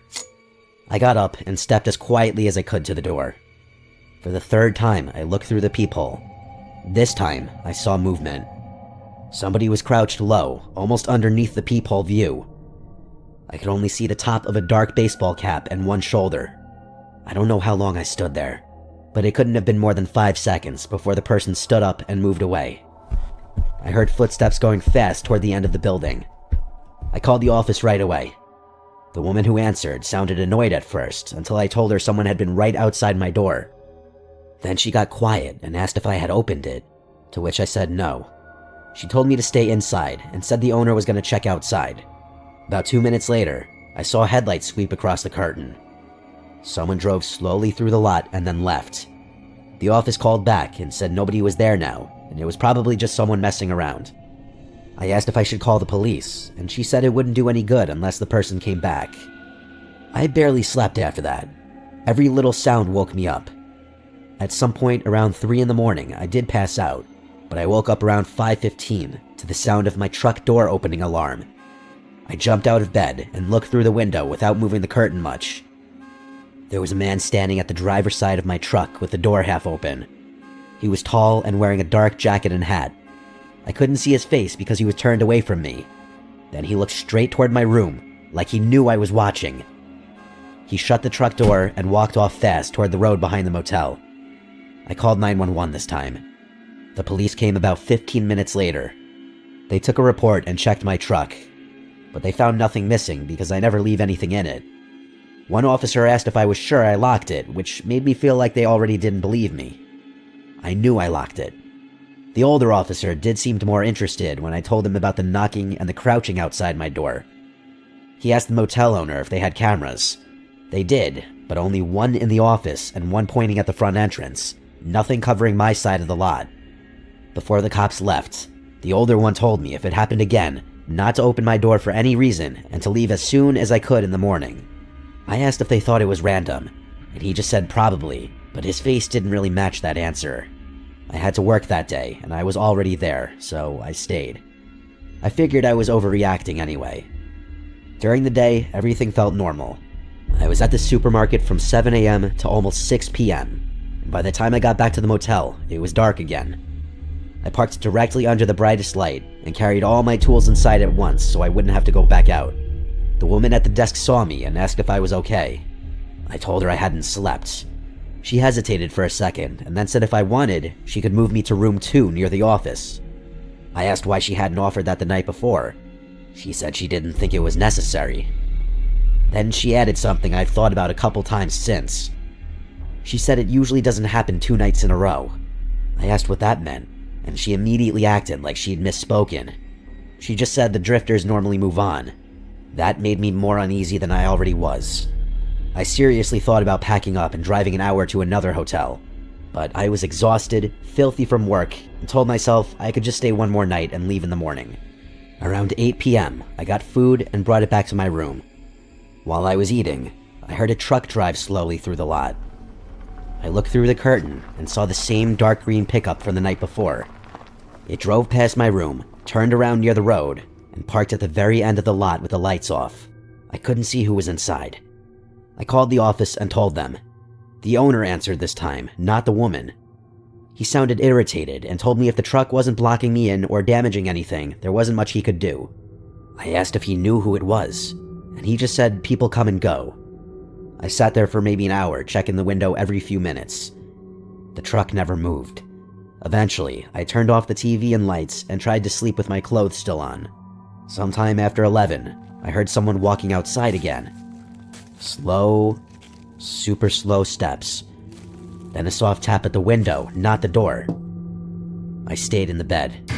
I got up and stepped as quietly as I could to the door. For the third time, I looked through the peephole. This time, I saw movement. Somebody was crouched low, almost underneath the peephole view. I could only see the top of a dark baseball cap and one shoulder. I don't know how long I stood there, but it couldn't have been more than 5 seconds before the person stood up and moved away. I heard footsteps going fast toward the end of the building. I called the office right away. The woman who answered sounded annoyed at first until I told her someone had been right outside my door. Then she got quiet and asked if I had opened it, to which I said no. She told me to stay inside and said the owner was going to check outside. About 2 minutes later, I saw headlights sweep across the curtain. Someone drove slowly through the lot and then left. The office called back and said nobody was there now, and it was probably just someone messing around. I asked if I should call the police, and she said it wouldn't do any good unless the person came back. I barely slept after that. Every little sound woke me up. At some point around 3 in the morning, I did pass out, but I woke up around 5:15 to the sound of my truck door opening alarm. I jumped out of bed and looked through the window without moving the curtain much. There was a man standing at the driver's side of my truck with the door half open. He was tall and wearing a dark jacket and hat. I couldn't see his face because he was turned away from me. Then he looked straight toward my room, like he knew I was watching. He shut the truck door and walked off fast toward the road behind the motel. I called 911 this time. The police came about 15 minutes later. They took a report and checked my truck, but they found nothing missing because I never leave anything in it. One officer asked if I was sure I locked it, which made me feel like they already didn't believe me. I knew I locked it. The older officer did seem more interested when I told him about the knocking and the crouching outside my door. He asked the motel owner if they had cameras. They did, but only one in the office and one pointing at the front entrance, nothing covering my side of the lot. Before the cops left, the older one told me if it happened again, not to open my door for any reason and to leave as soon as I could in the morning. I asked if they thought it was random, and he just said probably, but his face didn't really match that answer. I had to work that day, and I was already there, so I stayed. I figured I was overreacting anyway. During the day, everything felt normal. I was at the supermarket from 7 a.m. to almost 6 p.m. And by the time I got back to the motel, it was dark again. I parked directly under the brightest light and carried all my tools inside at once so I wouldn't have to go back out. The woman at the desk saw me and asked if I was okay. I told her I hadn't slept. She hesitated for a second and then said if I wanted, she could move me to room 2 near the office. I asked why she hadn't offered that the night before. She said she didn't think it was necessary. Then she added something I've thought about a couple times since. She said it usually doesn't happen 2 nights in a row. I asked what that meant, and she immediately acted like she'd misspoken. She just said the drifters normally move on. That made me more uneasy than I already was. I seriously thought about packing up and driving an hour to another hotel, but I was exhausted, filthy from work, and told myself I could just stay one more night and leave in the morning. Around 8 p.m., I got food and brought it back to my room. While I was eating, I heard a truck drive slowly through the lot. I looked through the curtain and saw the same dark green pickup from the night before. It drove past my room, turned around near the road, and parked at the very end of the lot with the lights off. I couldn't see who was inside. I called the office and told them. The owner answered this time, not the woman. He sounded irritated and told me if the truck wasn't blocking me in or damaging anything, there wasn't much he could do. I asked if he knew who it was, and he just said people come and go. I sat there for maybe an hour, checking the window every few minutes. The truck never moved. Eventually, I turned off the TV and lights and tried to sleep with my clothes still on. Sometime after 11, I heard someone walking outside again. Slow, super slow steps. Then a soft tap at the window, not the door. I stayed in the bed.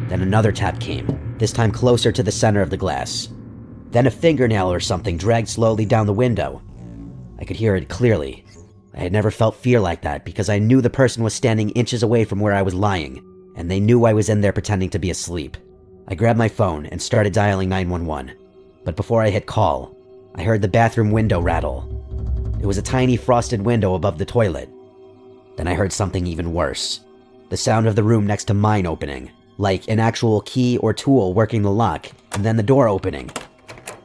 Then another tap came, this time closer to the center of the glass. Then a fingernail or something dragged slowly down the window. I could hear it clearly. I had never felt fear like that because I knew the person was standing inches away from where I was lying, and they knew I was in there pretending to be asleep. I grabbed my phone and started dialing 911, but before I hit call, I heard the bathroom window rattle. It was a tiny frosted window above the toilet. Then I heard something even worse. The sound of the room next to mine opening, like an actual key or tool working the lock, and then the door opening.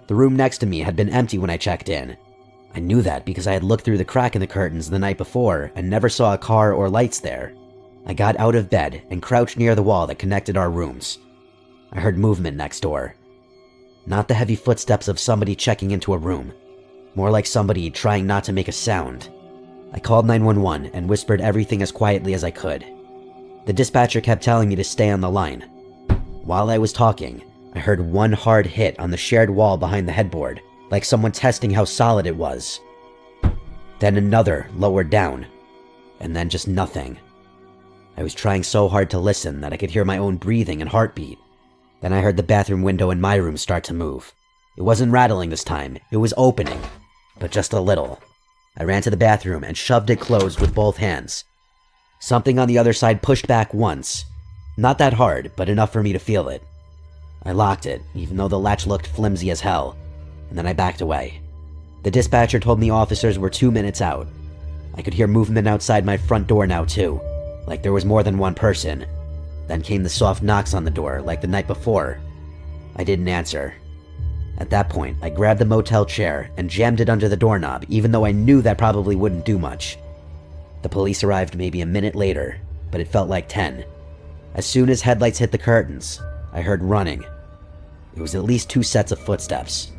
The room next to me had been empty when I checked in. I knew that because I had looked through the crack in the curtains the night before and never saw a car or lights there. I got out of bed and crouched near the wall that connected our rooms. I heard movement next door. Not the heavy footsteps of somebody checking into a room. More like somebody trying not to make a sound. I called 911 and whispered everything as quietly as I could. The dispatcher kept telling me to stay on the line. While I was talking, I heard one hard hit on the shared wall behind the headboard, like someone testing how solid it was. Then another lower down, and then just nothing. I was trying so hard to listen that I could hear my own breathing and heartbeat. Then I heard the bathroom window in my room start to move. It wasn't rattling this time, it was opening, but just a little. I ran to the bathroom and shoved it closed with both hands. Something on the other side pushed back once. Not that hard, but enough for me to feel it. I locked it, even though the latch looked flimsy as hell, and then I backed away. The dispatcher told me officers were 2 minutes out. I could hear movement outside my front door now too, like there was more than one person. Then came the soft knocks on the door, like the night before. I didn't answer. At that point, I grabbed the motel chair and jammed it under the doorknob, even though I knew that probably wouldn't do much. The police arrived maybe a minute later, but it felt like 10. As soon as headlights hit the curtains, I heard running. It was at least 2 sets of footsteps.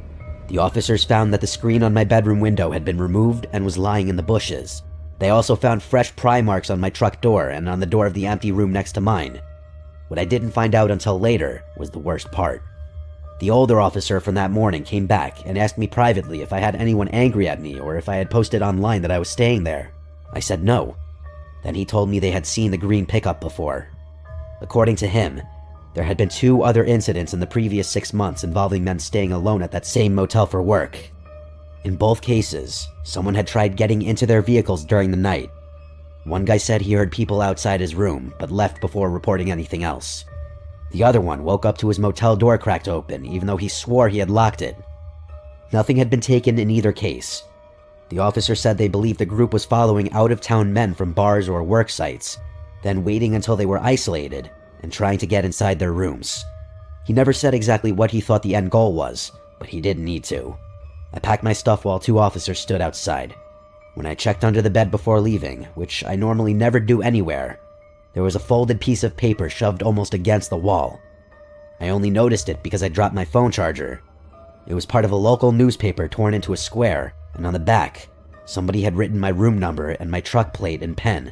The officers found that the screen on my bedroom window had been removed and was lying in the bushes. They also found fresh pry marks on my truck door and on the door of the empty room next to mine. What I didn't find out until later was the worst part. The older officer from that morning came back and asked me privately if I had anyone angry at me or if I had posted online that I was staying there. I said no. Then he told me they had seen the green pickup before. According to him, there had been 2 other incidents in the previous 6 months involving men staying alone at that same motel for work. In both cases, someone had tried getting into their vehicles during the night. One guy said he heard people outside his room, but left before reporting anything else. The other one woke up to his motel door cracked open, even though he swore he had locked it. Nothing had been taken in either case. The officer said they believed the group was following out-of-town men from bars or work sites, then waiting until they were isolated and trying to get inside their rooms. He never said exactly what he thought the end goal was, but he didn't need to. I packed my stuff while 2 officers stood outside. When I checked under the bed before leaving, which I normally never do anywhere, there was a folded piece of paper shoved almost against the wall. I only noticed it because I dropped my phone charger. It was part of a local newspaper torn into a square, and on the back, somebody had written my room number and my truck plate in pen.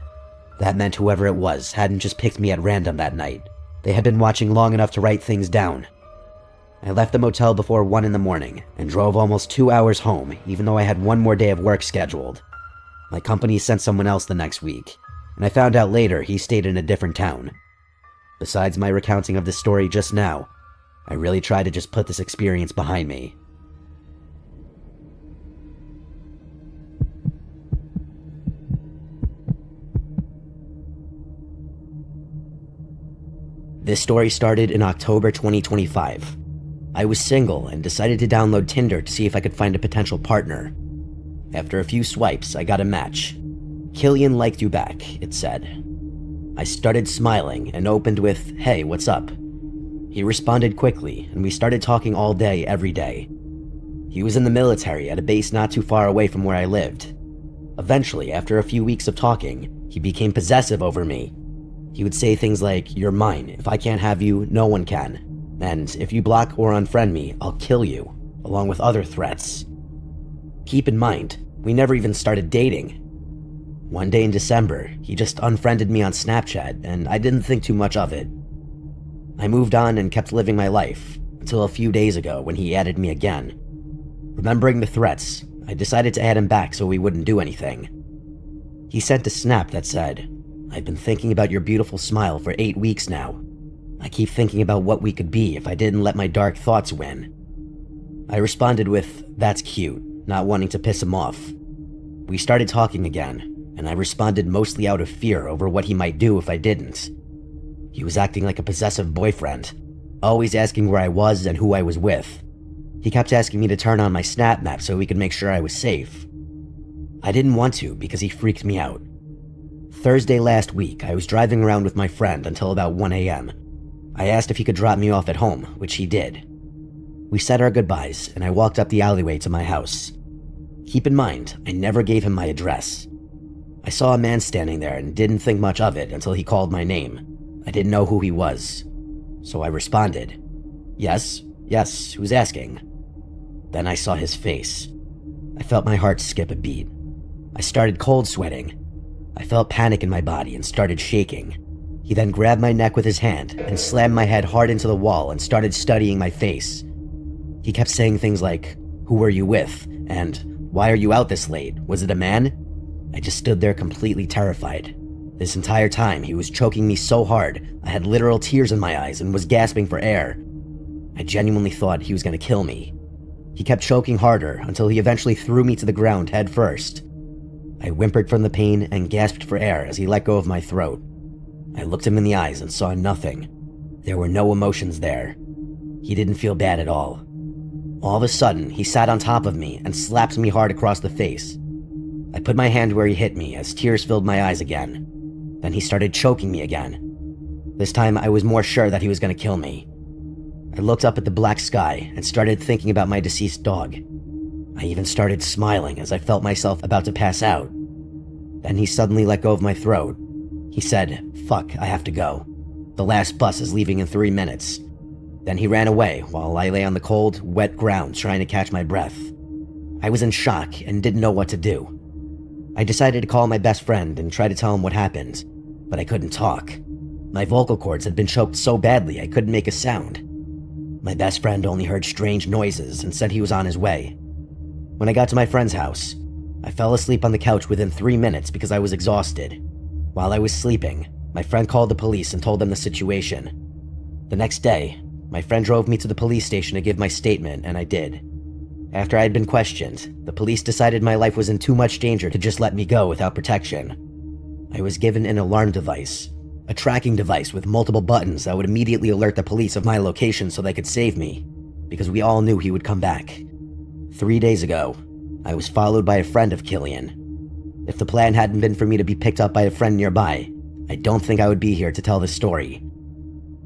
That meant whoever it was hadn't just picked me at random that night. They had been watching long enough to write things down. I left the motel before 1 in the morning and drove almost 2 hours home, even though I had 1 more day of work scheduled. My company sent someone else the next week, and I found out later he stayed in a different town. Besides my recounting of this story just now, I really tried to just put this experience behind me. This story started in October 2025. I was single and decided to download Tinder to see if I could find a potential partner. After a few swipes, I got a match. "Killian liked you back," it said. I started smiling and opened with, "Hey, what's up?" He responded quickly, and we started talking all day, every day. He was in the military at a base not too far away from where I lived. Eventually, after a few weeks of talking, he became possessive over me. He would say things like, "You're mine. If I can't have you, no one can. And if you block or unfriend me, I'll kill you," along with other threats. Keep in mind, we never even started dating. One day in December, he just unfriended me on Snapchat, and I didn't think too much of it. I moved on and kept living my life, until a few days ago when he added me again. Remembering the threats, I decided to add him back so we wouldn't do anything. He sent a snap that said, "I've been thinking about your beautiful smile for 8 weeks now. I keep thinking about what we could be if I didn't let my dark thoughts win." I responded with, "That's cute," not wanting to piss him off. We started talking again, and I responded mostly out of fear over what he might do if I didn't. He was acting like a possessive boyfriend, always asking where I was and who I was with. He kept asking me to turn on my Snap map so we could make sure I was safe. I didn't want to because he freaked me out. Thursday last week, I was driving around with my friend until about 1 a.m. I asked if he could drop me off at home, which he did. We said our goodbyes, and I walked up the alleyway to my house. Keep in mind, I never gave him my address. I saw a man standing there and didn't think much of it until he called my name. I didn't know who he was, so I responded, Yes, who's asking?" Then I saw his face. I felt my heart skip a beat. I started cold sweating. I felt panic in my body and started shaking. He then grabbed my neck with his hand and slammed my head hard into the wall and started studying my face. He kept saying things like, "Who were you with?" and "Why are you out this late? Was it a man?" I just stood there completely terrified. This entire time, he was choking me so hard, I had literal tears in my eyes and was gasping for air. I genuinely thought he was going to kill me. He kept choking harder until he eventually threw me to the ground head first. I whimpered from the pain and gasped for air as he let go of my throat. I looked him in the eyes and saw nothing. There were no emotions there. He didn't feel bad at all. All of a sudden, he sat on top of me and slapped me hard across the face. I put my hand where he hit me as tears filled my eyes again. Then he started choking me again. This time, I was more sure that he was going to kill me. I looked up at the black sky and started thinking about my deceased dog. I even started smiling as I felt myself about to pass out. Then he suddenly let go of my throat. He said, "Fuck, I have to go. The last bus is leaving in 3 minutes." Then he ran away while I lay on the cold, wet ground trying to catch my breath. I was in shock and didn't know what to do. I decided to call my best friend and try to tell him what happened, but I couldn't talk. My vocal cords had been choked so badly I couldn't make a sound. My best friend only heard strange noises and said he was on his way. When I got to my friend's house, I fell asleep on the couch within 3 minutes because I was exhausted. While I was sleeping, my friend called the police and told them the situation. The next day, my friend drove me to the police station to give my statement, and I did. After I had been questioned, the police decided my life was in too much danger to just let me go without protection. I was given an alarm device, a tracking device with multiple buttons that would immediately alert the police of my location so they could save me, because we all knew he would come back. 3 days ago, I was followed by a friend of Killian. If the plan hadn't been for me to be picked up by a friend nearby, I don't think I would be here to tell this story.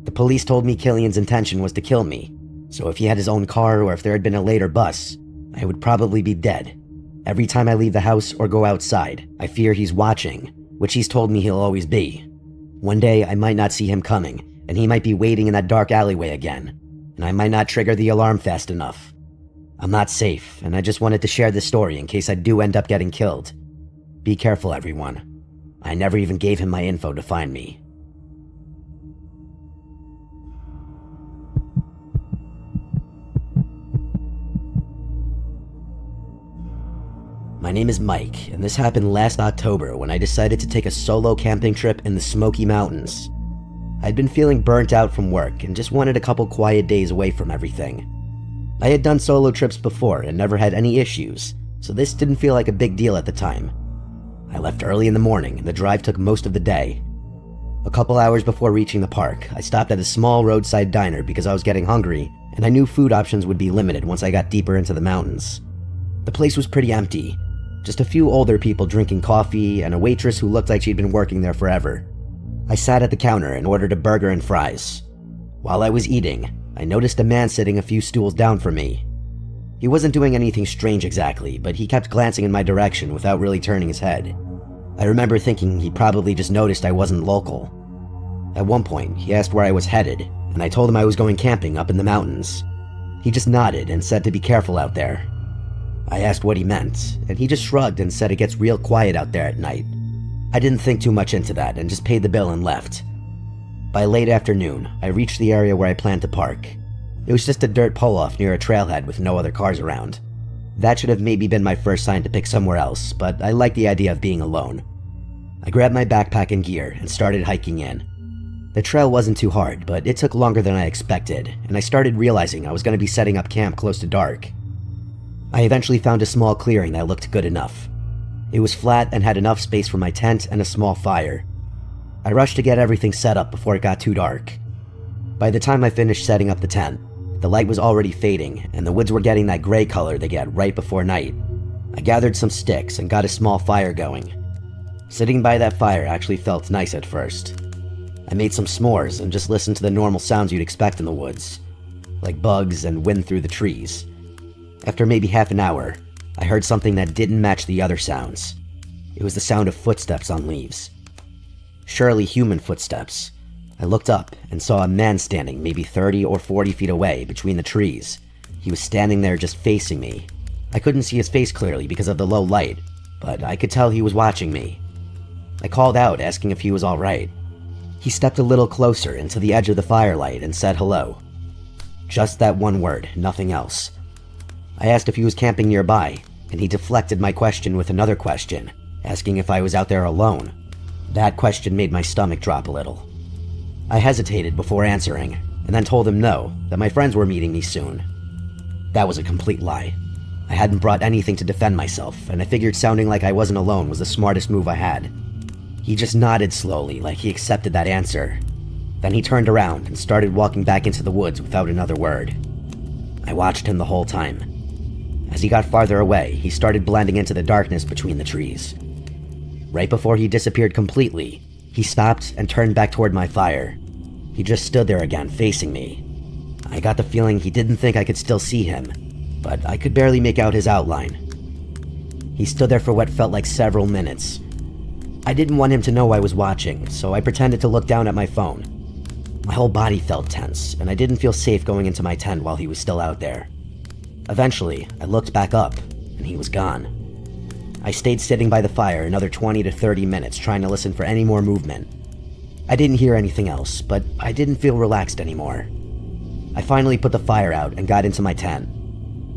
The police told me Killian's intention was to kill me, so if he had his own car or if there had been a later bus, I would probably be dead. Every time I leave the house or go outside, I fear he's watching, which he's told me he'll always be. One day I might not see him coming, and he might be waiting in that dark alleyway again, and I might not trigger the alarm fast enough. I'm not safe, and I just wanted to share this story in case I do end up getting killed. Be careful, everyone. I never even gave him my info to find me. My name is Mike, and this happened last October when I decided to take a solo camping trip in the Smoky Mountains. I'd been feeling burnt out from work and just wanted a couple quiet days away from everything. I had done solo trips before and never had any issues, so this didn't feel like a big deal at the time. I left early in the morning, and the drive took most of the day. A couple hours before reaching the park, I stopped at a small roadside diner because I was getting hungry, and I knew food options would be limited once I got deeper into the mountains. The place was pretty empty. Just a few older people drinking coffee and a waitress who looked like she'd been working there forever. I sat at the counter and ordered a burger and fries. While I was eating, I noticed a man sitting a few stools down from me. He wasn't doing anything strange exactly, but he kept glancing in my direction without really turning his head. I remember thinking he probably just noticed I wasn't local. At one point, he asked where I was headed, and I told him I was going camping up in the mountains. He just nodded and said to be careful out there. I asked what he meant, and he just shrugged and said it gets real quiet out there at night. I didn't think too much into that and just paid the bill and left. By late afternoon, I reached the area where I planned to park. It was just a dirt pull-off near a trailhead with no other cars around. That should have maybe been my first sign to pick somewhere else, but I liked the idea of being alone. I grabbed my backpack and gear and started hiking in. The trail wasn't too hard, but it took longer than I expected, and I started realizing I was going to be setting up camp close to dark. I eventually found a small clearing that looked good enough. It was flat and had enough space for my tent and a small fire. I rushed to get everything set up before it got too dark. By the time I finished setting up the tent, the light was already fading and the woods were getting that gray color they get right before night. I gathered some sticks and got a small fire going. Sitting by that fire actually felt nice at first. I made some s'mores and just listened to the normal sounds you'd expect in the woods, like bugs and wind through the trees. After maybe half an hour, I heard something that didn't match the other sounds. It was the sound of footsteps on leaves. Surely human footsteps. I looked up and saw a man standing maybe 30 or 40 feet away between the trees. He was standing there just facing me. I couldn't see his face clearly because of the low light, but I could tell he was watching me. I called out, asking if he was all right. He stepped a little closer into the edge of the firelight and said hello. Just that one word, nothing else. I asked if he was camping nearby, and he deflected my question with another question, asking if I was out there alone. That question made my stomach drop a little. I hesitated before answering, and then told him no, that my friends were meeting me soon. That was a complete lie. I hadn't brought anything to defend myself, and I figured sounding like I wasn't alone was the smartest move I had. He just nodded slowly, like he accepted that answer. Then he turned around and started walking back into the woods without another word. I watched him the whole time. As he got farther away, he started blending into the darkness between the trees. Right before he disappeared completely, he stopped and turned back toward my fire. He just stood there again, facing me. I got the feeling he didn't think I could still see him, but I could barely make out his outline. He stood there for what felt like several minutes. I didn't want him to know I was watching, so I pretended to look down at my phone. My whole body felt tense, and I didn't feel safe going into my tent while he was still out there. Eventually, I looked back up, and he was gone. I stayed sitting by the fire another 20 to 30 minutes trying to listen for any more movement. I didn't hear anything else, but I didn't feel relaxed anymore. I finally put the fire out and got into my tent.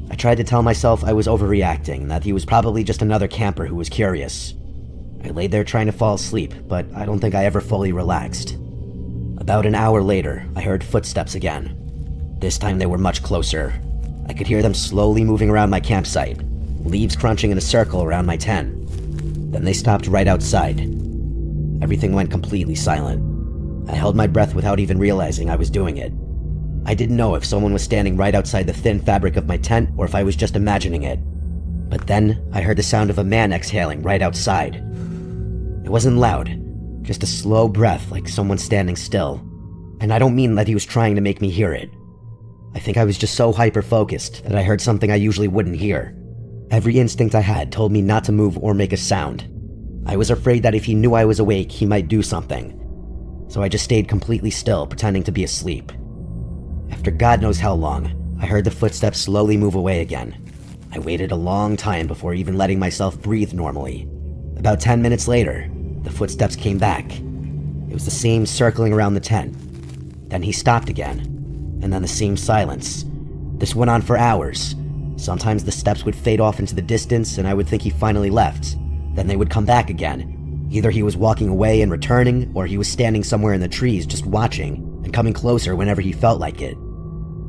I tried to tell myself I was overreacting and that he was probably just another camper who was curious. I laid there trying to fall asleep, but I don't think I ever fully relaxed. About an hour later, I heard footsteps again. This time they were much closer. I could hear them slowly moving around my campsite, leaves crunching in a circle around my tent. Then they stopped right outside. Everything went completely silent. I held my breath without even realizing I was doing it. I didn't know if someone was standing right outside the thin fabric of my tent or if I was just imagining it. But then I heard the sound of a man exhaling right outside. It wasn't loud, just a slow breath like someone standing still. And I don't mean that he was trying to make me hear it. I think I was just so hyper-focused that I heard something I usually wouldn't hear. Every instinct I had told me not to move or make a sound. I was afraid that if he knew I was awake, he might do something. So I just stayed completely still, pretending to be asleep. After God knows how long, I heard the footsteps slowly move away again. I waited a long time before even letting myself breathe normally. About 10 minutes later, the footsteps came back. It was the same circling around the tent. Then he stopped again, and then the same silence. This went on for hours. Sometimes the steps would fade off into the distance and I would think he finally left. Then they would come back again. Either he was walking away and returning, or he was standing somewhere in the trees just watching and coming closer whenever he felt like it.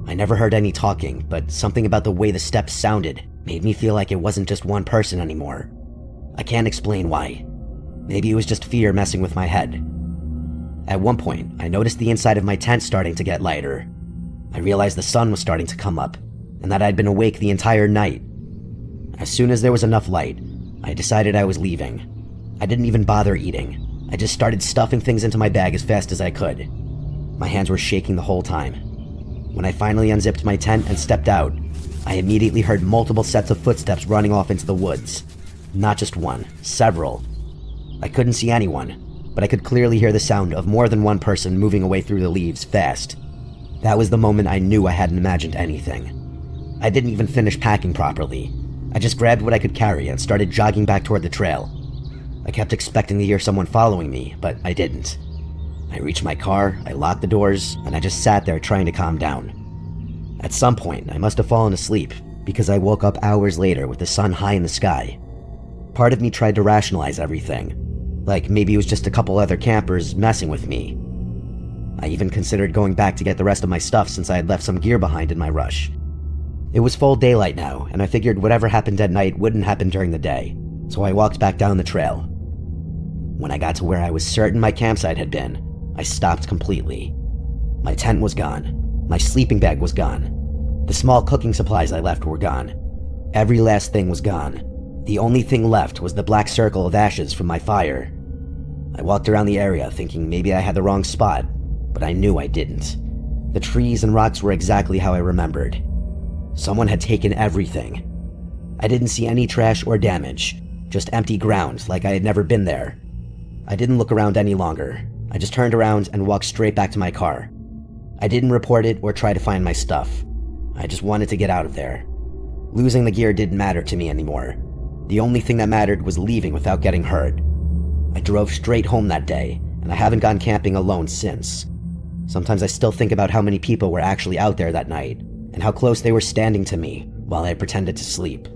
I never heard any talking, but something about the way the steps sounded made me feel like it wasn't just one person anymore. I can't explain why. Maybe it was just fear messing with my head. At one point, I noticed the inside of my tent starting to get lighter. I realized the sun was starting to come up, and that I'd been awake the entire night. As soon as there was enough light, I decided I was leaving. I didn't even bother eating. I just started stuffing things into my bag as fast as I could. My hands were shaking the whole time. When I finally unzipped my tent and stepped out, I immediately heard multiple sets of footsteps running off into the woods. Not just one, several. I couldn't see anyone, but I could clearly hear the sound of more than one person moving away through the leaves fast. That was the moment I knew I hadn't imagined anything. I didn't even finish packing properly. I just grabbed what I could carry and started jogging back toward the trail. I kept expecting to hear someone following me, but I didn't. I reached my car, I locked the doors, and I just sat there trying to calm down. At some point, I must have fallen asleep, because I woke up hours later with the sun high in the sky. Part of me tried to rationalize everything, like maybe it was just a couple other campers messing with me. I even considered going back to get the rest of my stuff since I had left some gear behind in my rush. It was full daylight now, and I figured whatever happened at night wouldn't happen during the day, so I walked back down the trail. When I got to where I was certain my campsite had been, I stopped completely. My tent was gone. My sleeping bag was gone. The small cooking supplies I left were gone. Every last thing was gone. The only thing left was the black circle of ashes from my fire. I walked around the area thinking maybe I had the wrong spot, but I knew I didn't. The trees and rocks were exactly how I remembered. Someone had taken everything. I didn't see any trash or damage, just empty ground like I had never been there. I didn't look around any longer. I just turned around and walked straight back to my car. I didn't report it or try to find my stuff. I just wanted to get out of there. Losing the gear didn't matter to me anymore. The only thing that mattered was leaving without getting hurt. I drove straight home that day, and I haven't gone camping alone since. Sometimes I still think about how many people were actually out there that night, and how close they were standing to me while I pretended to sleep.